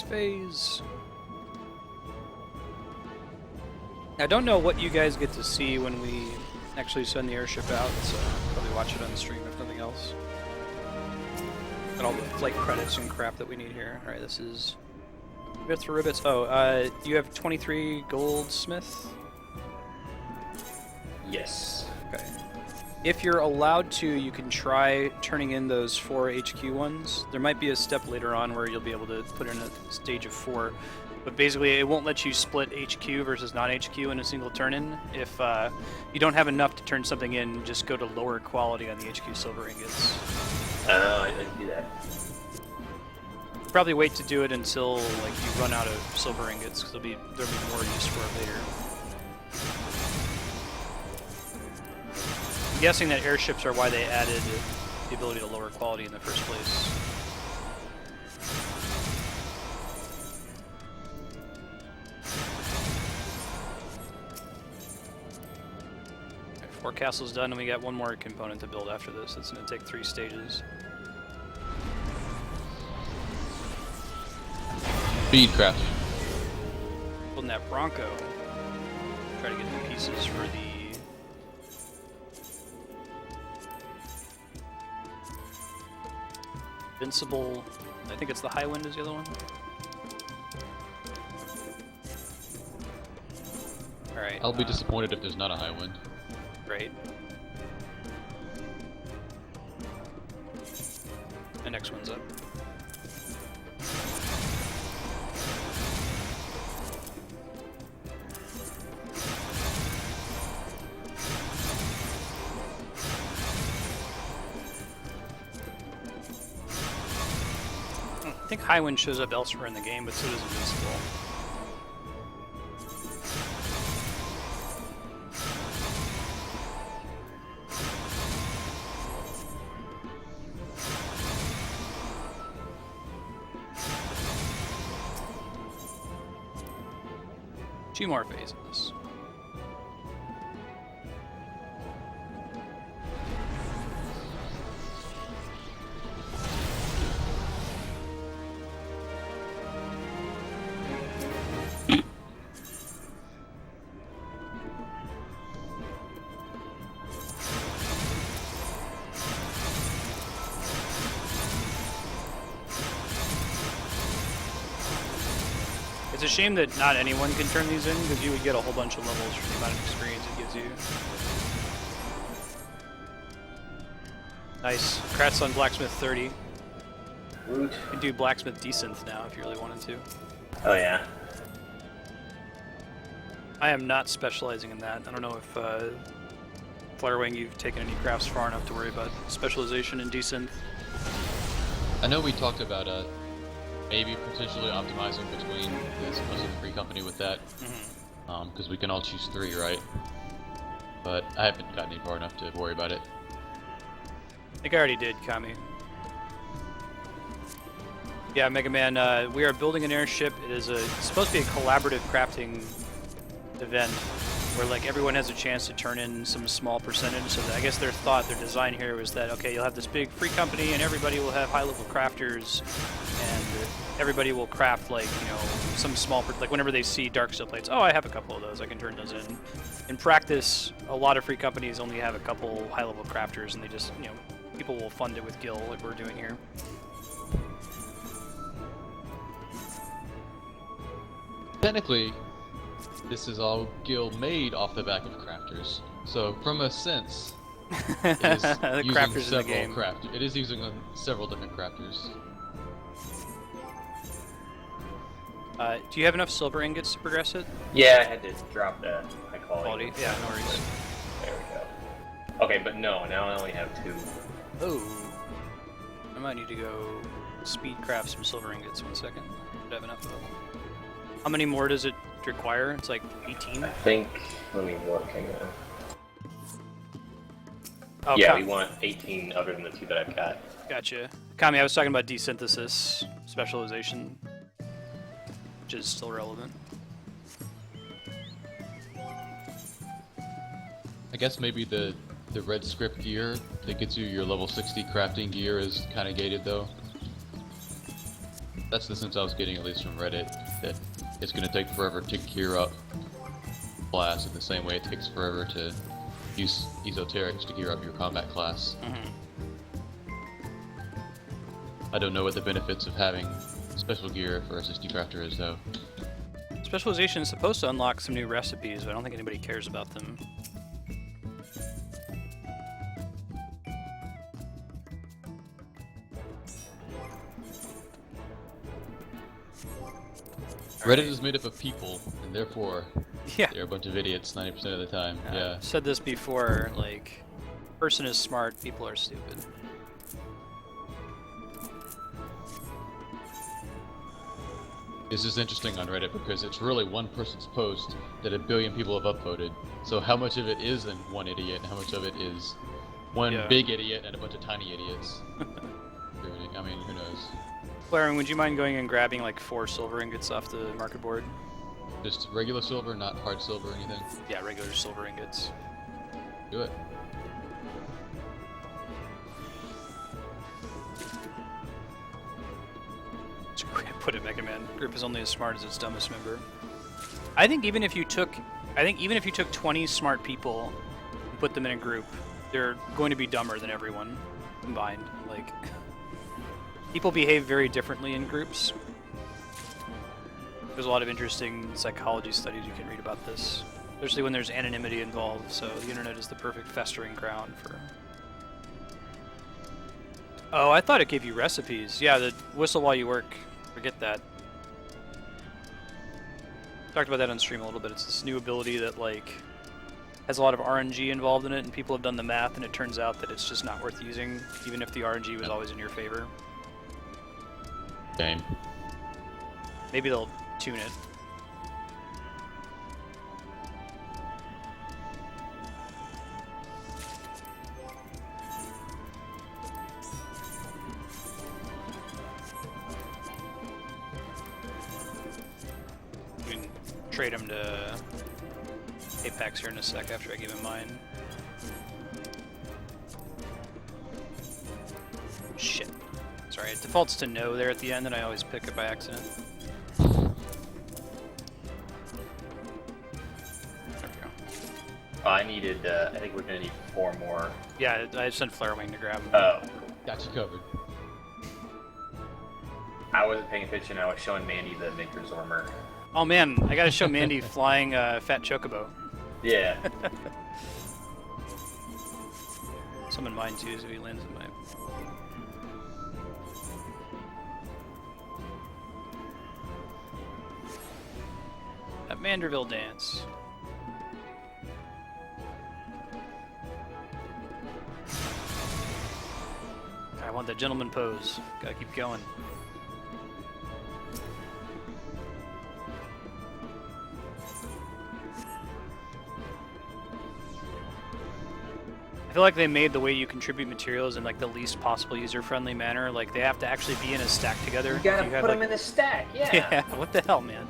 Phase. I don't know what you guys get to see when we actually send the airship out, so probably watch it on the stream if nothing else. Got all the flight credits and crap that we need here. Alright, this is bits for rivets. Oh, you have 23 goldsmith? Yes. Okay. If you're allowed to, you can try turning in those 4 HQ ones. There might be a step later on where you'll be able to put in a stage of 4. But basically, it won't let you split HQ versus non-HQ in a single turn-in. If you don't have enough to turn something in, just go to lower quality on the HQ silver ingots. Oh, I didn't do that. Probably wait to do it until like you run out of silver ingots, because there'll be more use for it later. I'm guessing that airships are why they added the ability to lower quality in the first place. Okay, 4 castles done, and we got one more component to build after this. It's going to take 3 stages. Speed crafting. Building that Bronco. Try to get the pieces for the Invincible. I think it's the High Wind is the other one. Alright. I'll be disappointed if there's not a high wind. Great. The next one's up. I think High Wind shows up elsewhere in the game, but so does Invincible. Two more phases. It's a shame that not anyone can turn these in, because you would get a whole bunch of levels for the amount of experience it gives you. Nice. Congrats on Blacksmith 30. Woot. You can do Blacksmith Desynth now if you really wanted to. Oh yeah. I am not specializing in that. I don't know if Flirewing, you've taken any crafts far enough to worry about specialization in Desynth. I know we talked about maybe potentially optimizing between this and the free company with that, because we can all choose 3, right? But I haven't gotten far enough to worry about it. I think I already did, Kami. Yeah, Mega Man, we are building an airship. It is it's supposed to be a collaborative crafting event where like everyone has a chance to turn in some small percentage. So that, I guess their design here was that, okay, you'll have this big free company and everybody will have high-level crafters, and everybody will craft like, you know, some small, like whenever they see dark steel plates, oh, I have a couple of those, I can turn those in. In practice, a lot of free companies only have a couple high-level crafters, and they just, you know, people will fund it with gil like we're doing here. Technically, this is all guild made off the back of crafters. So, from a sense, It is The using crafters in the several game. It is using several different crafters. Do you have enough silver ingots to progress it? Yeah, I had to drop the high quality. Quality? Yeah, no worries. There we go. Okay, but no, now I only have 2. Oh. I might need to go speed craft some silver ingots. 1 second. Should have enough of them. How many more does it require? It's like 18? I think, let me look, hang on. Oh, Yeah, we want 18 other than the 2 that I've got. Gotcha. Kami, I was talking about desynthesis specialization, which is still relevant. I guess maybe the red script gear that gets you your level 60 crafting gear is kind of gated though. That's the sense I was getting, at least from Reddit, that it's going to take forever to gear up class in the same way it takes forever to use esoterics to gear up your combat class. I don't know what the benefits of having special gear for a 60 crafter is though. Specialization is supposed to unlock some new recipes, but I don't think anybody cares about them. Reddit is made up of people, and therefore Yeah. they're a bunch of idiots 90% of the time. Yeah. I've said this before, like, person is smart, people are stupid. This is interesting on Reddit because it's really one person's post that a billion people have upvoted. So how much of it is in one idiot and how much of it is one Yeah. big idiot and a bunch of tiny idiots? I mean, who knows? Claren, would you mind going and grabbing like 4 silver ingots off the market board? Just regular silver, not hard silver or anything? Yeah, regular silver ingots. Do it. It's a great way to put it, Mega Man. Group is only as smart as its dumbest member. I think even if you took 20 smart people and put them in a group, they're going to be dumber than everyone combined. Like, people behave very differently in groups. There's a lot of interesting psychology studies you can read about this, especially when there's anonymity involved. So the internet is the perfect festering ground for. Oh, I thought it gave you recipes. Yeah, the whistle while you work. Forget that. Talked about that on stream a little bit. It's this new ability that like has a lot of RNG involved in it, and people have done the math, and it turns out that it's just not worth using, even if the RNG was always in your favor. Game. Maybe they'll tune it. We can trade him to Apex here in a sec after I give him mine. Shit. Sorry, it defaults to no there at the end, and I always pick it by accident. There we go. I needed, I think we're gonna need 4 more. Yeah, I sent Flarewing to grab him. Oh, Got you covered. I wasn't paying attention. I was showing Mandy the Maker's Armor. Oh man, I gotta show Mandy flying Fat Chocobo. Yeah. Summon mine too, so he lands in my. That Manderville dance. I want the gentleman pose. Gotta keep going. I feel like they made the way you contribute materials in like the least possible user-friendly manner. Like they have to actually be in a stack together. You gotta have, put them like- in a stack, yeah. Yeah, what the hell, man?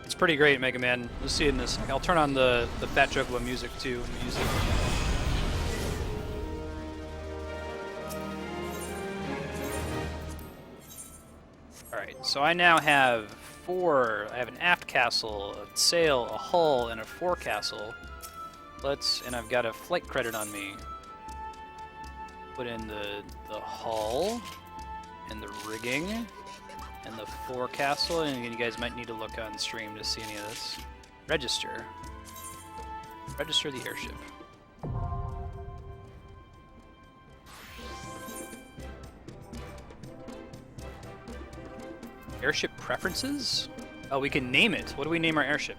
It's pretty great, Mega Man. Let's see it in this. I'll turn on the Fat Chocobo music too. And use it. All right, so I now have 4. I have an aft castle, a sail, a hull, and a forecastle. And I've got a flight credit on me. Put in the hull and the rigging in the forecastle, and you guys might need to look on stream to see any of this. Register. Register the airship. Airship preferences? Oh, we can name it. What do we name our airship?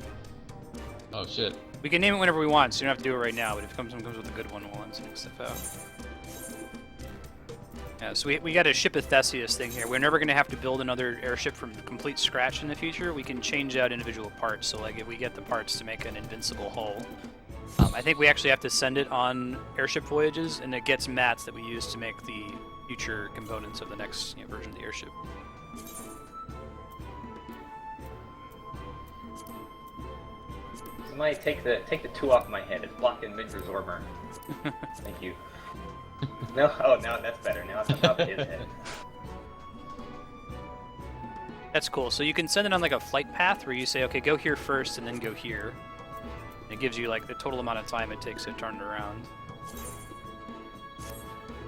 Oh shit. We can name it whenever we want, so you don't have to do it right now, but if someone comes with a good one, we'll check stuff out. Yeah, so we got a Ship of Theseus thing here. We're never going to have to build another airship from complete scratch in the future. We can change out individual parts, so like if we get the parts to make an invincible hull, I think we actually have to send it on airship voyages, and it gets mats that we use to make the future components of the next version of the airship. Somebody take the 2 off my head. It's blocking mid-resorber. Thank you. No, oh, now that's better. Now it's on top of his head. That's cool. So you can send it on like a flight path where you say, okay, go here first and then go here. And it gives you like the total amount of time it takes to turn it around.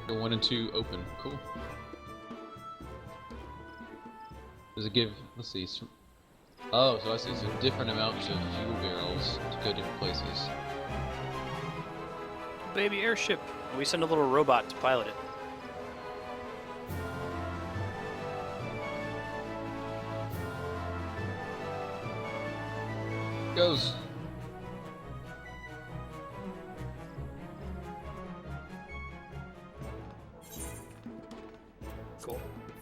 So 1 and 2 open. Cool. Does it give? Let's see. Oh, so I see some different amounts of fuel barrels to go different places. Baby airship. We send a little robot to pilot it. Goes. Cool.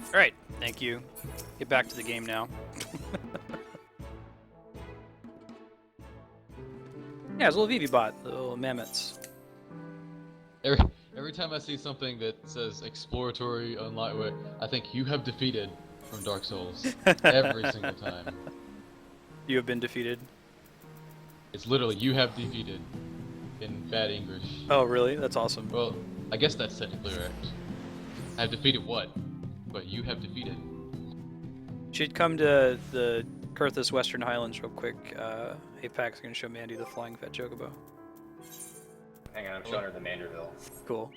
Alright, thank you. Get back to the game now. Yeah, it's a little VV-bot, the little mammoths. Every time I see something that says exploratory unlightweight, I think you have defeated from Dark Souls. Every single time. You have been defeated. It's literally you have defeated in bad English. Oh, really? That's awesome. Well, I guess that's technically right. I have defeated what? But you have defeated. Should come to the Kurthus Western Highlands real quick. Apac's gonna show Mandy the flying fat chocobo. Hang on, I'm showing her the Manderville. Cool.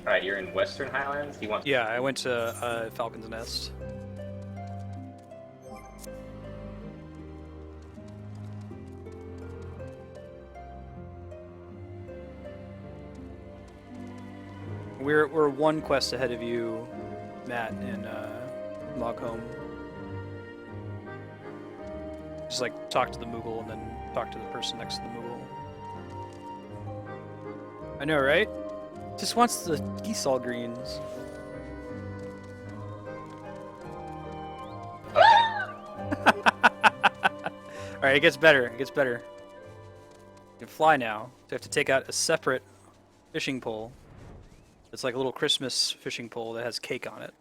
Alright, you're in Western Highlands? He wants. Yeah, I went to Falcon's Nest. We're one quest ahead of you, Matt, in Moghome. Just like talk to the Moogle and then talk to the person next to the Moogle. I know, right? Just wants the Geesol greens. Alright, it gets better. It gets better. You can fly now. So you have to take out a separate fishing pole. It's like a little Christmas fishing pole that has cake on it.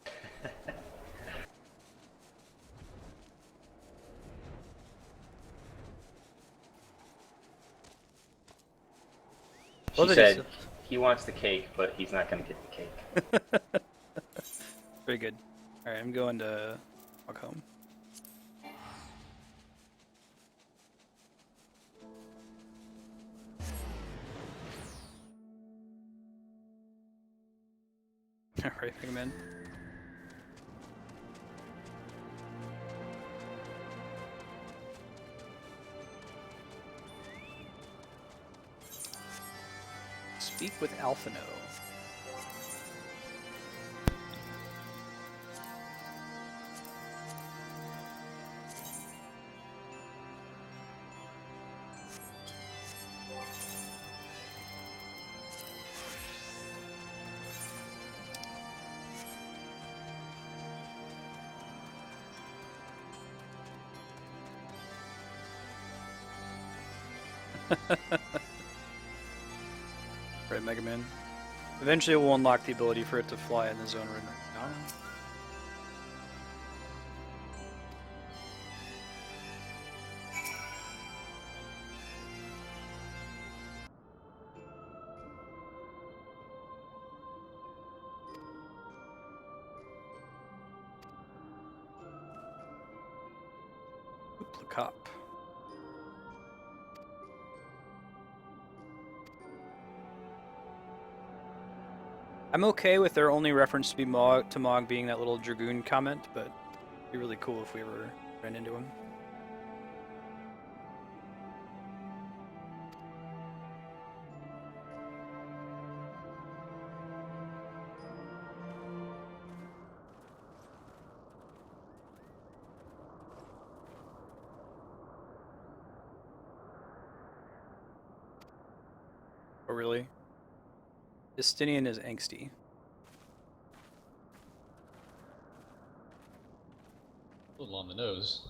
She said he wants the cake, but he's not going to get the cake. Very good. Alright, I'm going to walk home. Alright, bring him in. Speak with Alphino. Right, Mega Man. Eventually we'll unlock the ability for it to fly in the zone right now. Oop, the cop. I'm okay with their only reference to Mog being that little Dragoon comment, but it'd be really cool if we ever ran into him. Oh, really? Justinian is angsty. A little on the nose.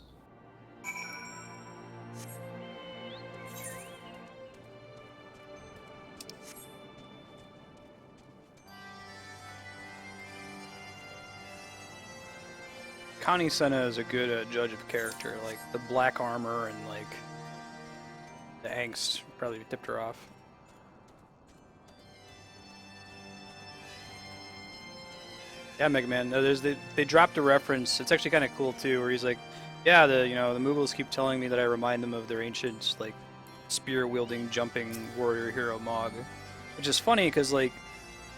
Connie Senna is a good judge of character. Like, the black armor and, like, the angst probably tipped her off. Yeah, Mega Man. No, they dropped a reference. It's actually kind of cool too, where he's like, "Yeah, the Mughals keep telling me that I remind them of their ancient like spear-wielding, jumping warrior hero Mog," which is funny because like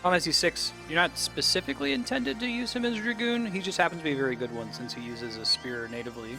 Final Fantasy VI, you're not specifically intended to use him as Dragoon. He just happens to be a very good one since he uses a spear natively.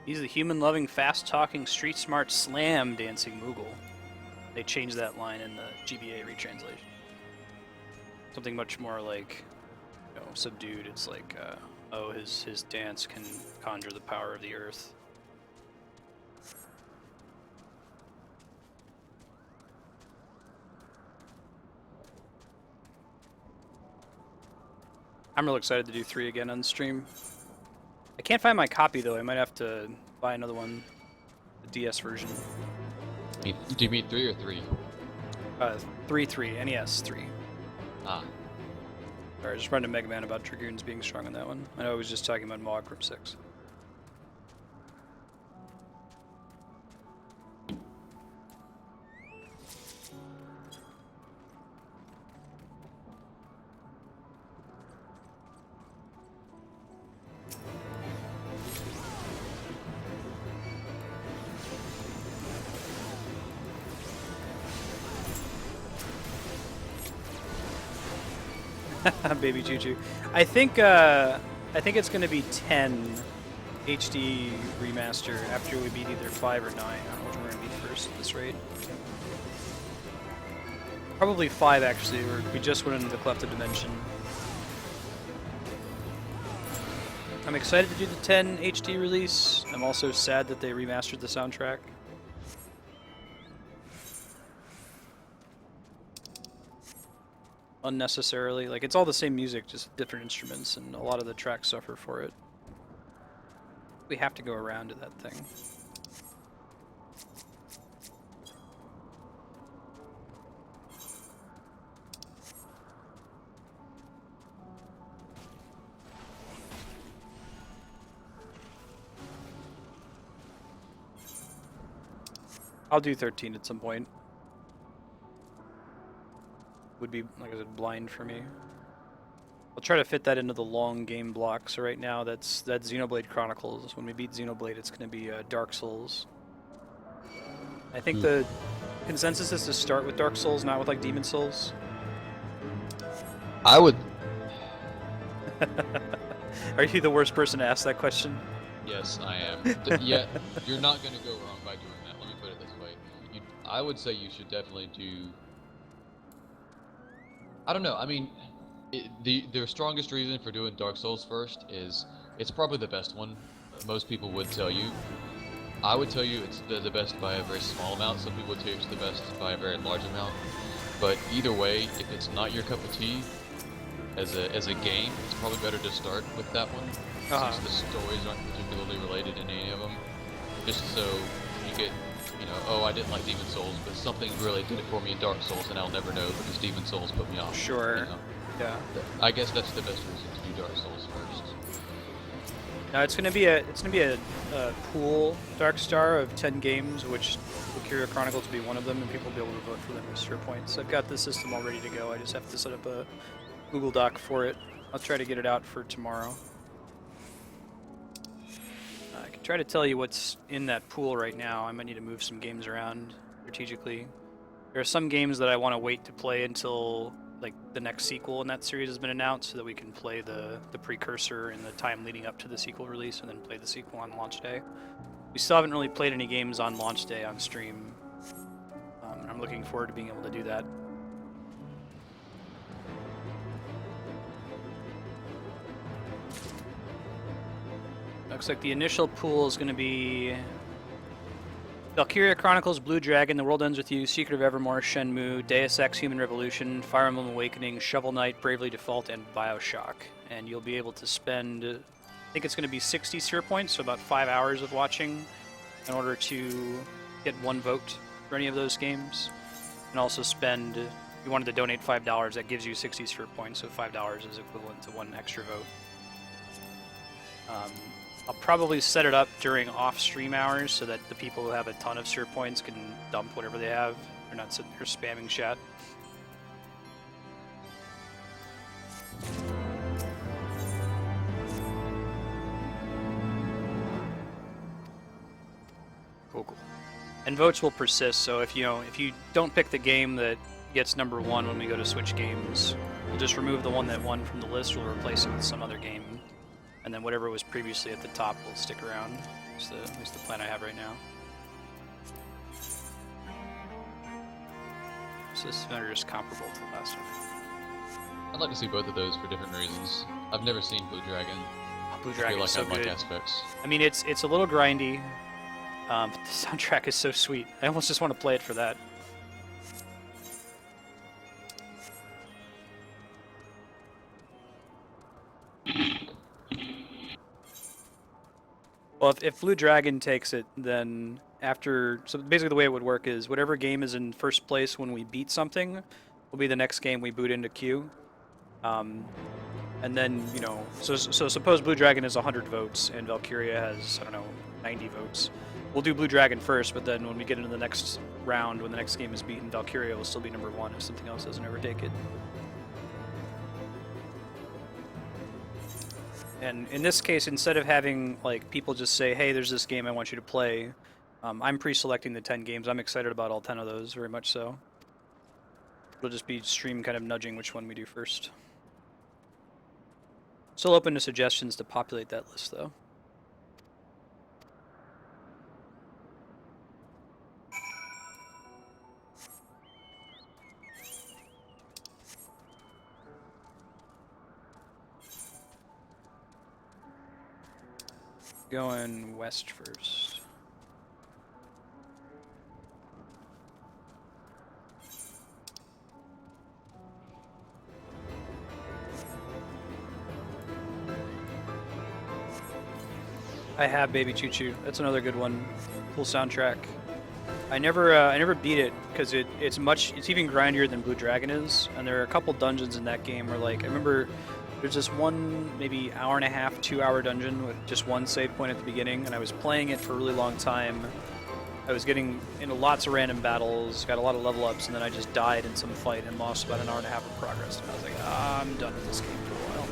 He's the human-loving, fast-talking, street-smart, slam-dancing Moogle. They changed that line in the GBA retranslation. Something much more like, subdued. It's like, oh, his dance can conjure the power of the earth. I'm real excited to do 3 again on stream. I can't find my copy though. I might have to buy another one, the DS version. Do you mean 3 or 3? 3, NES 3. Ah. Alright, just run to Mega Man about Dragoons being strong on that one. I know I was just talking about Mog from 6. Baby Choo Choo. I think it's gonna be 10 HD remaster after we beat either 5 or 9. I don't know which one we're gonna beat first at this rate. Probably 5 actually, where we just went into the Cleft of Dimension. I'm excited to do the 10 HD release. I'm also sad that they remastered the soundtrack. Unnecessarily. Like, it's all the same music, just different instruments, and a lot of the tracks suffer for it. We have to go around to that thing. I'll do 13 at some point. Would be, like I said, blind for me. I'll try to fit that into the long game block. So right now, that's Xenoblade Chronicles. When we beat Xenoblade, it's going to be Dark Souls. I think the consensus is to start with Dark Souls, not with like Demon Souls. I would. Are you the worst person to ask that question? Yes, I am. Yeah, you're not going to go wrong by doing that. Let me put it this way. I would say you should definitely do. I don't know. I mean, the strongest reason for doing Dark Souls first is it's probably the best one. Most people would tell you. I would tell you it's the best by a very small amount. Some people would tell you it's the best by a very large amount. But either way, if it's not your cup of tea as a game, it's probably better to start with that one. Since the stories aren't particularly related in any of them. Just so you get, oh, I didn't like Demon Souls, but something really did it for me in Dark Souls, and I'll never know because Demon Souls put me off. Sure. Yeah. I guess that's the best reason to do Dark Souls first. No, it's gonna be a pool Dark Star of 10 games, which Valkyria Chronicles will be one of them, and people will be able to vote for them as tier points. I've got the system all ready to go. I just have to set up a Google Doc for it. I'll try to get it out for tomorrow. I can try to tell you what's in that pool right now. I might need to move some games around strategically. There are some games that I want to wait to play until like the next sequel in that series has been announced, so that we can play the precursor in the time leading up to the sequel release, and then play the sequel on launch day. We still haven't really played any games on launch day on stream. I'm looking forward to being able to do that. Looks like the initial pool is going to be Valkyria Chronicles, Blue Dragon, The World Ends With You, Secret of Evermore, Shenmue, Deus Ex Human Revolution, Fire Emblem Awakening, Shovel Knight, Bravely Default, and Bioshock. And you'll be able to spend, I think it's going to be 60 sphere points, so about 5 hours of watching in order to get one vote for any of those games. And also spend, if you wanted to donate $5, that gives you 60 sphere points, so $5 is equivalent to one extra vote. I'll probably set it up during off-stream hours so that the people who have a ton of sphere points can dump whatever they have. They're not sitting there spamming chat. Cool. And votes will persist, so if you don't pick the game that gets number 1 when we go to switch games, we'll just remove the one that won from the list, we'll replace it with some other game. And then whatever was previously at the top will stick around. That's the plan I have right now. So this is just comparable to the last one. I'd like to see both of those for different reasons. I've never seen Blue Dragon. Blue I Dragon feel is like so I like good. aspects. I mean, it's a little grindy, but the soundtrack is so sweet. I almost just want to play it for that. Well, if Blue Dragon takes it, then so basically the way it would work is whatever game is in first place when we beat something will be the next game we boot into queue. And then, so suppose Blue Dragon has 100 votes and Valkyria has, 90 votes. We'll do Blue Dragon first, but then when we get into the next round, when the next game is beaten, Valkyria will still be number 1 if something else doesn't overtake it. And in this case, instead of having people just say, hey, there's this game I want you to play, I'm pre-selecting the 10 games. I'm excited about all 10 of those, very much so. It'll just be stream kind of nudging which one we do first. Still open to suggestions to populate that list, though. Going west first. I have Baby Choo Choo. That's another good one. Cool soundtrack. I never beat it because it's even grindier than Blue Dragon is, and there are a couple dungeons in that game where I remember. There's this one maybe hour and a half, 2 hour dungeon with just one save point at the beginning, and I was playing it for a really long time. I was getting into lots of random battles, got a lot of level ups, and then I just died in some fight and lost about an hour and a half of progress. And I was like, I'm done with this game for a while.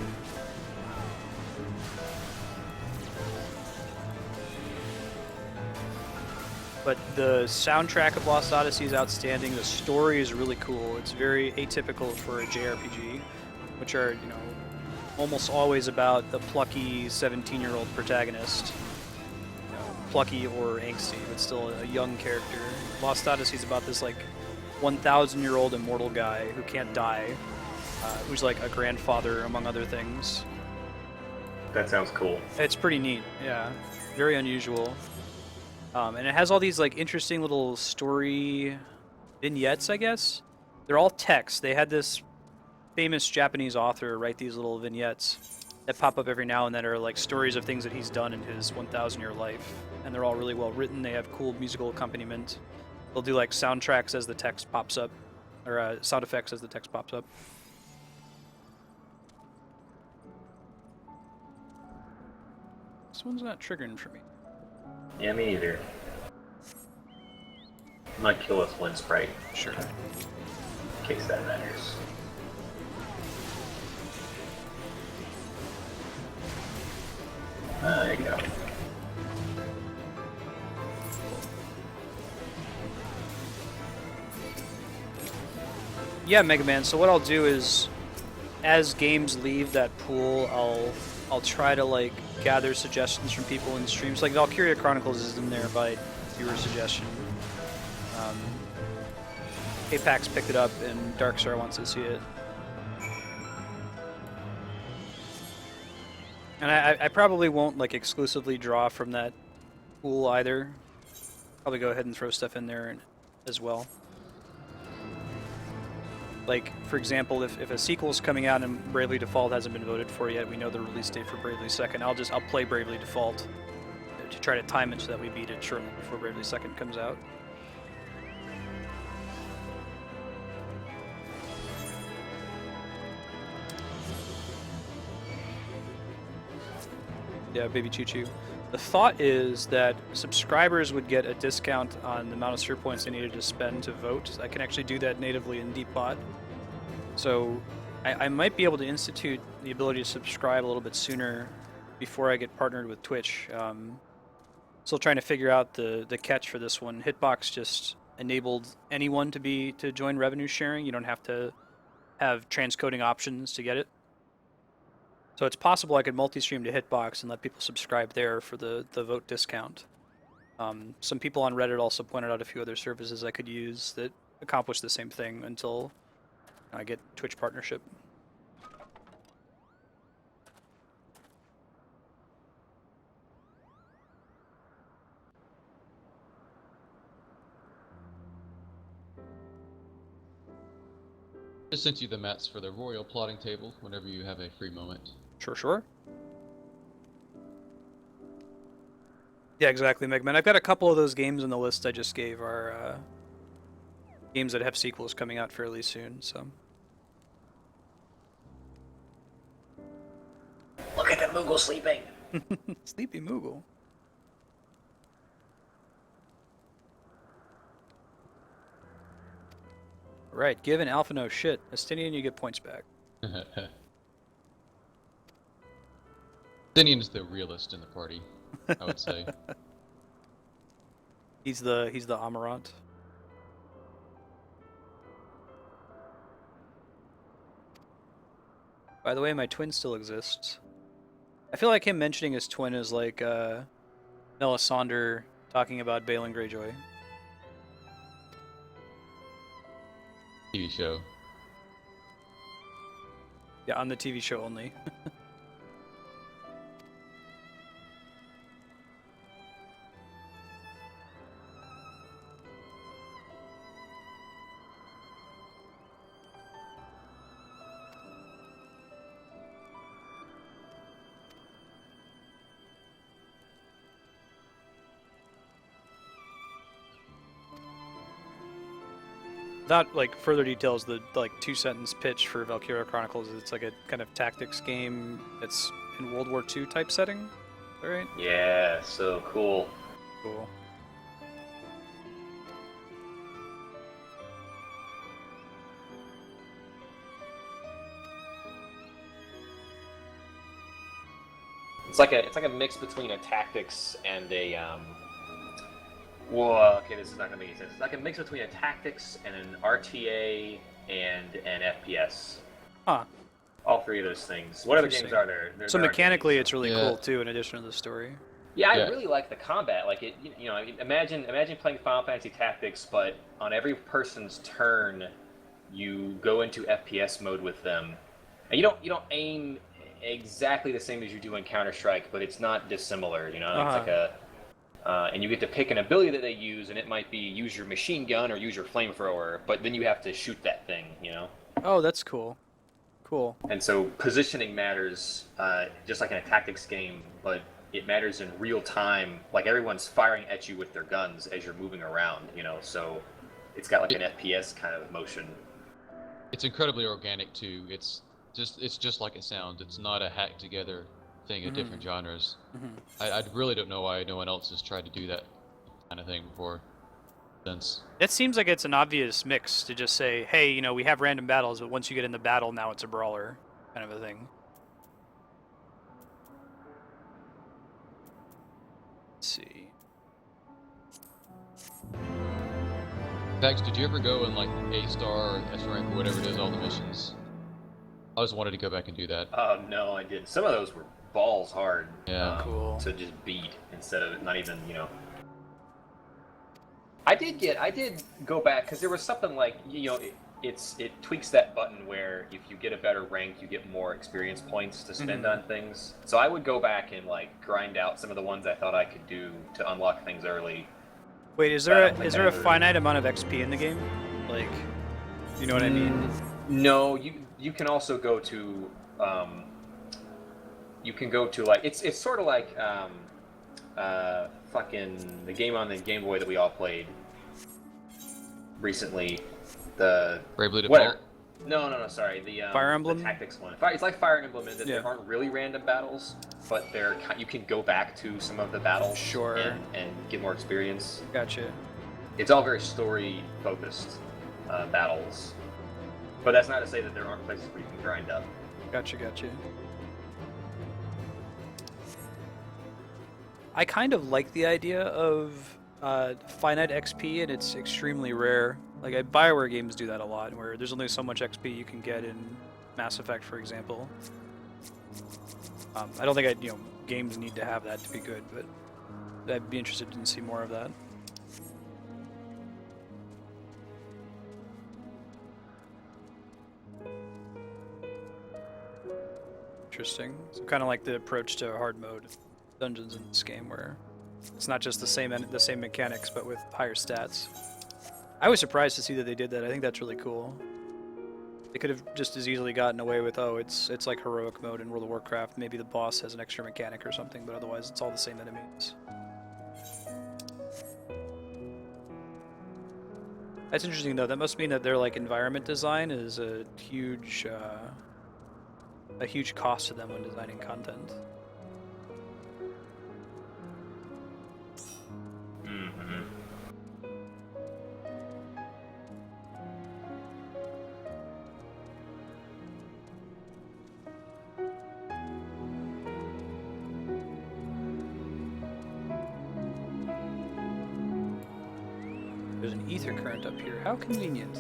But the soundtrack of Lost Odyssey is outstanding. The story is really cool. It's very atypical for a JRPG, which are, almost always about the plucky 17-year-old protagonist. Plucky or angsty, but still a young character. Lost Odyssey is about this 1,000-year-old immortal guy who can't die, who's a grandfather among other things. That sounds cool. It's pretty neat, yeah. Very unusual. And it has all these interesting little story vignettes, I guess. They're all text. They had this famous Japanese author write these little vignettes that pop up every now and then are stories of things that he's done in his 1,000-year life, and they're all really well written. They have cool musical accompaniment. They'll do soundtracks as the text pops up, or sound effects as the text pops up. This one's not triggering for me. Yeah, me either. I'm gonna kill this wind sprite. Sure. In case that matters. There you go. Yeah, Mega Man. So what I'll do is, as games leave that pool, I'll try to like gather suggestions from people in streams. Like Valkyria Chronicles is in there by viewer suggestion. Apex picked it up, and Darkstar wants to see it. And I probably won't like exclusively draw from that pool either. Probably go ahead and throw stuff in there as well. Like, for example, if a sequel's coming out and Bravely Default hasn't been voted for yet, we know the release date for Bravely 2nd, I'll play Bravely Default to try to time it so that we beat it shortly before Bravely 2nd comes out. Yeah, Baby Choo Choo. The thought is that subscribers would get a discount on the amount of sphere points they needed to spend to vote. I can actually do that natively in Deepbot. So I might be able to institute the ability to subscribe a little bit sooner before I get partnered with Twitch. Still trying to figure out the catch for this one. Hitbox just enabled anyone to join revenue sharing. You don't have to have transcoding options to get it. So it's possible I could multi-stream to Hitbox and let people subscribe there for the vote discount. Some people on Reddit also pointed out a few other services I could use that accomplish the same thing until I get Twitch partnership. Just sent you the mats for the royal plotting table whenever you have a free moment. Sure. Yeah, exactly, Megman. I've got a couple of those games on the list I just gave are games that have sequels coming out fairly soon, so. Look at the Moogle sleeping! Sleepy Moogle. Right, give an alpha no shit. Estinian, you get points back. Dinian's the realist in the party, I would say. He's the Amarant. By the way, my twin still exists. I feel like him mentioning his twin is like Melisandre talking about Balin Greyjoy. TV show. Yeah, on the TV show only. Without like further details, the like 2-sentence pitch for Valkyria Chronicles is it's like a kind of tactics game that's in World War II type setting. All right. Yeah, so cool. Cool. It's like a mix between a tactics and a Whoa, okay, this is not gonna make any sense. It's like a mix between a tactics and an RTA and an FPS. Huh. All three of those things. What other games are there? So there mechanically, games. it's really Yeah. cool too. In addition to the story. Yeah, I Yeah. really like the combat. Like it, you know, imagine playing Final Fantasy Tactics, but on every person's turn, you go into FPS mode with them, and you don't aim exactly the same as you do in Counter-Strike, but it's not dissimilar. You know, it's like a and you get to pick an ability that they use, and it might be use your machine gun or use your flamethrower, but then you have to shoot that thing, you know? Oh, that's cool. Cool. And so positioning matters, just like in a tactics game, but it matters in real time. Like everyone's firing at you with their guns as you're moving around, you know? So it's got like an FPS kind of motion. It's incredibly organic too. It's just like it sounds. It's not a hacked together thing of different genres. I really don't know why no one else has tried to do that kind of thing before. Since It seems like it's an obvious mix to just say, hey, you know, we have random battles, but once you get in the battle, now it's a brawler, kind of a thing. Let's see. Pax, did you ever go in like A star or S rank or whatever it is, all the missions? I always wanted to go back and do that. Oh no, I did. Some of those were balls hard. Yeah. Cool. To just beat instead of not even, you know. I did go back because there was something like, you know, it tweaks that button where if you get a better rank, you get more experience points to spend on things. So I would go back and like grind out some of the ones I thought I could do to unlock things early. Wait, is there a finite amount of XP in the game? Like, you know what I mean? No, you can also go to you can go to like it's sort of like fucking the game on the Game Boy that we all played recently. The Bravely whatever. Default? No, sorry. The Fire Emblem? the Tactics one. It's like Fire Emblem in that Yeah. there aren't really random battles, but you can go back to some of the battles Sure. and get more experience. Gotcha. It's all very story focused battles, but that's not to say that there aren't places where you can grind up. Gotcha. I kind of like the idea of finite XP, and it's extremely rare. Like BioWare games do that a lot, where there's only so much XP you can get in Mass Effect, for example. I don't think games need to have that to be good, but I'd be interested in see more of that. Interesting. So kind of like the approach to hard mode dungeons in this game, where it's not just the same mechanics, but with higher stats. I was surprised to see that they did that. I think that's really cool. They could have just as easily gotten away with, oh, it's like heroic mode in World of Warcraft. Maybe the boss has an extra mechanic or something, but otherwise it's all the same enemies. That's interesting though. That must mean that their like environment design is a huge cost to them when designing content. There's an ether current up here. How convenient.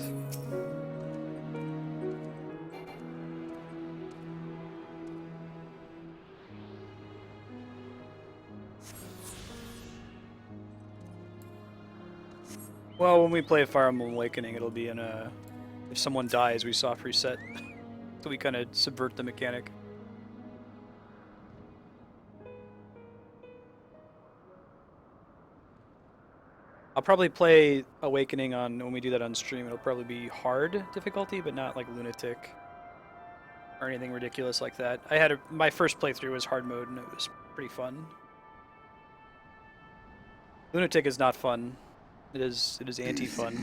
Well, when we play Fire Emblem Awakening, it'll be in a... If someone dies, we soft reset. So we kind of subvert the mechanic. I'll probably play Awakening when we do that on stream. It'll probably be hard difficulty, but not like Lunatic or anything ridiculous like that. My first playthrough was hard mode, and it was pretty fun. Lunatic is not fun. It is anti-fun.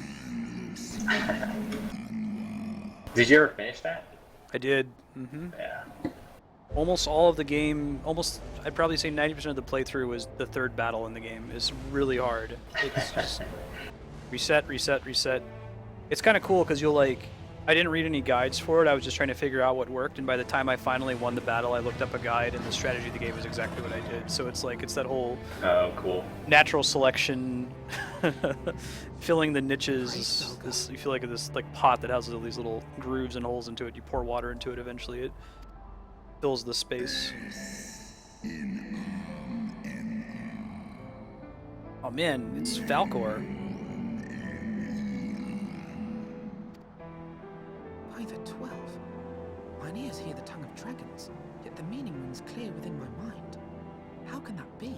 Did you ever finish that? I did. Yeah. Almost all of the game, I'd probably say 90% of the playthrough was the third battle in the game. It's really hard. It's just reset. It's kind of cool because I didn't read any guides for it. I was just trying to figure out what worked, and by the time I finally won the battle, I looked up a guide, and the strategy of the game was exactly what I did. So it's that whole Cool. natural selection, filling the niches. You feel like this pot that has all these little grooves and holes into it. You pour water into it, eventually it fills the space. Oh man, it's Falcor. By the 12. Mine ears hear the tongue of dragons, yet the meaning rings clear within my mind. How can that be?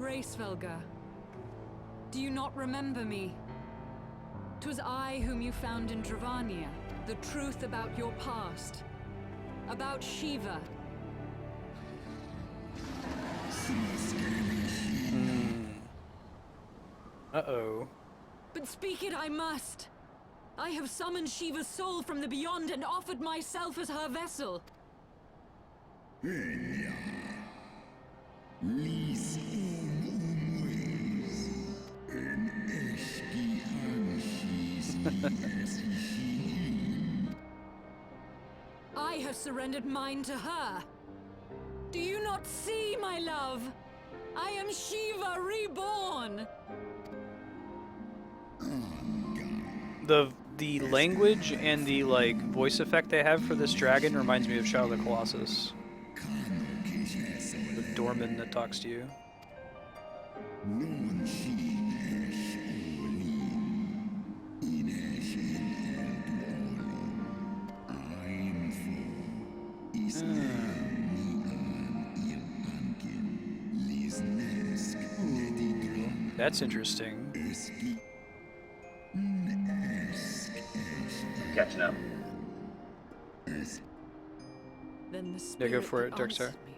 Racevelga, do you not remember me? 'Twas I whom you found in Dravania, the truth about your past, about Shiva. Uh-oh. But speak it I must. I have summoned Shiva's soul from the beyond and offered myself as her vessel. I have surrendered mine to her. Do you not see, my love? I am Shiva reborn. The language and the like voice effect they have for this dragon reminds me of Shadow of the Colossus. The Dorman that talks to you. That's interesting. Catching up. Then the Yeah, spirit go for that it, Darkstar. answered me.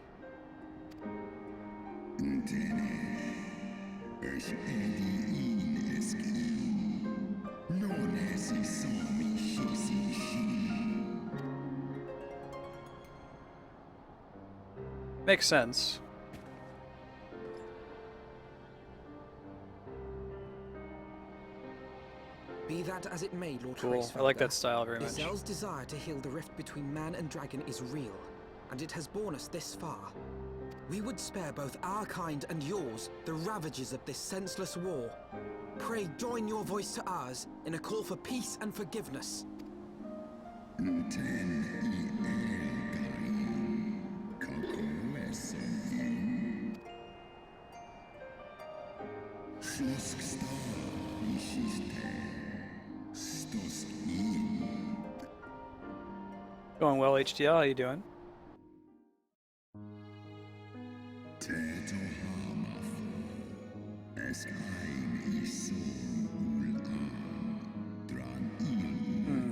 Makes sense. Be that as it may, Lord Cool. I Heavensward, like that style very much. Izel's desire to heal the rift between man and dragon is real, and it has borne us this far. We would spare both our kind and yours the ravages of this senseless war. Pray join your voice to ours in a call for peace and forgiveness. Going well, HDL. How you doing? Hmm.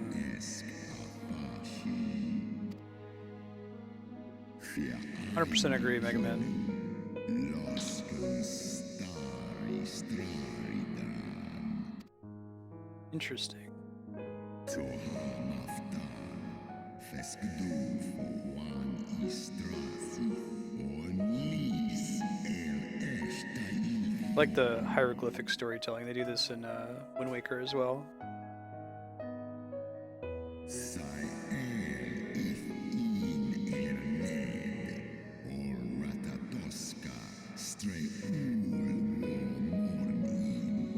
100% agree, Mega Man. Interesting. I like the hieroglyphic storytelling. They do this in Wind Waker as well.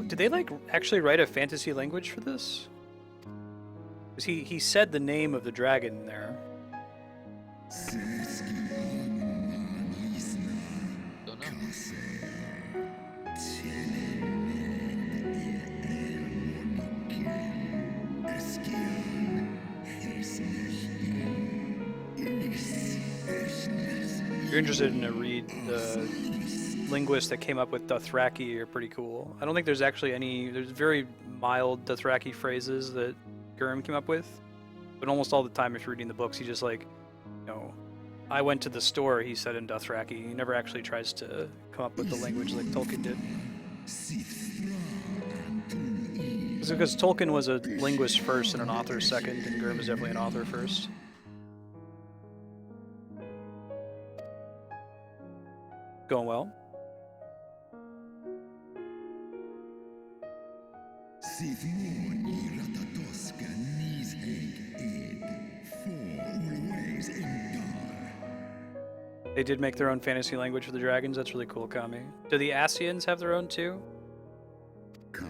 Did they like actually write a fantasy language for this? Because he said the name of the dragon there. Don't know. If you're interested in a read, the linguists that came up with Dothraki are pretty cool. I don't think there's actually any. There's very mild Dothraki phrases that Gurm came up with, but almost all the time, if you're reading the books, he just like, you know, I went to the store. He said in Dothraki. He never actually tries to come up with the language like Tolkien did. It's because Tolkien was a linguist first and an author second, and Gurm is definitely an author first. Going well. They did make their own fantasy language for the dragons. That's really cool, Kami. Do the Asians have their own too? Cool.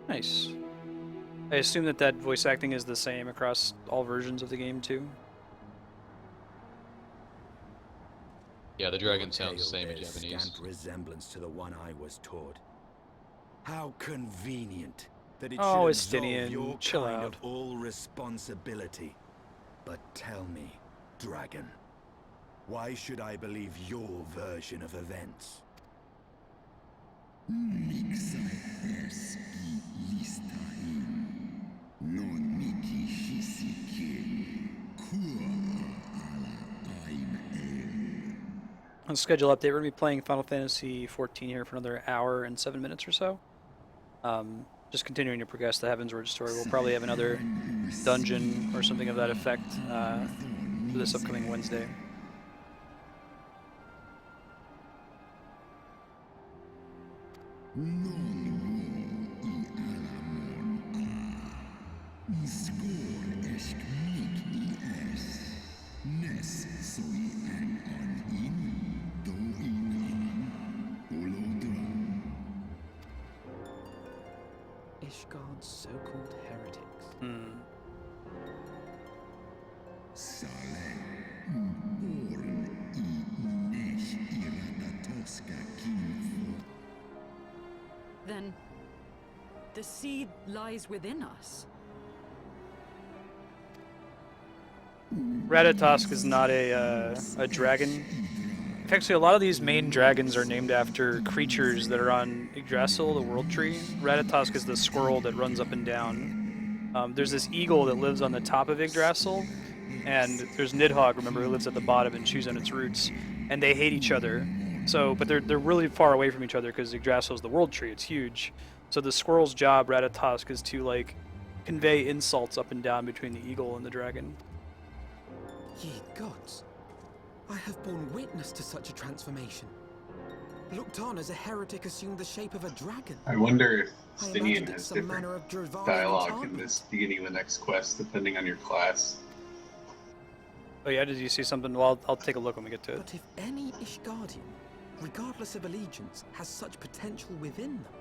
Nice. I assume that that voice acting is the same across all versions of the game too. Yeah, the dragon sounds the same in Bears Japanese. Scant resemblance to the one I was taught. How convenient. that it Oh, should absolve Estinian, your chill kind out. of all responsibility. But tell me, dragon, why should I believe your version of events? On schedule update, we're going to be playing Final Fantasy 14 here for another hour and 7 minutes or so. Just continuing to progress the Heavensward story. We'll probably have another dungeon or something of that effect for this upcoming Wednesday. Ishgard's so-called heretics. Then, the seed lies within us. Ratatosk is not a dragon. Actually, a lot of these main dragons are named after creatures that are on Yggdrasil, the World Tree. Ratatosk is the squirrel that runs up and down. There's this eagle that lives on the top of Yggdrasil, and there's Nidhogg, remember, who lives at the bottom and chews on its roots. And they hate each other. But they're really far away from each other because Yggdrasil is the World Tree. It's huge. So the squirrel's job, Ratatosk, is to like convey insults up and down between the eagle and the dragon. Ye gods, I have borne witness to such a transformation. Looked on as a heretic assumed the shape of a dragon. I wonder if I Stinian imagined has it's some different manner of Dravanian dialogue in enchantment. this beginning of the next quest, depending on your class. Oh yeah, did you see something? Well, I'll take a look when we get to it. But if any Ishgardian, regardless of allegiance, has such potential within them,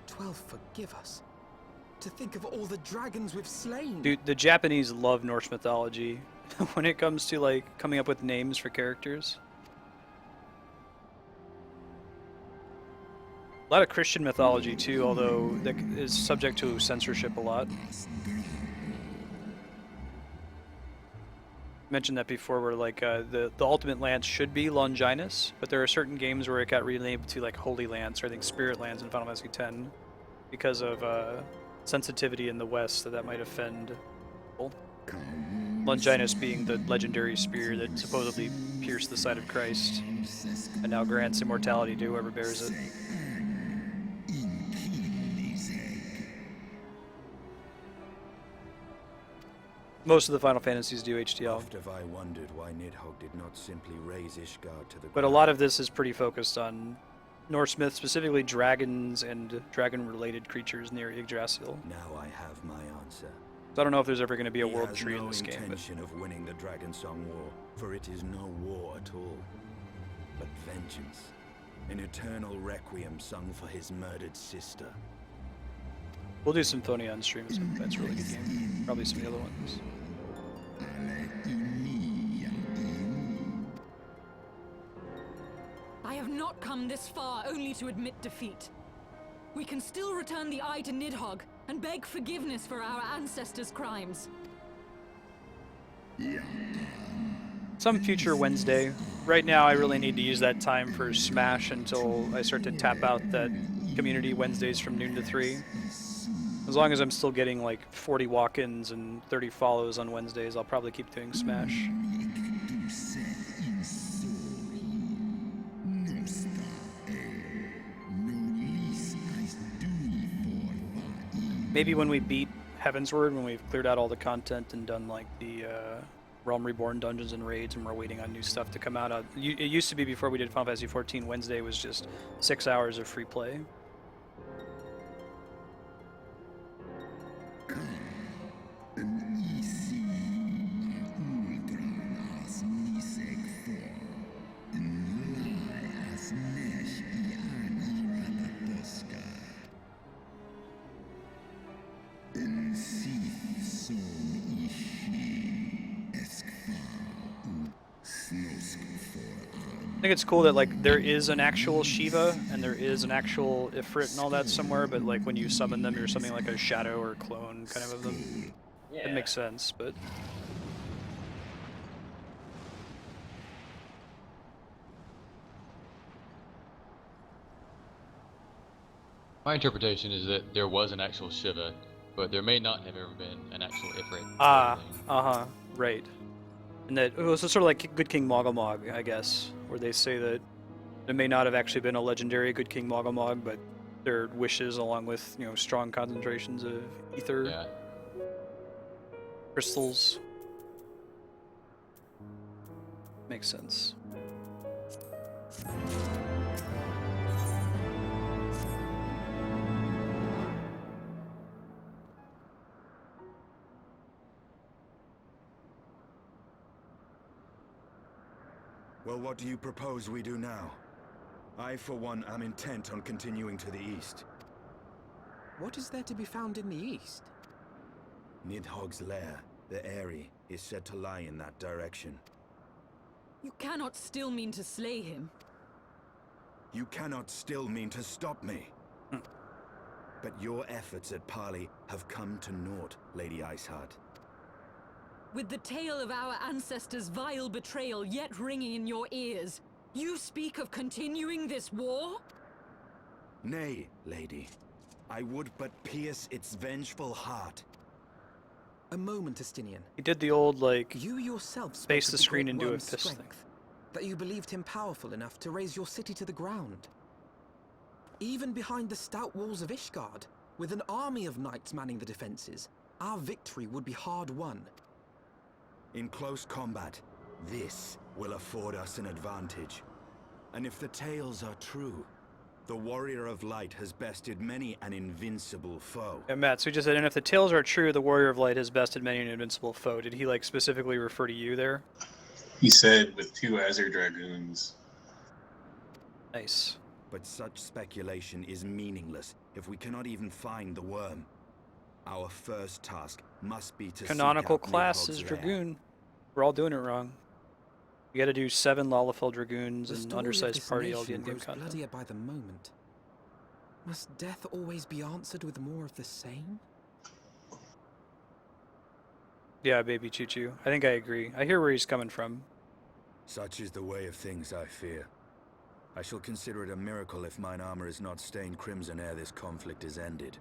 12 forgive us. To think of all the dragons we've slain. Dude, the Japanese love Norse mythology when it comes to like coming up with names for characters. A lot of Christian mythology too, although that is subject to censorship a lot. Mentioned that before, where like the ultimate lance should be Longinus, but there are certain games where it got renamed to like Holy Lance or I think Spirit Lance in Final Fantasy X because of sensitivity in the West that might offend people. Longinus being the legendary spear that supposedly pierced the side of Christ and now grants immortality to whoever bears it. Most of the Final Fantasies do HDL. Oft have I wondered why Nidhogg did not simply raise Ishgard to the But a lot of this is pretty focused on Norse myth, specifically dragons and dragon-related creatures near Yggdrasil. Now I have my answer. So I don't know if there's ever going to be a He world has tree in no this game. But intention of winning the Dragon Song War, for it is no war at all, but vengeance. An eternal requiem sung for his murdered sister. we'll do Symphonia on stream. That's a really good game. Probably some of the other ones. I have not come this far only to admit defeat. We can still return the eye to Nidhogg and beg forgiveness for our ancestors' crimes. Some future Wednesday. Right now, I really need to use that time for Smash until I start to tap out that community Wednesdays from noon to 3. As long as I'm still getting like 40 walk-ins and 30 follows on Wednesdays, I'll probably keep doing Smash. Maybe when we beat Heavensward, when we've cleared out all the content and done like the Realm Reborn dungeons and raids, and we're waiting on new stuff to come out. It used to be before we did Final Fantasy 14, Wednesday was just 6 hours of free play. I think it's cool that like there is an actual Shiva and there is an actual Ifrit and all that somewhere, but like when you summon them, you're something like a shadow or clone kind of them. Yeah. It makes sense, but My interpretation is that there was an actual Shiva, but there may not have ever been an actual Ifrit. right. And that it was sort of like Good King Mogomog, I guess, where they say that there may not have actually been a legendary Good King Mogomog, but their wishes, along with strong concentrations of ether Yeah. crystals, makes sense. Well, what do you propose we do now? I, for one, am intent on continuing to the east. What is there to be found in the east? Nidhogg's lair, the Aery, is said to lie in that direction. You cannot still mean to slay him. You cannot still mean to stop me. But your efforts at parley have come to naught, Lady Iceheart. With the tale of our ancestors' vile betrayal yet ringing in your ears, you speak of continuing this war? Nay, lady. I would but pierce its vengeful heart. A moment, Estinian. He did the old like You yourself space spoke the of screen Great into a Worm's fist thing. strength, that you believed him powerful enough to raise your city to the ground. Even behind the stout walls of Ishgard, with an army of knights manning the defenses, our victory would be hard won. In close combat, this will afford us an advantage. And if the tales are true, the Warrior of Light has bested many an invincible foe. Yeah, Matt, so he just said, and if the tales are true, the Warrior of Light has bested many an invincible foe. Did he like specifically refer to you there? He said with 2 Azure Dragoons. Nice. But such speculation is meaningless if we cannot even find the worm. Our first task must be to Canonical seek out class is Nidhogg's lair. Dragoon. We're all doing it wrong. You gotta do 7 Lalafell Dragoons The and story of undersized this party all the nation in-game grows content. bloodier by the moment. Must death always be answered with more of the same? Yeah, baby Choo-Choo. I think I agree. I hear where he's coming from. Such is the way of things, I fear. I shall consider it a miracle if mine armor is not stained crimson ere this conflict is ended.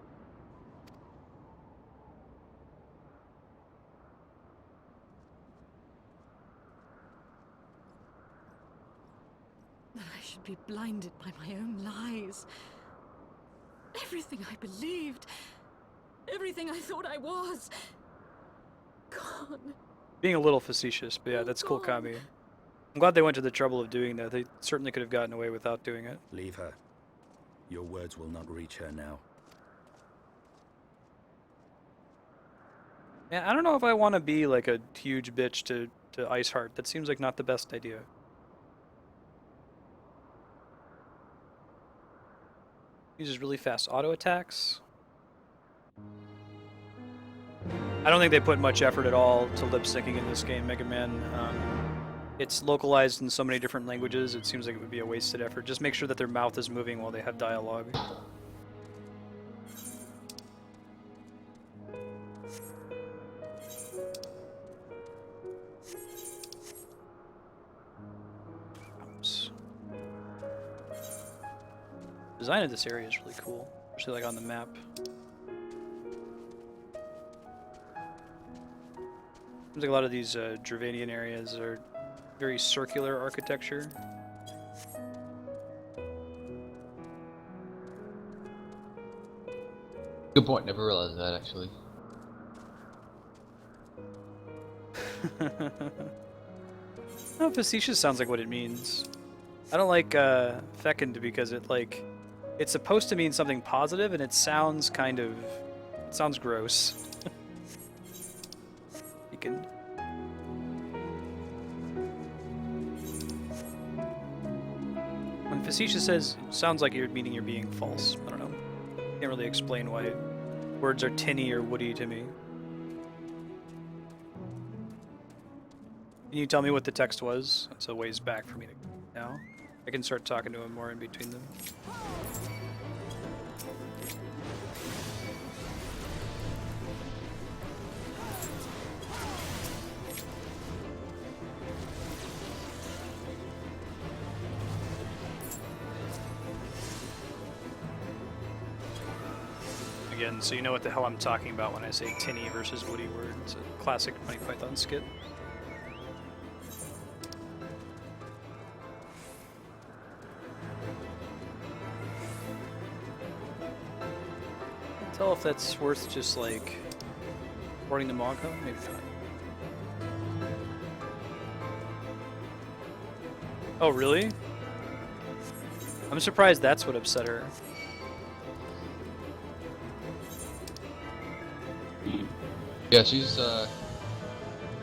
That I should be blinded by my own lies. Everything I believed, everything I thought I was, gone. Being a little facetious, but yeah, that's cool, Kami. I'm glad they went to the trouble of doing that. They certainly could have gotten away without doing it. Leave her. Your words will not reach her now. Yeah, I don't know if I want to be like a huge bitch to Iceheart. That seems like not the best idea. Uses really fast auto attacks. I don't think they put much effort at all to lip syncing in this game, Mega Man. It's localized in so many different languages, it seems like it would be a wasted effort. Just make sure that their mouth is moving while they have dialogue. Oops. Design of this area is really cool, especially like on the map. Seems like a lot of these Dravanian areas are very circular architecture. Good point. Never realized that actually. No, facetious sounds like what it means. I don't like fecund because it's supposed to mean something positive and it sounds sounds gross. Fecund. When facetious says, sounds like you're meaning you're being false. I don't know. Can't really explain why words are tinny or woody to me. Can you tell me what the text was? It's a ways back for me to now. I can start talking to him more in between them. Again, so you know what the hell I'm talking about when I say tinny versus woody word. It's a classic Monty Python skit. Can't tell if that's worth just like boarding the Monco. Maybe not. Oh, really? I'm surprised that's what upset her. Yeah, she's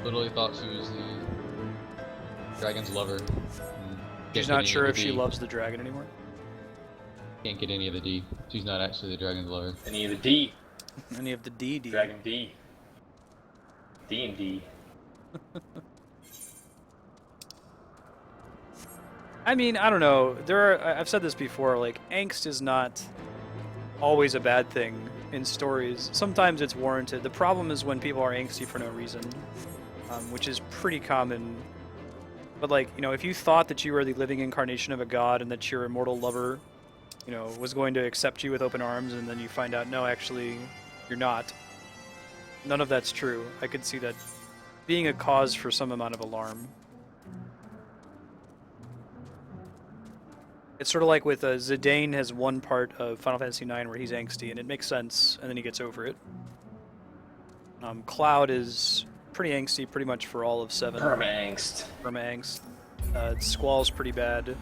literally thought she was the dragon's lover. She's not sure if she loves the dragon anymore. Can't get any of the D. She's not actually the dragon's lover. Any of the D. Any of the D. Dragon D. D and D. I mean, I don't know. I've said this before, like, angst is not always a bad thing in stories. Sometimes it's warranted. The problem is when people are angsty for no reason, which is pretty common. But, like, you know, if you thought that you were the living incarnation of a god and that your immortal lover, you know, was going to accept you with open arms, and then you find out, no, actually, you're not. None of that's true. I could see that being a cause for some amount of alarm. It's sort of like with Zidane has one part of Final Fantasy IX where he's angsty, and it makes sense, and then he gets over it. Cloud is pretty angsty pretty much for all of 7. Perma-angst. Perma-angst. Squall's pretty bad.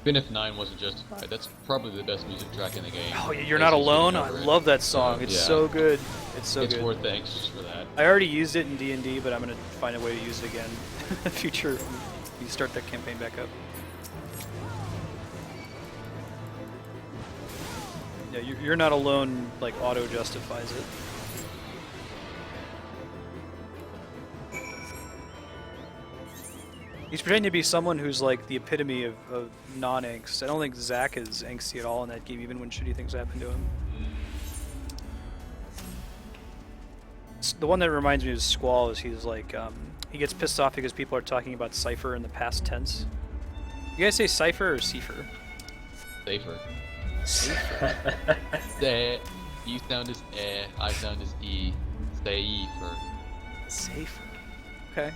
Even if 9 wasn't justified, that's probably the best music track in the game. Oh, You're Not Alone? I love that song. It's so good. It's so good. It's worth thanks just for that. I already used it in D&D, but I'm going to find a way to use it again in the future when you start that campaign back up. Yeah, You're Not Alone, like, auto-justifies it. He's pretending to be someone who's, like, the epitome of non-angst. I don't think Zack is angsty at all in that game, even when shitty things happen to him. The one that reminds me of Squall is he's, like, he gets pissed off because people are talking about Cypher in the past tense. You guys say Cypher or Cipher? Safer. You sound as I sound as E. Safer. Safer. Okay.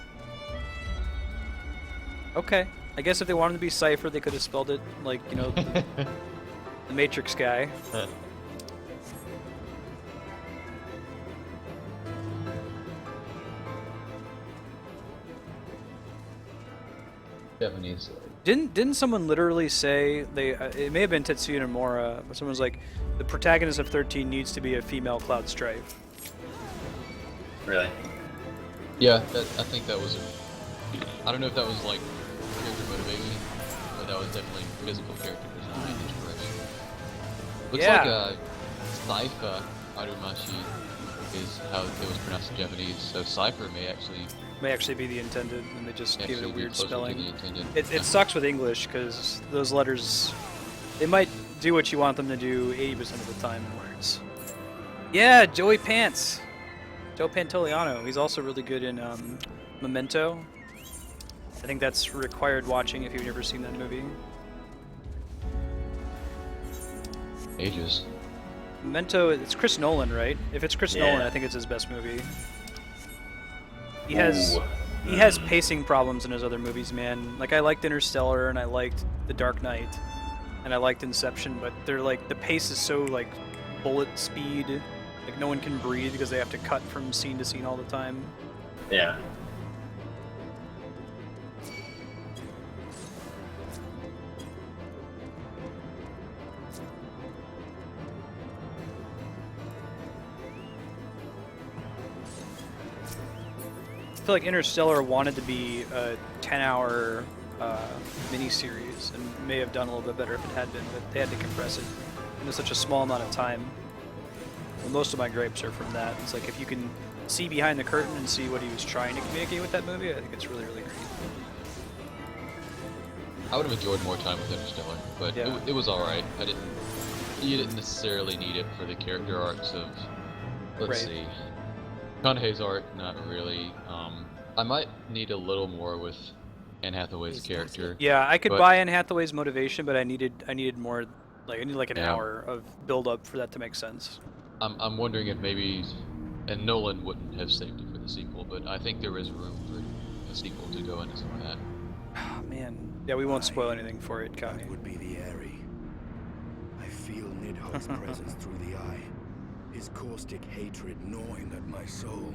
Okay. I guess if they wanted to be Cypher, they could have spelled it like, you know, the Matrix guy. Japanese. Didn't someone literally say it may have been Tetsuya Nomura, but someone was like, the protagonist of 13 needs to be a female Cloud Strife. Really? Yeah, I think that was I don't know if that was like character motivation, but that was definitely physical character design inspiration. Looks like Saifa Arumashi is how it was pronounced in Japanese, so Cypher may actually be the intended, and they just gave it a weird spelling. It sucks with English, because those letters, they might do what you want them to do 80% of the time in words. Yeah, Joey Pants! Joe Pantoliano. He's also really good in Memento. I think that's required watching if you've never seen that movie. Ages. Memento, it's Chris Nolan, right? If it's Chris Nolan, I think it's his best movie. He has pacing problems in his other movies, man. Like, I liked Interstellar, and I liked The Dark Knight, and I liked Inception, but they're like, the pace is so like bullet speed, like no one can breathe because they have to cut from scene to scene all the time. Yeah. I feel like Interstellar wanted to be a 10-hour miniseries and may have done a little bit better if it had been, but they had to compress it into such a small amount of time. Well, most of my gripes are from that. It's like if you can see behind the curtain and see what he was trying to communicate with that movie, I think it's really, really great. I would have enjoyed more time with Interstellar, but Yeah. it was all right. You didn't necessarily need it for the character arcs of. Let's see. Conhe's arc, not really. I might need a little more with Anne Hathaway's character. Yeah, I could but- buy Anne Hathaway's motivation, but I needed more. Like I need like an Yeah. hour of build up for that to make sense. I'm wondering if maybe, and Nolan wouldn't have saved it for the sequel, but I think there is room for a sequel to go into some of that. Oh, man. Yeah, we won't spoil anything for it, Connie. That would be the Aery. I feel Nidhogg's presence through the eye. His caustic hatred gnawing at my soul.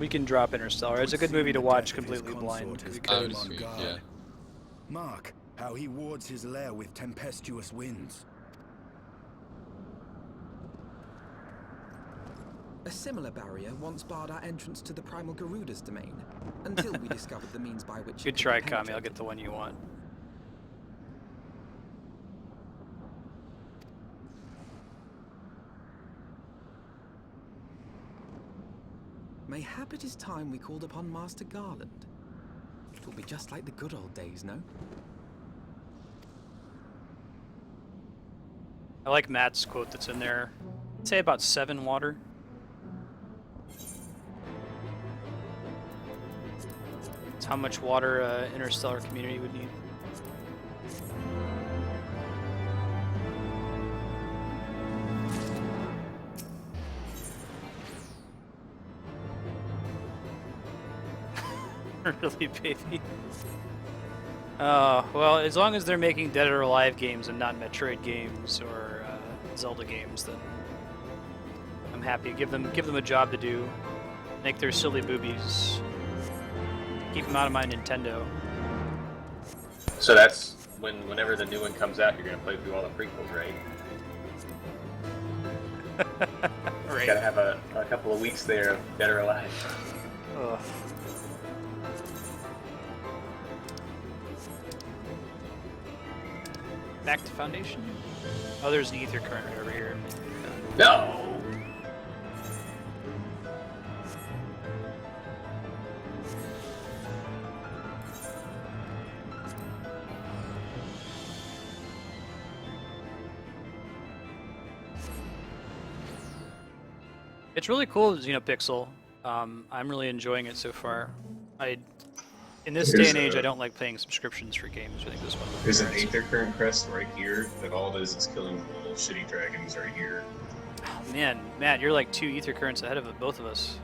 We can drop Interstellar. It's a good movie to watch completely blind. I would agree, yeah. Mark how he wards his lair with tempestuous winds. A similar barrier once barred our entrance to the primal Garuda's domain, until we discovered the means by which. Good try, Kami. I'll get the one you want. Mayhap it is time we called upon Master Garland. It will be just like the good old days, no? I like Matt's quote that's in there. I'd say about 7 water. It's how much water Interstellar community would need. Really, baby? Well, as long as they're making Dead or Alive games and not Metroid games or Zelda games, then I'm happy. Give them a job to do. Make their silly boobies. Keep them out of my Nintendo. So that's whenever the new one comes out, you're gonna play through all the prequels, right? Right. Gotta have a couple of weeks there of Dead or Alive. Ugh. Back to Foundation? Oh, there's an ether current right over here. No! It's really cool, Xenopixel. I'm really enjoying it so far. In this day and age, I don't like paying subscriptions for games. I think this one. There's an Aether Current crest right here that all it is killing the little shitty dragons right here. Oh, man, Matt, you're like 2 ether currents ahead of both of us.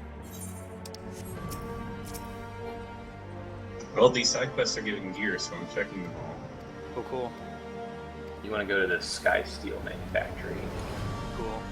Well, these side quests are giving gear, so I'm checking them all. Oh, cool. You want to go to the Sky Steel manufacturing. Cool.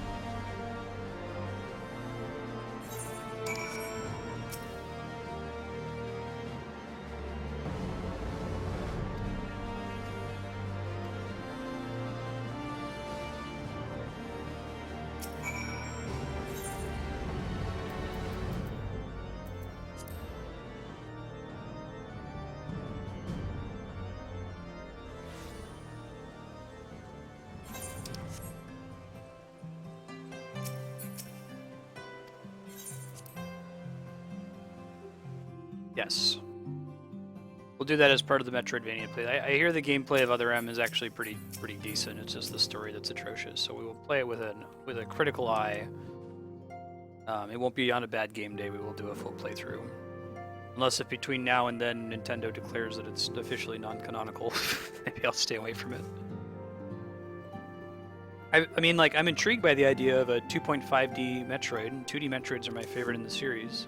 Yes. We'll do that as part of the Metroidvania play. I hear the gameplay of Other M is actually pretty decent. It's just the story that's atrocious. So we will play it with a critical eye. It won't be on a bad game day. We will do a full playthrough. Unless if between now and then Nintendo declares that it's officially non-canonical, maybe I'll stay away from it. I mean, like, I'm intrigued by the idea of a 2.5D Metroid. 2D Metroids are my favorite in the series.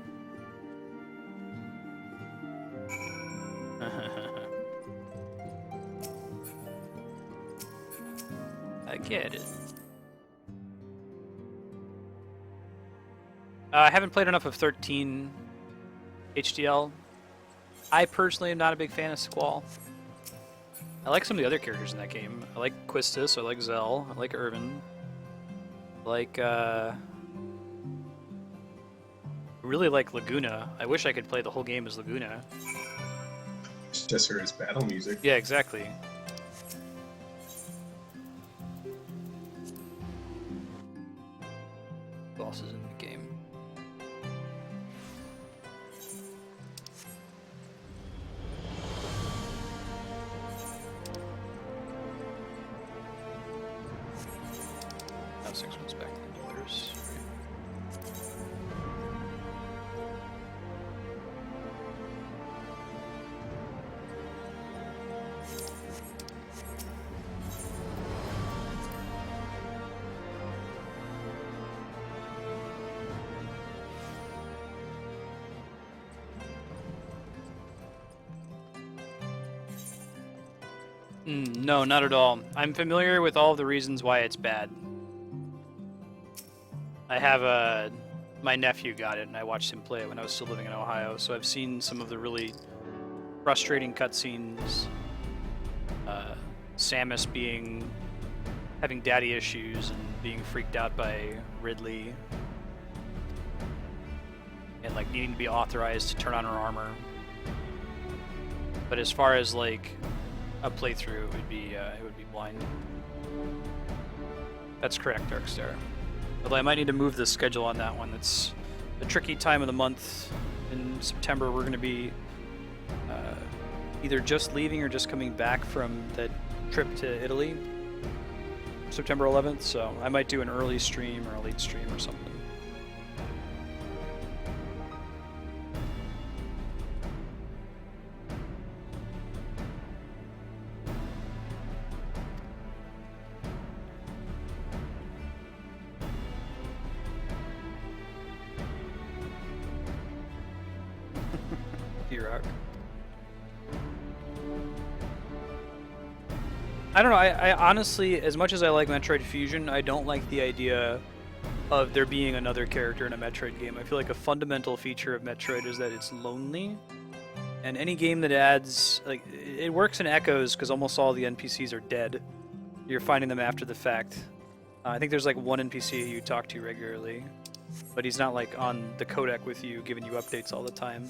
I get it. I haven't played enough of 13 HDL. I personally am not a big fan of Squall. I like some of the other characters in that game. I like Quistis, I like Zell, I like Irvin. I like, really like Laguna. I wish I could play the whole game as Laguna. It's just for his battle music. Yeah, exactly. Who else is in the game? No, not at all. I'm familiar with all of the reasons why it's bad. I have my nephew got it, and I watched him play it when I was still living in Ohio, so I've seen some of the really frustrating cutscenes. Samus having daddy issues and being freaked out by Ridley, and like needing to be authorized to turn on her armor. But as far as like a playthrough, it would be blind. That's correct, Darkstar. Although I might need to move the schedule on that one. It's a tricky time of the month. In September, we're going to be either just leaving or just coming back from that trip to Italy, September 11th. So I might do an early stream or a late stream or something. I don't know, I honestly, as much as I like Metroid Fusion, I don't like the idea of there being another character in a Metroid game. I feel like a fundamental feature of Metroid is that it's lonely. And any game that adds, like, it works in Echoes because almost all the NPCs are dead. You're finding them after the fact. I think there's like one NPC you talk to regularly, but he's not like on the codec with you, giving you updates all the time.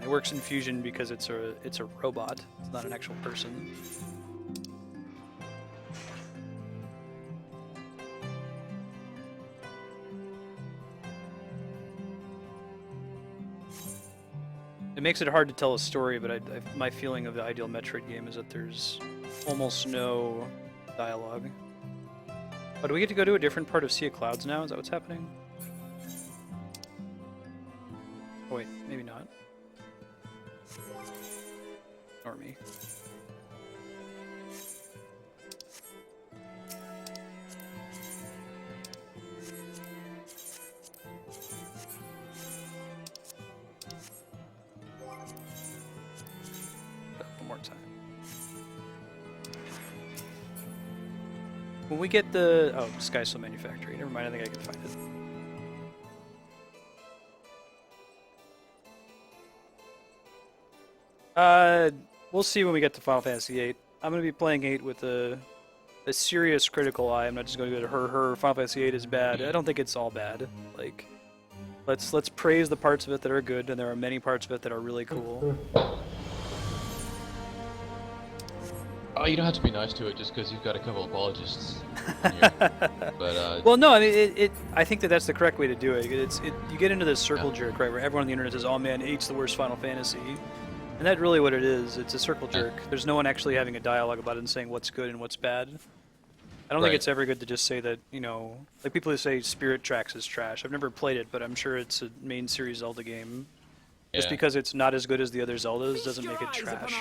It works in Fusion because it's a robot. It's not an actual person. It makes it hard to tell a story, but my feeling of the ideal Metroid game is that there's almost no dialogue. Oh, do we get to go to a different part of Sea of Clouds now? Is that what's happening? Oh wait, maybe not. Ignore me. When we get the... Oh, Sky Soul Manufactory. Never mind, I think I can find it. We'll see when we get to Final Fantasy VIII. I'm going to be playing 8 with a serious critical eye. I'm not just going to go to her. Final Fantasy VIII is bad. I don't think it's all bad. Like, let's praise the parts of it that are good, and there are many parts of it that are really cool. Oh, you don't have to be nice to it just because you've got a couple of apologists here. But, well, no, I mean, I think that's the correct way to do it. You get into this circle jerk, right, where everyone on the internet says, oh man, 8's the worst Final Fantasy. And that's really what it is. It's a circle jerk. There's no one actually having a dialogue about it and saying what's good and what's bad. I don't think it's ever good to just say that, you know, like people who say Spirit Tracks is trash. I've never played it, but I'm sure it's a main series Zelda game. Just because it's not as good as the other Zeldas doesn't make it trash.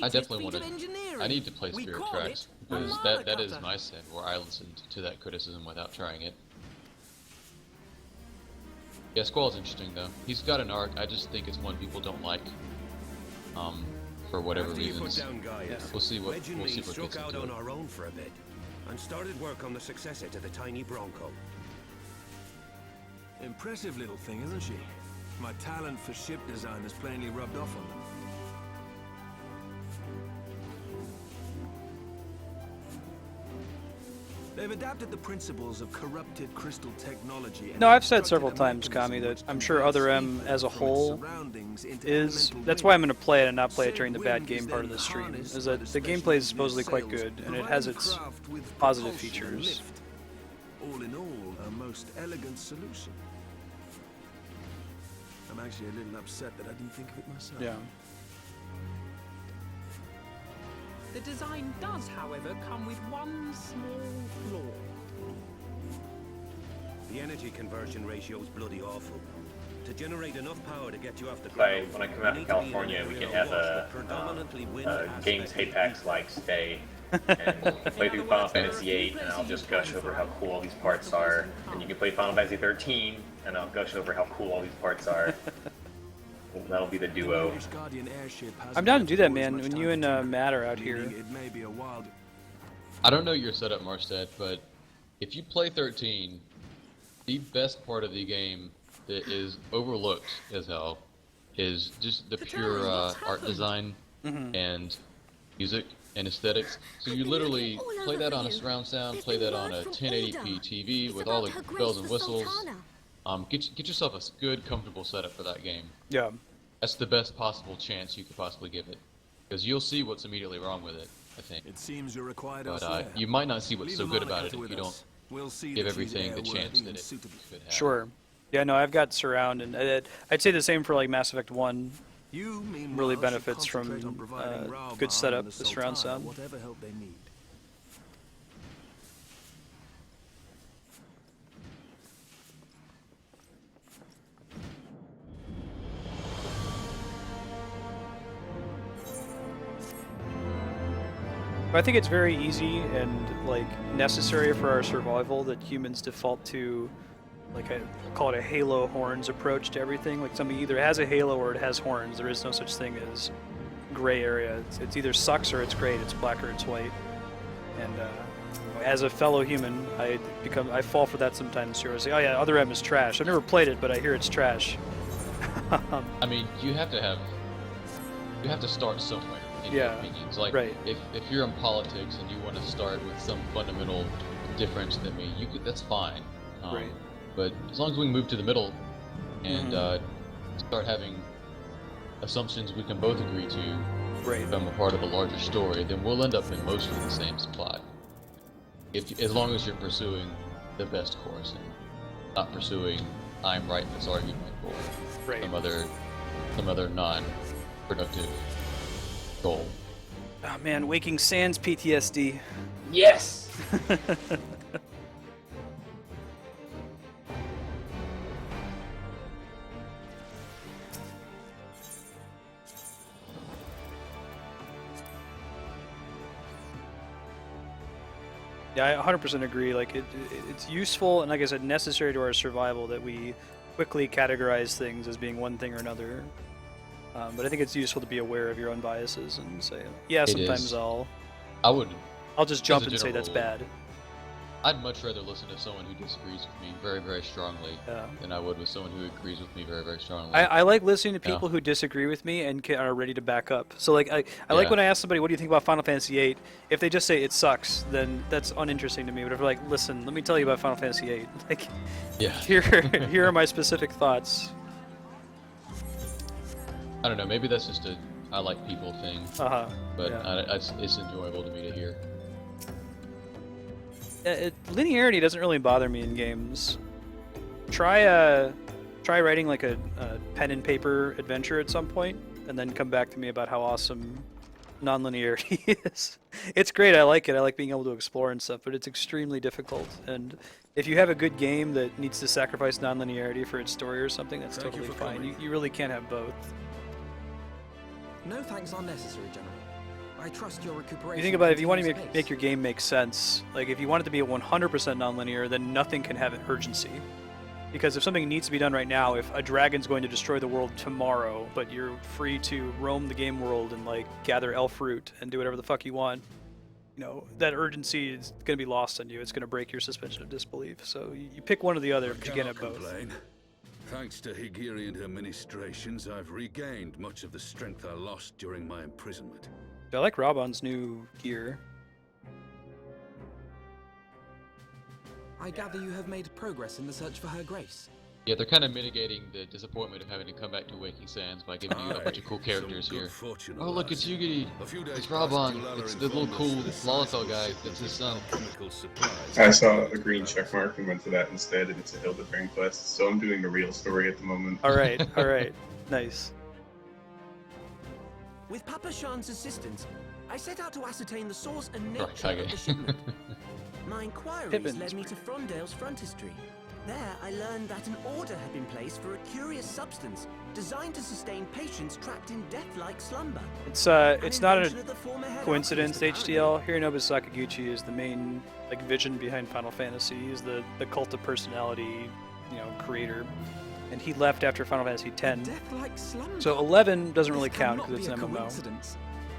I definitely want to. I need to play Spirit Tracks because that is my sin, where I listened to that criticism without trying it. Yeah, Squall's interesting though. He's got an arc. I just think it's one people don't like. For whatever reasons. We'll see what gets out into on it. our own for a bit and started work on the successor to the tiny Bronco. Impressive little thing, isn't she? My talent for ship design has plainly rubbed off on them. They've adapted the principles of corrupted crystal technology. No, I've said several times, Kami, that I'm sure Other M as a whole is... That's why I'm going to play it and not play it during the bad game part of the stream, is that the gameplay is supposedly quite good, and it has its positive features. All in all, a most elegant solution. I'm actually a little upset that I didn't think of it myself. Yeah. The design does, however, come with one small flaw. The energy conversion ratio is bloody awful. To generate enough power to get you off the ground. When I come out to California, we can have a Games Apex like stay and play through Final Fantasy VIII, and I'll just gush over how cool all these parts are. And you can play Final Fantasy 13, and I'll gush over how cool all these parts are. that'll be the duo. I'm down to do that, man. When you and Matt are out here. It may be a wild. I don't know your setup, Marstead, but if you play 13, the best part of the game that is overlooked as hell is just the pure art design and music and aesthetics. So you literally play that on a surround sound, play that on a 1080p TV with all the bells and whistles. Get yourself a good, comfortable setup for that game. Yeah. That's the best possible chance you could possibly give it, because you'll see what's immediately wrong with it, I think. It seems you're required But you might not see what's so good about it if you don't give everything the chance that it could have. Sure. Yeah, no, I've got surround, and I'd say the same for like Mass Effect 1. You really benefits from good setup, the surround sound. Whatever help they need. I think it's very easy and like necessary for our survival that humans default to, like I call it a halo horns approach to everything. Like something either has a halo or it has horns. There is no such thing as gray area. It's either sucks or it's great. It's black or it's white. And as a fellow human, I fall for that sometimes too. I say, oh yeah, Other M is trash. I've never played it, but I hear it's trash. I mean, you have to start somewhere. In your opinions. Like, if you're in politics and you want to start with some fundamental difference than me, that's fine. But as long as we can move to the middle and start having assumptions we can both agree to become a part of a larger story, then we'll end up in mostly the same spot. As long as you're pursuing the best course and not pursuing I'm right in this argument or some other non-productive goal. Oh man, Waking Sands PTSD. Yes! Yeah, I 100% agree. Like it's useful and, like I said, necessary to our survival that we quickly categorize things as being one thing or another. But I think it's useful to be aware of your own biases and say, yeah, sometimes I'll just jump and say that's bad. I'd much rather listen to someone who disagrees with me very, very strongly than I would with someone who agrees with me very, very strongly. I like listening to people who disagree with me and are ready to back up. So like I like when I ask somebody, what do you think about Final Fantasy VIII? If they just say it sucks, then that's uninteresting to me. But if they're like, listen, let me tell you about Final Fantasy VIII. Like, here are my specific thoughts. I don't know, maybe that's just a I like people thing. But it's enjoyable to me to hear. Linearity doesn't really bother me in games. Try writing like a pen and paper adventure at some point, and then come back to me about how awesome non-linearity is. It's great, I like it. I like being able to explore and stuff, but it's extremely difficult. And if you have a good game that needs to sacrifice non-linearity for its story or something, that's totally fine. You really can't have both. No thanks are necessary, General. I trust your recuperation. You think about it, if you want to make your game make sense, like if you want it to be a 100% non-linear, then nothing can have an urgency. Because if something needs to be done right now, if a dragon's going to destroy the world tomorrow, but you're free to roam the game world and like gather elf fruit and do whatever the fuck you want, you know, that urgency is going to be lost on you. It's going to break your suspension of disbelief. So you pick one or the other, but you can't have both. Thanks to Higiri and her ministrations, I've regained much of the strength I lost during my imprisonment. I like Raban's new gear. I gather you have made progress in the search for her grace. Yeah, they're kind of mitigating the disappointment of having to come back to Waking Sands by giving you a bunch of cool characters here. Oh, look, it's Yugiri. It's Raban. It's the little cool Lalafell guy. That's his son. I saw a green check mark and went to that instead, and it's a Hildebrand quest, so I'm doing the real story at the moment. Alright, alright. Nice. With Papa Shan's assistance, I set out to ascertain the source and nature of the shipment. My inquiries led me to Frondale's frontistery. There, I learned that an order had been placed for a curious substance designed to sustain patients trapped in death-like slumber. It's not a coincidence, HDL. Hironobu Sakaguchi is the main vision behind Final Fantasy. He's the cult of personality, creator. and he left after Final Fantasy X. Death-like slumber. So 11 doesn't really This count cannot because it's be an a MMO. coincidence.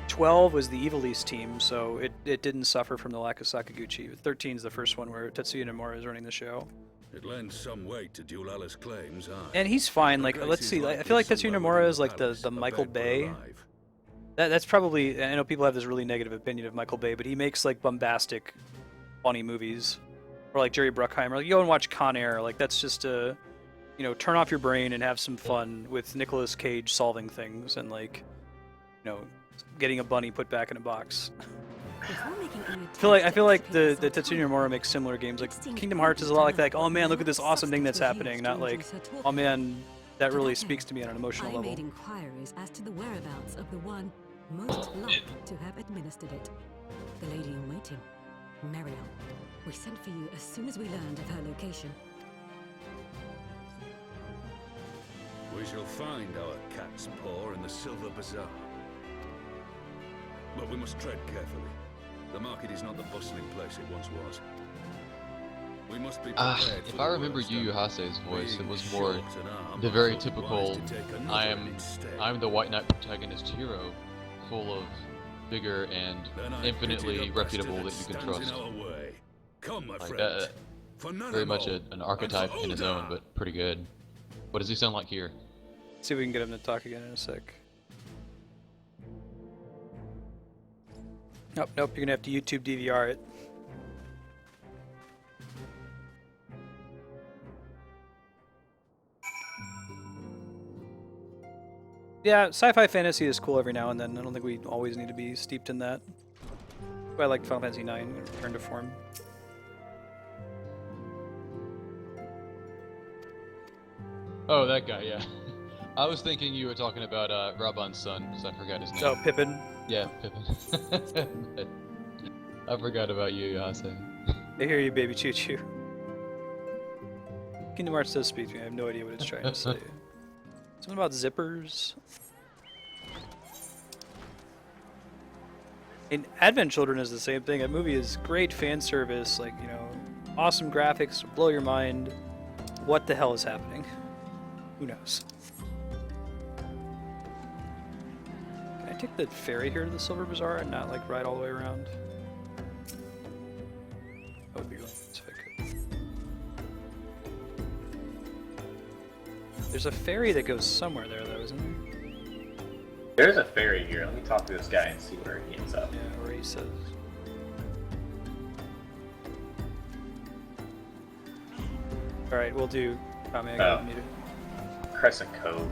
12 was the Evil East team, so it didn't suffer from the lack of Sakaguchi. 13 is the first one where Tetsuya Nomura is running the show. It lends some weight to Dulala's claims, And he's fine. Like, let's see. I feel like Tetsuya Nomura is like the Michael Bay. That's probably. I know people have this really negative opinion of Michael Bay, but he makes like bombastic, funny movies, or like Jerry Bruckheimer. Like, you go and watch Con Air. Like, that's just a, turn off your brain and have some fun with Nicolas Cage solving things and like, getting a bunny put back in a box. I feel like the Tetsuya Nomura makes similar games. Like Kingdom Hearts is a lot like that. Like, oh man, look at this awesome thing that's happening. Not like, oh man, that really speaks to me on an emotional I made level. inquiries as to the whereabouts of the one most likely to have administered it. The lady in waiting, Miriam. We sent for you as soon as we learned of her location. We shall find our cat's paw in the Silver Bazaar. But we must tread carefully. The market is not the bustling place it once was. We must be prepared if I remember Yu Yu Hase's voice, it was more the very typical I'm the White Knight protagonist hero, full of vigor and infinitely reputable that you can trust. Like that, very much an archetype in his own, but pretty good. What does he sound like here? Let's see if we can get him to talk again in a sec. Nope, you're gonna have to YouTube DVR it. Yeah, sci-fi fantasy is cool every now and then. I don't think we always need to be steeped in that. I like Final Fantasy IX, Return to Form. Oh, that guy, yeah. I was thinking you were talking about Raban's son, because I forgot his name. Oh, Pippin? Yeah, Pippin. I forgot about you, Yase. I hear you, baby choo-choo. Kingdom Hearts does speak to me. I have no idea what it's trying to say. Something about zippers. And Advent Children is the same thing. That movie is great fan service, like, awesome graphics, blow your mind. What the hell is happening? Who knows? Can I take the ferry here to the Silver Bazaar and not like ride all the way around? That would be really nice if I could. There's a ferry that goes somewhere there though, isn't there? There's a ferry here. Let me talk to this guy and see where he ends up. Yeah, where he says. Alright, we'll do Kame Ga Miru. Crescent Cove.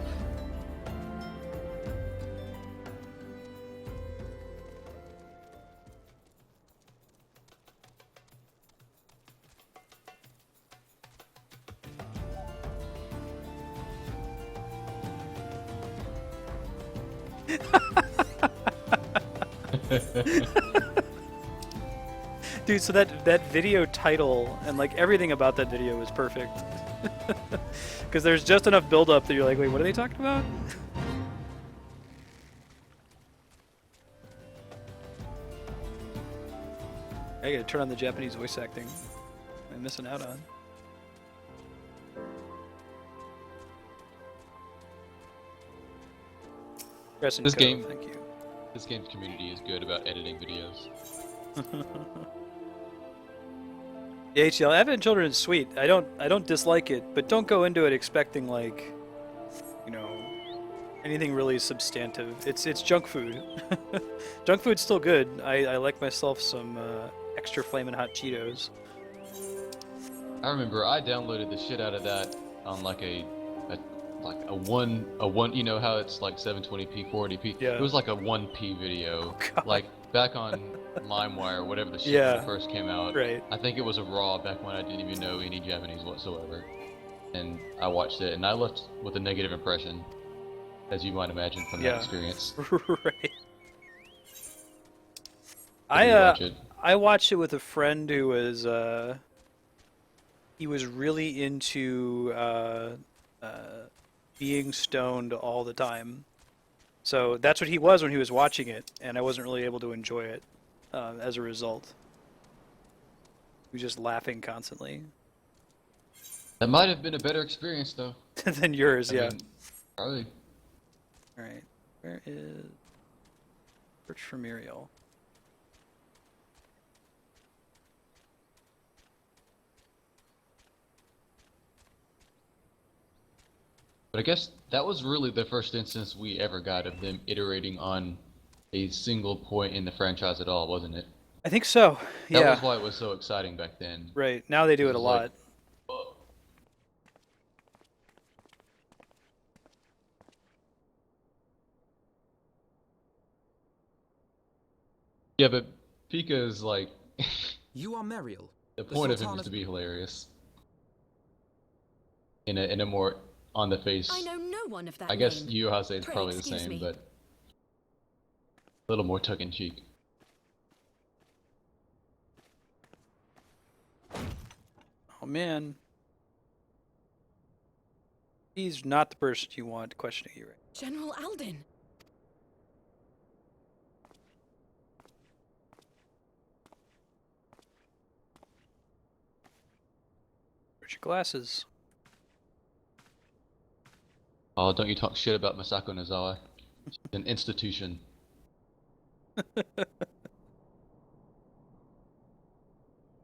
Dude, so that video title and like everything about that video was perfect. Because there's just enough build up that you're like, wait, what are they talking about? I gotta turn on the Japanese voice acting. I'm missing out on. This game's community is good about editing videos. The HDL Advent Children is sweet. I don't dislike it, but don't go into it expecting like, anything really substantive. It's junk food. Junk food's still good. I like myself some extra flamin' hot Cheetos. I remember I downloaded the shit out of that on like a one, you know how it's like 720p, 480p? Yeah. It was like a 1p video. Oh, like back on LimeWire or whatever the shit Yeah. when it first came out. Right. I think it was a RAW back when I didn't even know any Japanese whatsoever. And I watched it and I left with a negative impression, as you might imagine from that experience. Right. I watched it with a friend who was he was really into being stoned all the time. So that's what he was when he was watching it, and I wasn't really able to enjoy it as a result. He was just laughing constantly. That might have been a better experience, though. than yours, I yeah. mean, probably. All right, where is search for Muriel? But I guess that was really the first instance we ever got of them iterating on a single point in the franchise at all, wasn't it? I think so. Yeah. That was why it was so exciting back then. Right. Now they do it a was like, lot. whoa. Yeah, but Pika is like. You are Meriel. The point of him is to be hilarious. In a more on the face. I know no one of that I guess name. you, Hase, it's Pray probably the excuse same, me. but a little more tongue in cheek. Oh man. He's not the person you want questioning you, right? General Alden. Where's your glasses? Oh, don't you talk shit about Masako Nozawa. She's an institution.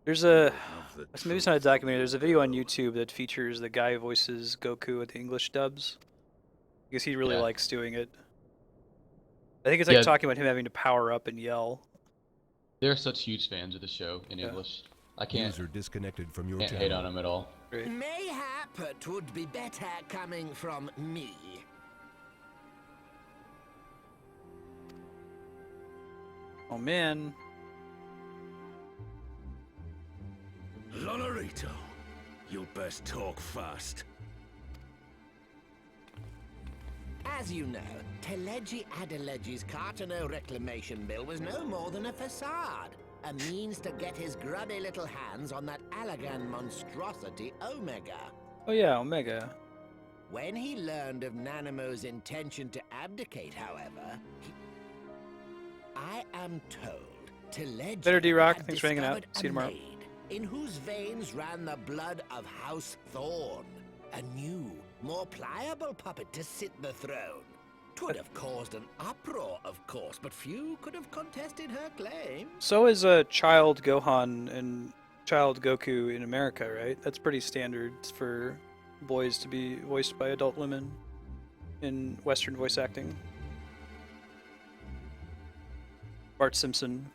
There's a, maybe it's not a documentary, there's a video on YouTube that features the guy who voices Goku with the English dubs. Because he really likes doing it. I think it's like talking about him having to power up and yell. They're such huge fans of the show in English. I can't, User disconnected from your can't channel. hate on them at all. Right. Mayhap it would be better coming from me. Oh man. Lonorito, you'll best talk fast. As you know, Teleji Adeleji's Cartano reclamation bill was no more than a facade. A means to get his grubby little hands on that Allagan monstrosity Omega. Oh yeah, Omega. When he learned of Nanamo's intention to abdicate, however, I am told Teleji Better D-Rock, had thanks for hanging out. discovered See you a tomorrow. maid in whose veins ran the blood of House Thorn. A new, more pliable puppet to sit the throne. 'Twould have caused an uproar, of course, but few could have contested her claim. So is a child Gohan and child Goku in America, right? That's pretty standard for boys to be voiced by adult women in Western voice acting. Bart Simpson,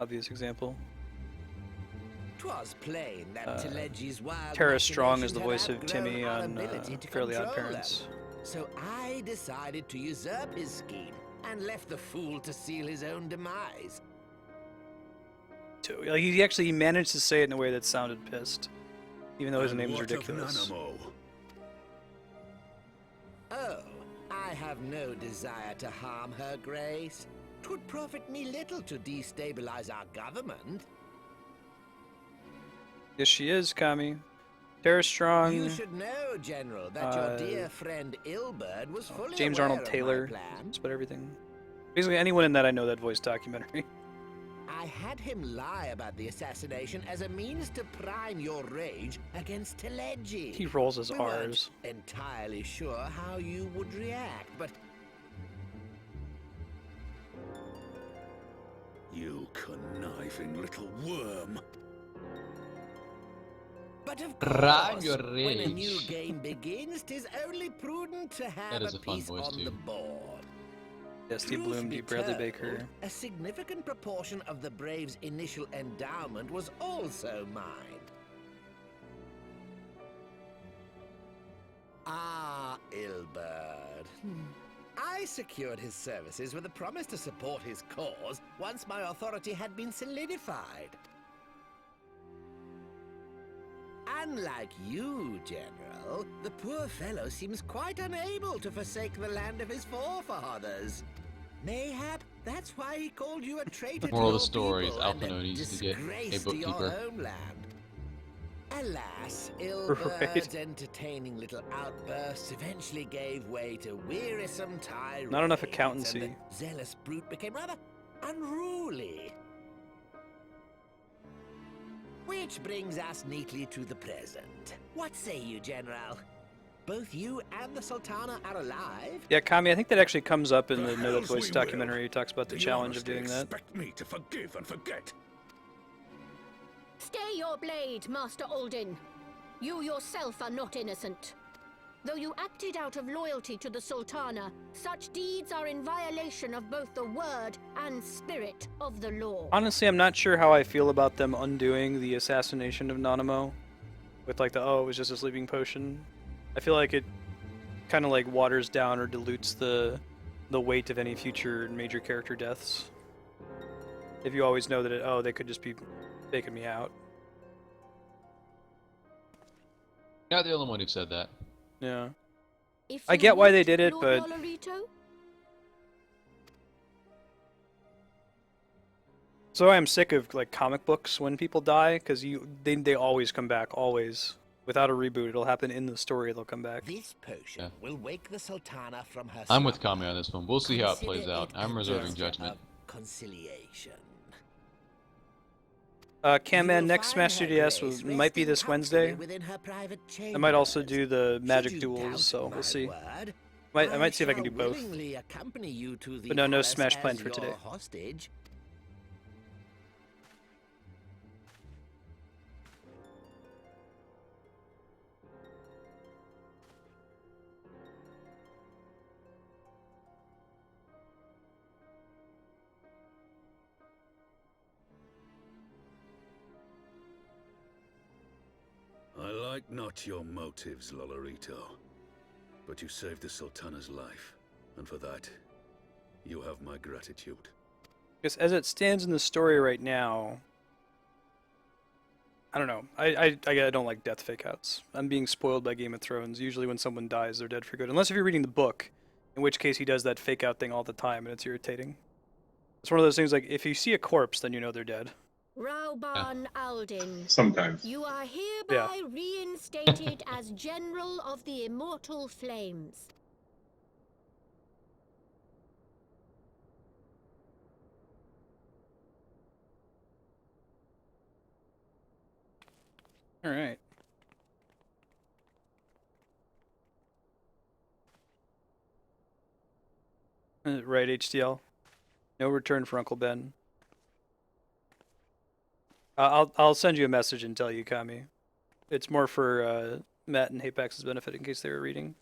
obvious example. 'Twas plain that Teleji's wild Tara Strong is the machinations voice had of outgrown Timmy our on ability to Fairly Odd control Parents. them. So I decided to usurp his scheme and left the fool to seal his own demise. Like, he actually managed to say it in a way that sounded pissed, even though his And name is what of ridiculous. Nanamo? Oh, I have no desire to harm her grace. 'Twould profit me little to destabilize our government. Yes, she is, Kami. Tara Strong. You should know, General, that your dear friend Ilberd was fully James aware Arnold of Taylor. my plan. But everything. Basically, anyone in that I know that voice documentary. I had him lie about the assassination as a means to prime your rage against Teleji. He rolls his We R's. weren't entirely sure how you would react, but You conniving little worm. But of Prime course, your when a new rage. game begins, 'tis only prudent to have That is a a fun piece voice, on too. the board. Yeah, Steve Truth Bloom, be D. Bradley told, Baker. a significant proportion of the Braves' initial endowment was also mine. Ah, Ilberd. I secured his services with a promise to support his cause once my authority had been solidified. Unlike you, General, the poor fellow seems quite unable to forsake the land of his forefathers. Mayhap that's why he called you a traitor The moral to of the story is your people Alphino and needs to get a disgrace to your bookkeeper. homeland. Alas, Ilberd's Right. entertaining little outbursts eventually gave way to wearisome tirades. Not enough and accountancy. the zealous brute became rather unruly. Which brings us neatly to the present. What say you, General? Both you and the Sultana are alive? Yeah, Kami, I think that actually comes up in the Know That Voice documentary. It talks about the challenge of doing that. Expect me to forgive and forget. Stay your blade, Master Alden. You yourself are not innocent. Though you acted out of loyalty to the Sultana, such deeds are in violation of both the word and spirit of the law. Honestly, I'm not sure how I feel about them undoing the assassination of Nanamo. With like oh, it was just a sleeping potion. I feel like it kind of like waters down or dilutes the weight of any future major character deaths. If you always know that they could just be faking me out. Not the only one who said that. Yeah. I get why they did it, Lord but Lolorito? so I'm sick of like comic books when people die because they always come back, always. Without a reboot, it'll happen in the story. They'll come back. This potion will wake the Sultana from her. I'm with Kami on this one. We'll see how it plays out. I'm reserving judgment. Conciliation. Camman, next Smash 3DS might be this Wednesday. I might also do the Magic Duels, so we'll see. I might see if I can do both. But no Smash planned for today. I like not your motives, Lolorito, but you saved the Sultana's life, and for that, you have my gratitude. Because as it stands in the story right now, I don't know. I don't like death fake-outs. I'm being spoiled by Game of Thrones. Usually when someone dies, they're dead for good. Unless if you're reading the book, in which case he does that fake-out thing all the time, and it's irritating. It's one of those things like, if you see a corpse, then you know they're dead. Rauban Alden. Sometimes. You are hereby reinstated as General of the Immortal Flames. All right. Right, HDL. No return for Uncle Ben. I'll send you a message and tell you, Kami. It's more for Matt and Hapax's benefit in case they were reading.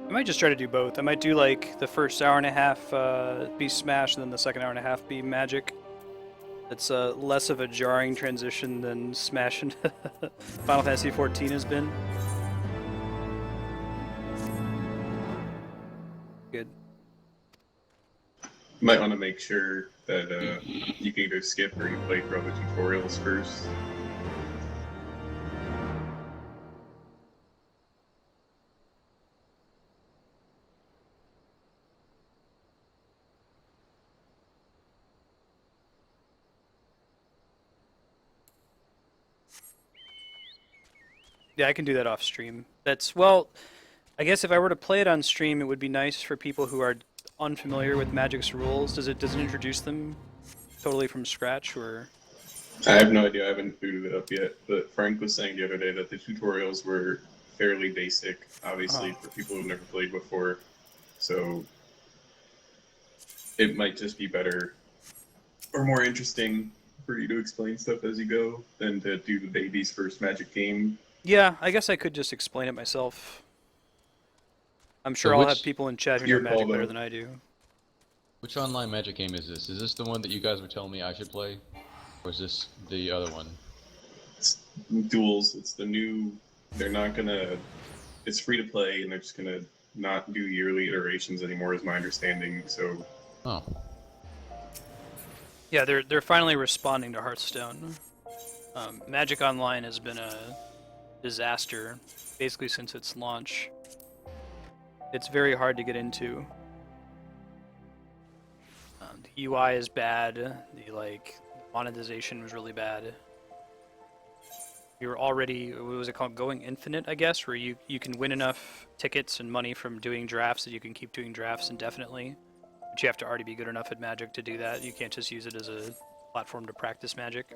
I might just try to do both. I might do like the first hour and a half be Smash, and then the second hour and a half be Magic. It's less of a jarring transition than Smash into Final Fantasy XIV has been. Good. You might want to make sure that you can either skip or you play through all the tutorials first. Yeah, I can do that off stream. Well, I guess if I were to play it on stream, it would be nice for people who are unfamiliar with Magic's rules. Does it introduce them totally from scratch, or? I have no idea. I haven't booted it up yet. But Frank was saying the other day that the tutorials were fairly basic, obviously, for people who've never played before. So it might just be better or more interesting for you to explain stuff as you go than to do the baby's first Magic game. Yeah, I guess I could just explain it myself. I'm sure So I'll which- have people in chat who know Your Magic call, better though. than I do. Which online Magic game is this? Is this the one that you guys were telling me I should play? Or is this the other one? It's duels. It's the new. They're not gonna. It's free to play, and they're just gonna not do yearly iterations anymore, is my understanding. So. Oh. Yeah, they're finally responding to Hearthstone. Magic Online has been a disaster, basically since its launch. It's very hard to get into. The UI is bad. The monetization was really bad. You're already, what was it called, going infinite, I guess, where you can win enough tickets and money from doing drafts that you can keep doing drafts indefinitely. But you have to already be good enough at Magic to do that. You can't just use it as a platform to practice Magic.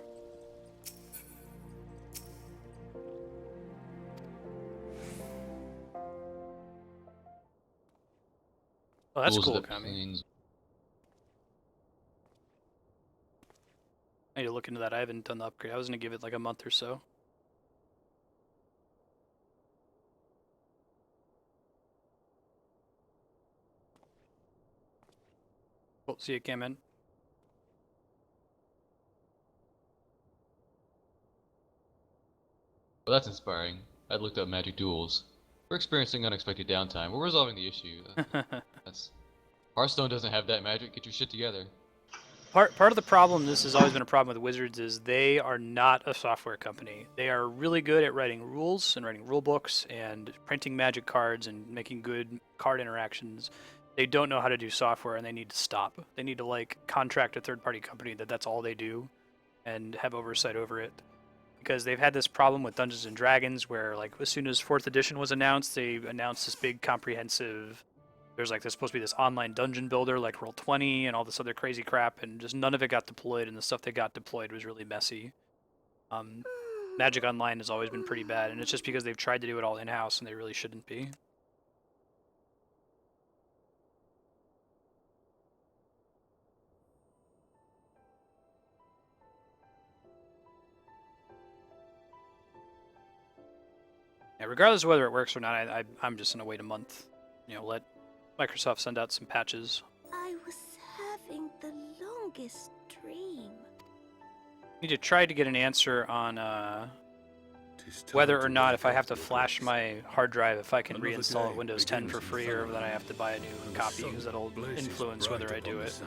Oh, that's Tools cool, that Kami. means- I need to look into that. I haven't done the upgrade. I was going to give it like a month or so. Cool. See you, Cam. Well, that's inspiring. I looked up Magic Duels. We're experiencing unexpected downtime. We're resolving the issue. That's Hearthstone doesn't have that magic. Get your shit together. Part of the problem, this has always been a problem with Wizards, is they are not a software company. They are really good at writing rules and writing rule books and printing Magic cards and making good card interactions. They don't know how to do software, and they need to stop. They need to contract a third-party company that's all they do, and have oversight over it. Because they've had this problem with Dungeons and Dragons, where as soon as 4th edition was announced, they announced this big comprehensive. There's supposed to be this online dungeon builder like Roll20 and all this other crazy crap, and just none of it got deployed, and the stuff that got deployed was really messy. Magic Online has always been pretty bad, and it's just because they've tried to do it all in-house, and they really shouldn't be. Yeah, regardless of whether it works or not, I'm just going to wait a month. Let Microsoft send out some patches. I was having the longest dream. Need to try to get an answer on whether or not if I have to flash my hard drive, if I can reinstall Windows 10 for free, or that I have to buy a new copy, because that'll influence whether I do it.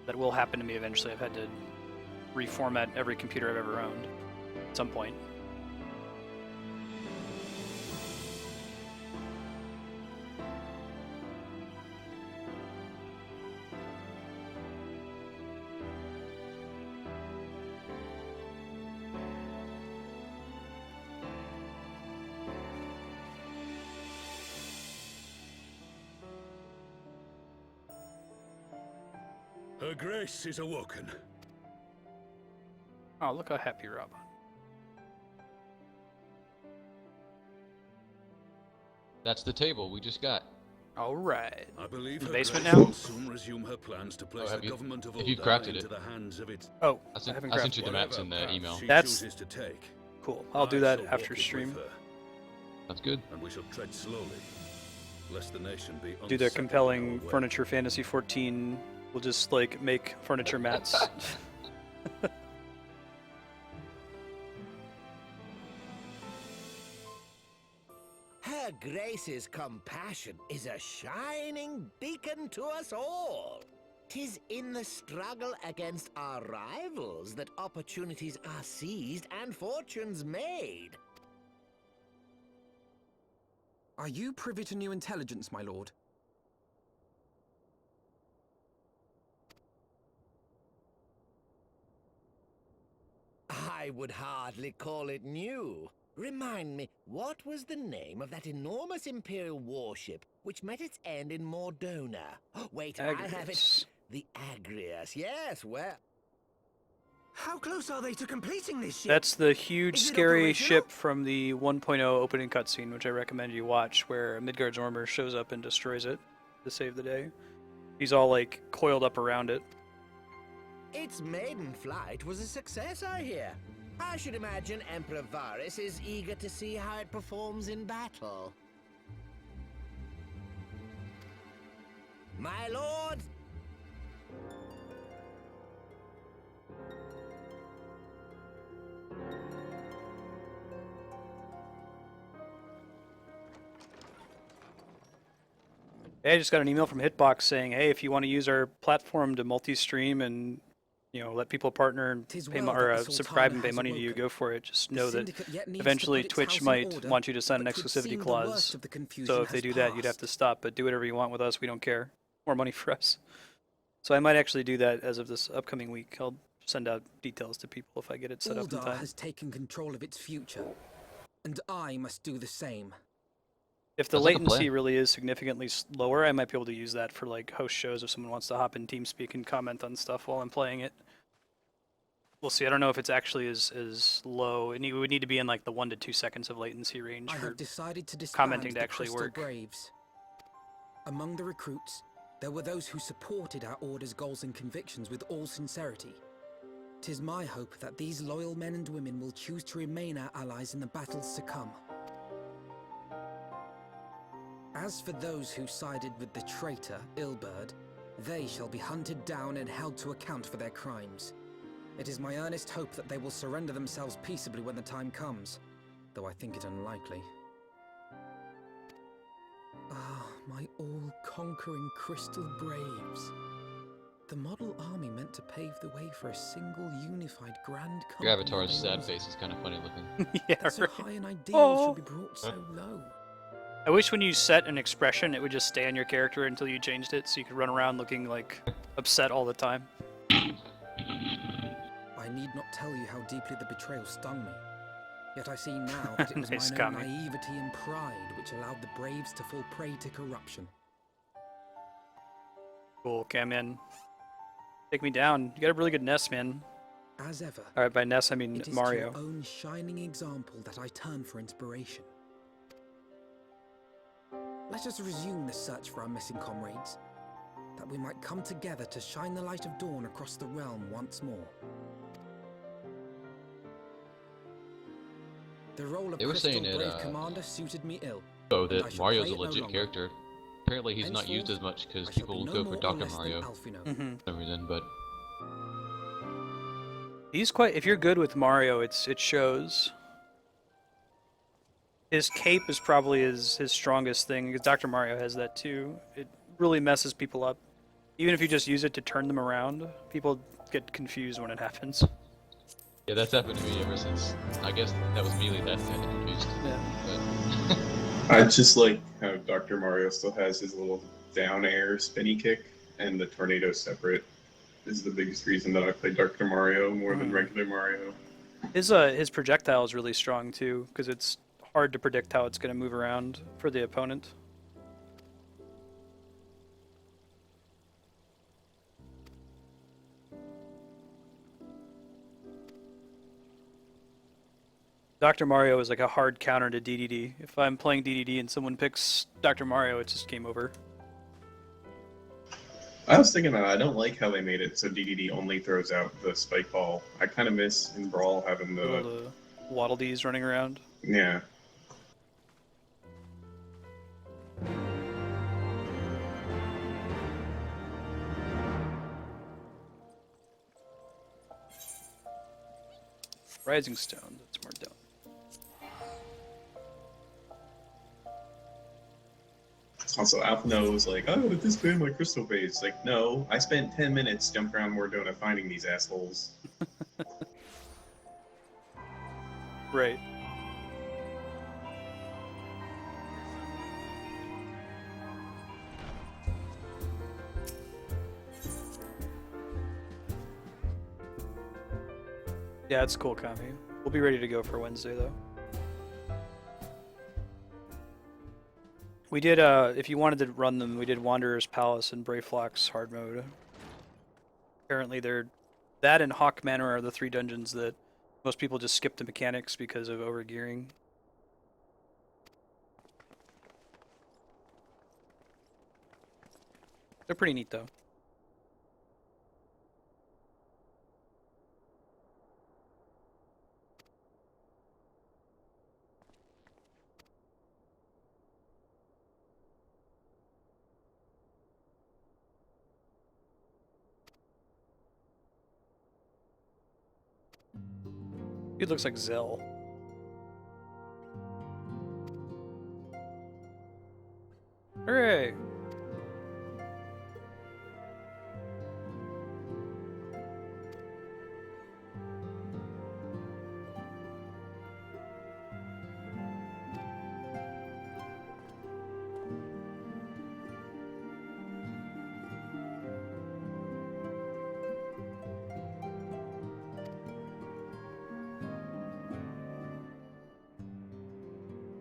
That will happen to me eventually. I've had to reformat every computer I've ever owned at some point. Her Grace is awoken. Oh, look how happy Robin. That's the table we just got. All right. I believe In the her basement Grace now? will soon resume her plans to place have the you- government of if you've Ul'dah crafted into it. the hands of its Oh, I sent, haven't I sent you crafted the maps in whatever the email. path she That's- chooses to take. cool. I'll do I that shall after walk it stream. with her, That's good. and we shall tread slowly, lest the nation be Do the unsettled compelling in our way. Furniture Fantasy 14. We'll just make furniture mats. Her Grace's compassion is a shining beacon to us all. 'Tis in the struggle against our rivals that opportunities are seized and fortunes made. Are you privy to new intelligence, my lord? I would hardly call it new. Remind me, what was the name of that enormous Imperial warship which met its end in Mordona? Wait, I have it. Agrius. The Agrius, yes, well... How close are they to completing this ship? That's the huge, Is it scary operational? ship from the 1.0 opening cutscene, which I recommend you watch, where Midgard's armor shows up and destroys it to save the day. He's all coiled up around it. Its maiden flight was a success, I hear. I should imagine Emperor Varys is eager to see how it performs in battle. My lord! Hey, I just got an email from Hitbox saying, hey, if you want to use our platform to multi-stream and, you know, let people partner and pay subscribe and pay money to you, go for it. Just know that eventually Twitch might want you to sign an exclusivity clause. So if they do that, you'd have to stop. But do whatever you want with us. We don't care. More money for us. So I might actually do that as of this upcoming week. I'll send out details to people if I get it set up in Uldar time. has taken control of its future, and I must do the same. If the latency really is significantly lower, I might be able to use that for like host shows if someone wants to hop in TeamSpeak and comment on stuff while I'm playing it. We'll see. I don't know if it's actually as low. It would need to be in like the 1 to 2 seconds of latency range I for have decided to disband commenting to the actually Crystal work. Braves. Among the recruits, there were those who supported our order's goals and convictions with all sincerity. 'Tis my hope that these loyal men and women will choose to remain our allies in the battles to come. As for those who sided with the traitor, Ilberd, they shall be hunted down and held to account for their crimes. It is my earnest hope that they will surrender themselves peaceably when the time comes, though I think it unlikely. Ah, my all-conquering Crystal Braves. The model army meant to pave the way for a single unified grand company. Your avatar's sad face is kind of funny looking. Yeah, so high an ideal should be brought so low. I wish when you set an expression, it would just stay on your character until you changed it, so you could run around looking like upset all the time. I need not tell you how deeply the betrayal stung me. Yet I see now that it was Nice my own comment. naivety and pride which allowed the Braves to fall prey to corruption. Cool, okay, man. Take me down. You got a really good nest, man. As ever, Alright, by nest I mean it is Mario. to your own shining example that I turn for inspiration. Let us resume the search for our missing comrades, that we might come together to shine the light of dawn across the realm once more. The role of They were Crystal saying it, Brave Commander suited me ill. So and I that shall Mario's play a it no legit longer. character. Apparently he's not used as Henceforth, much because I shall people be will no go more for or Dr. less than Mario Alphino. for some reason, but He's quite. If you're good with Mario, it shows. His cape is probably his strongest thing, because Dr. Mario has that too. It really messes people up. Even if you just use it to turn them around, people get confused when it happens. yeah, that's happened to me ever since. I guess that was Melee that kind of confused. Yeah. I just like how Dr. Mario still has his little down air spinny kick, and the tornado separate is the biggest reason that I play Dr. Mario more than regular Mario. His projectile is really strong too, because it's hard to predict how it's going to move around for the opponent. Dr. Mario is like a hard counter to DDD. If I'm playing DDD and someone picks Dr. Mario, it's just game over. I was thinking that I don't like how they made it so DDD only throws out the spike ball. I kind of miss in Brawl having All the... the Waddle Dees running around. Yeah. Rising Stone, that's more down. Also, Alphino was like, oh, disband my Crystal Base. Like, no, I spent 10 minutes jumping around Mordona finding these assholes. Right. Yeah, it's cool, Kami. We'll be ready to go for Wednesday, though. We did, if you wanted to run them, we did Wanderer's Palace and Brayflock's hard mode. Apparently that and Hawk Manor are the 3 dungeons that most people just skip the mechanics because of overgearing. They're pretty neat, though. It looks like Zell. Hooray!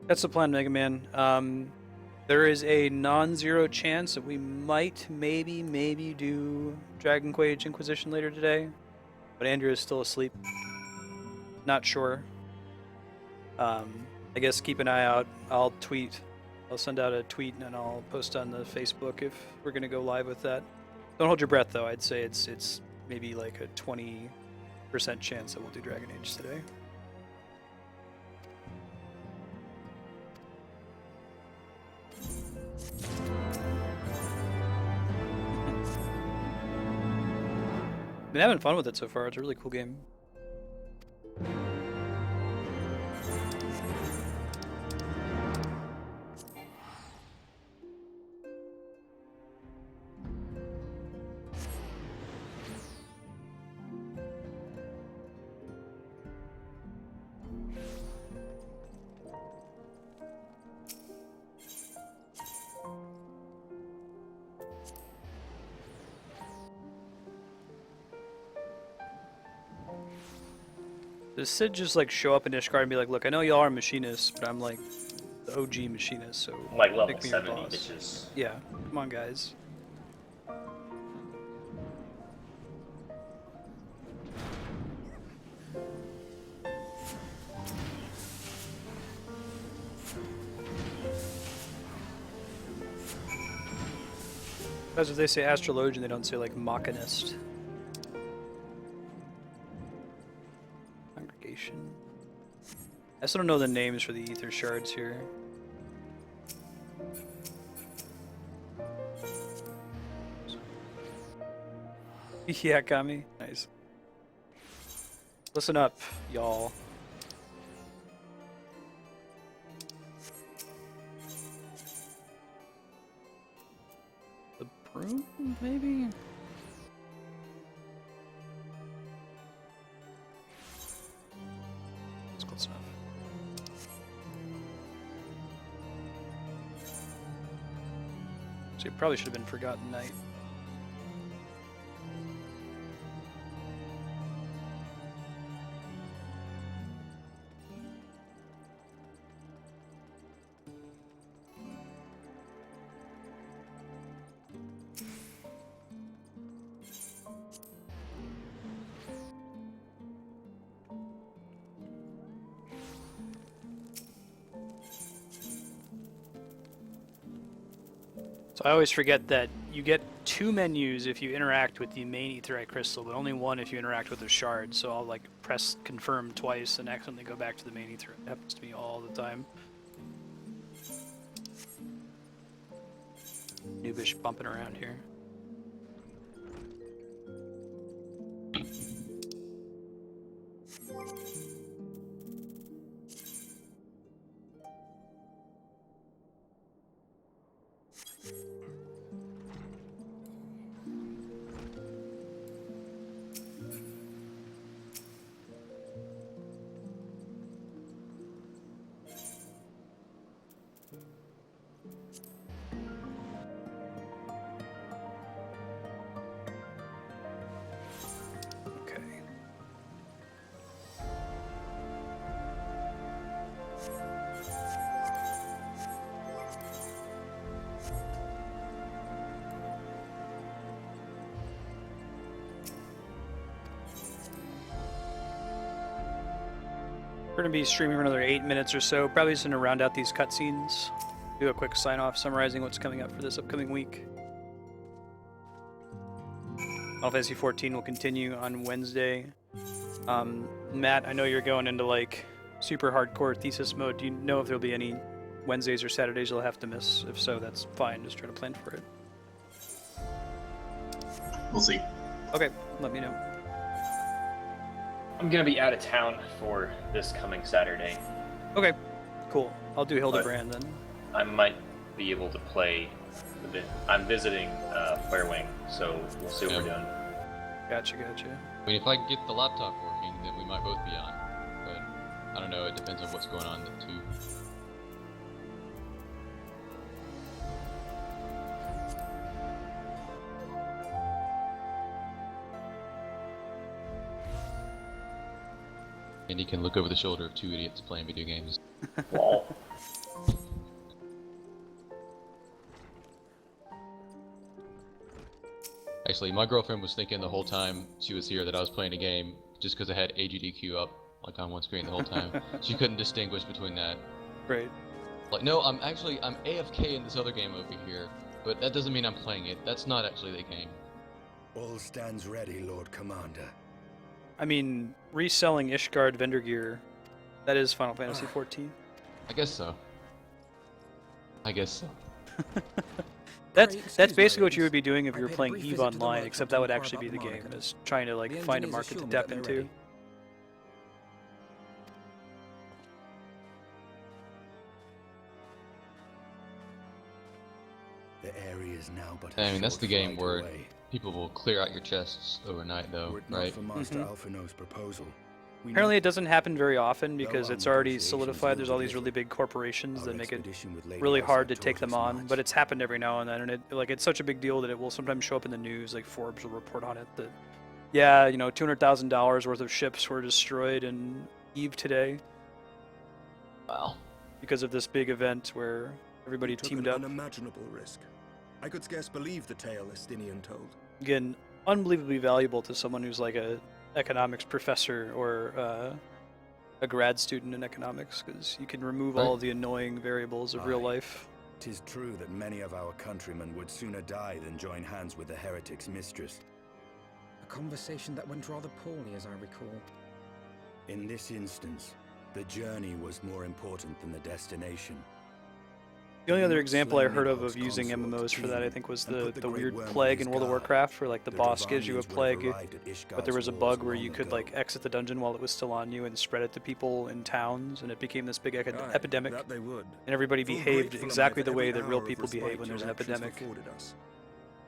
That's the plan, Mega Man. There is a non-zero chance that we might, maybe do Dragon Quake Inquisition later today, but Andrew is still asleep. Not sure. I guess keep an eye out. I'll send out a tweet and I'll post on the Facebook if we're gonna go live with that. Don't hold your breath though. I'd say it's maybe like a 20% chance that we'll do Dragon Age today. Been having fun with it so far. It's a really cool game. Does Sid just like show up in Ishgard and be like, "Look, I know y'all are machinists, but I'm like the OG machinist, so like level pick me 70 your boss." bitches. Yeah, come on, guys. Because if they say astrologian, they don't say like machinist. Congregation. I still don't know the names for the ether shards here. Yeah, Kami. Nice. Listen up, y'all. The broom, maybe? That's close enough. So it probably should have been Forgotten Night. So I always forget that you get 2 menus if you interact with the main Aetheryte crystal, but only 1 if you interact with the shard. So I'll like press confirm twice and accidentally go back to the main Aetheryte. It happens to me all the time. Noobish bumping around here. We're going to be streaming for another 8 minutes or so, probably just going to round out these cutscenes, do a quick sign-off summarizing what's coming up for this upcoming week. Final Fantasy XIV will continue on Wednesday. Matt, I know you're going into like super hardcore thesis mode. Do you know if there'll be any Wednesdays or Saturdays you'll have to miss? If so, that's fine. Just try to plan for it. We'll see. Okay, let me know. I'm gonna be out of town for this coming Saturday. Okay, cool. I'll do Hildebrand then. I might be able to play a bit. I'm visiting Flare-Wing, so we'll see what we're doing. Gotcha. I mean, if I can get the laptop working, then we might both be on. But I don't know. It depends on what's going on too. And he can look over the shoulder of 2 idiots playing video games. Lol. Actually, my girlfriend was thinking the whole time she was here that I was playing a game just because I had AGDQ up like on one screen the whole time. She couldn't distinguish between that. Great. Like, no, I'm AFK in this other game over here, but that doesn't mean I'm playing it. That's not actually the game. All stands ready, Lord Commander. I mean, reselling Ishgard vendor gear, that is Final Fantasy XIV. I guess so. That's basically what you would be doing if you were playing EVE Online, except that would actually be the game, is trying to like find a market to dep into. The area is now but I mean, that's the game where people will clear out your chests overnight, though, right? For Master Alphino's proposal. Apparently it doesn't happen very often because it's already solidified. There's all these really big corporations that make it really hard to take them on, but it's happened every now and then, and it's such a big deal that it will sometimes show up in the news, like Forbes will report on it, that, yeah, you know, $200,000 worth of ships were destroyed in EVE today. Wow. Because of this big event where everybody teamed up. An unimaginable risk. I could scarce believe the tale Estinian told. Again, unbelievably valuable to someone who's like a economics professor or a grad student in economics, because you can remove all of the annoying variables of real life. 'Tis true that many of our countrymen would sooner die than join hands with the heretic's mistress. A conversation that went rather poorly, as I recall. In this instance, the journey was more important than the destination. The only other example I heard of using MMOs for that, I think, was the weird plague in World of Warcraft, where like the boss gives you a plague, but there was a bug where you could like exit the dungeon while it was still on you and spread it to people in towns, and it became this big epidemic, and everybody behaved exactly the way that real people behave when there's an epidemic.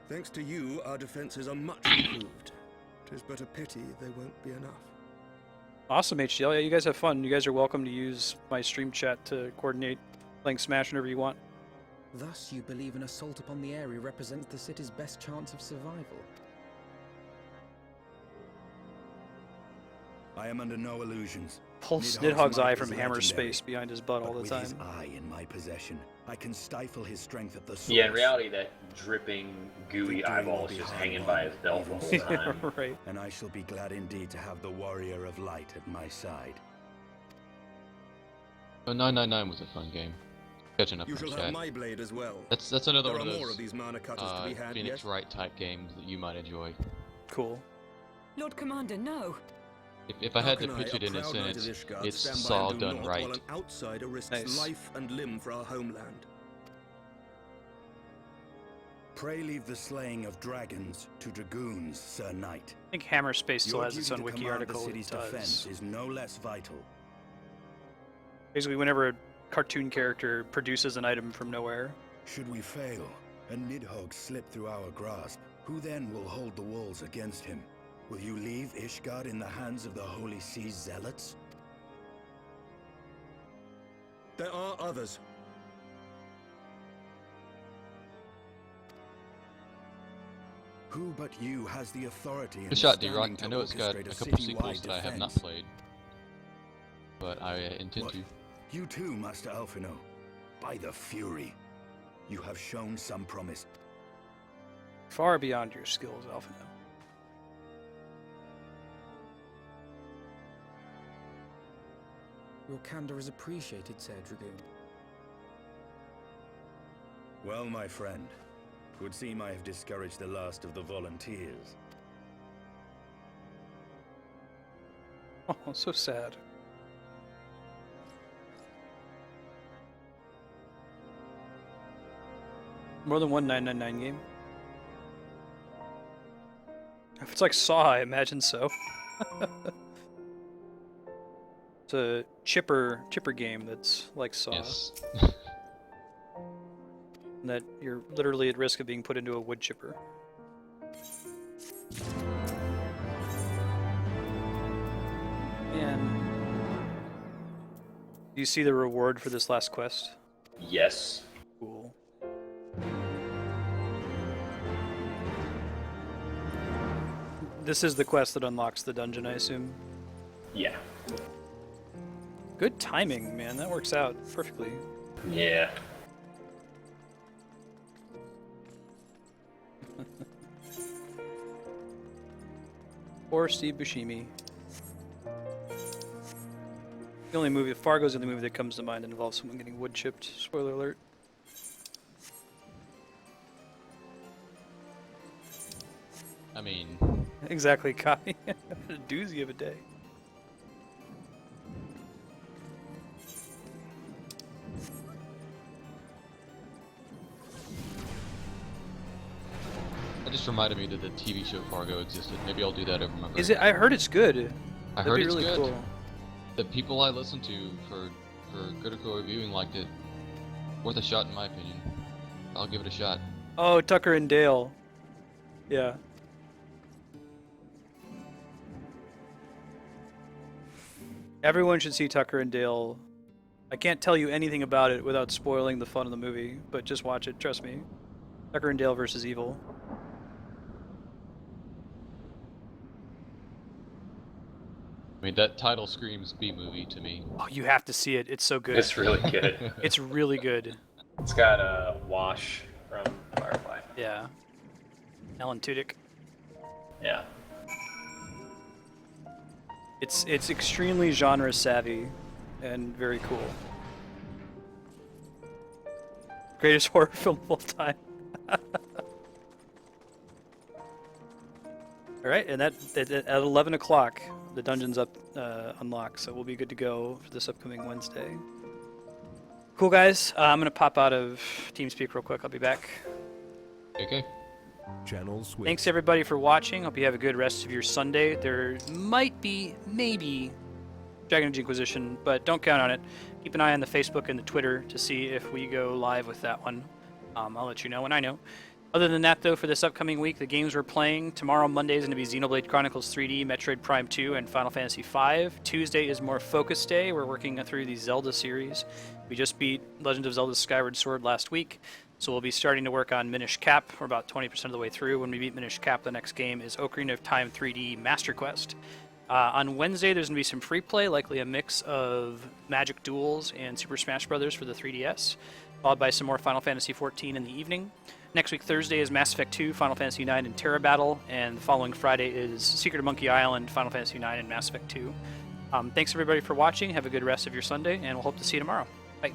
Thanks to you, our defenses are much improved. 'Tis but a pity they won't be enough. Awesome, HDL. Yeah, you guys have fun. You guys are welcome to use my stream chat to coordinate playing Smash whenever you want. Thus, you believe an assault upon the Aery represents the city's best chance of survival? I am under no illusions. Pulse Nidhogg's eye from hammer space behind his butt all the time. With his eye in my possession, I can stifle his strength at the source. Yeah, in reality, that dripping, gooey eyeball is just hanging by his belt the whole time. Right. And I shall be glad indeed to have the Warrior of Light at my side. Oh, 999 was a fun game. Catching up You on shall chat. have my blade as well. That's another There one are of more those of these mana cutters to be had, Phoenix yes? Wright type games that you might enjoy. Cool. Lord Commander, no. If I had to How pitch can it in a proud knight of sentence, Ishgard, it's stand by Saw and do done naught right. while an outsider risks Nice. life and limb for our homeland? Pray leave the slaying of dragons to dragoons, Sir Knight. I think Hammer Space still Your has its duty own to wiki command article. The city's It does. defense is no less vital. Basically, whenever a cartoon character produces an item from nowhere. Should we fail, and Nidhogg slip through our grasp, who then will hold the walls against him? Will you leave Ishgard in the hands of the Holy Sea's zealots? There are others. Who but you has the authority and Good shot, standing D-Rock. to I know it's got a orchestrate couple citywide sequels that I have not defense? played, but I intend to. You too, Master Alphino. By the Fury, you have shown some promise. Far beyond your skills, Alphino. Your candor is appreciated, Sir Dragoon. Well, my friend, it would seem I have discouraged the last of the volunteers. Oh, so sad. More than one 999 game? If it's like Saw, I imagine so. just a chipper game that's like Saw. Yes. That you're literally at risk of being put into a wood chipper. And do you see the reward for this last quest? Yes. Cool. This is the quest that unlocks the dungeon, I assume? Yeah. Good timing, man. That works out perfectly. Yeah. Poor Steve Buscemi. The only movie, Fargo's the only movie that comes to mind that involves someone getting wood chipped. Spoiler alert. I mean... Exactly, Kai. A doozy of a day. That just reminded me that the TV show Fargo existed. Maybe I'll do that over my break. Is it? I heard it's good. I That'd heard be it's really good. cool. The people I listened to for critical reviewing liked it. Worth a shot in my opinion. I'll give it a shot. Oh, Tucker and Dale. Yeah. Everyone should see Tucker and Dale. I can't tell you anything about it without spoiling the fun of the movie, but just watch it, trust me. Tucker and Dale versus Evil. I mean, that title screams B-movie to me. Oh, you have to see it. It's so good. It's really good. It's really good. It's got a Wash from Firefly. Yeah. Alan Tudyk. Yeah. It's extremely genre savvy and very cool. Greatest horror film of all time. All right, and that at 11 o'clock, the dungeon's up unlocked, so we'll be good to go for this upcoming Wednesday. Cool, guys. I'm gonna pop out of TeamSpeak real quick. I'll be back. Okay. Channel switch. Thanks everybody for watching. Hope you have a good rest of your Sunday. There might be, maybe, Dragon Age Inquisition, but don't count on it. Keep an eye on the Facebook and the Twitter to see if we go live with that one. I'll let you know when I know. Other than that, though, for this upcoming week, the games we're playing, tomorrow, Monday, is going to be Xenoblade Chronicles 3D, Metroid Prime 2, and Final Fantasy V. Tuesday is more Focus Day. We're working through the Zelda series. We just beat Legend of Zelda Skyward Sword last week, so we'll be starting to work on Minish Cap. We're about 20% of the way through. When we beat Minish Cap, the next game is Ocarina of Time 3D Master Quest. On Wednesday, there's going to be some free play, likely a mix of Magic Duels and Super Smash Bros. For the 3DS, followed by some more Final Fantasy XIV in the evening. Next week, Thursday, is Mass Effect 2, Final Fantasy IX, and Terra Battle, and the following Friday is Secret of Monkey Island, Final Fantasy IX, and Mass Effect 2. Thanks everybody for watching. Have a good rest of your Sunday, and we'll hope to see you tomorrow. Bye.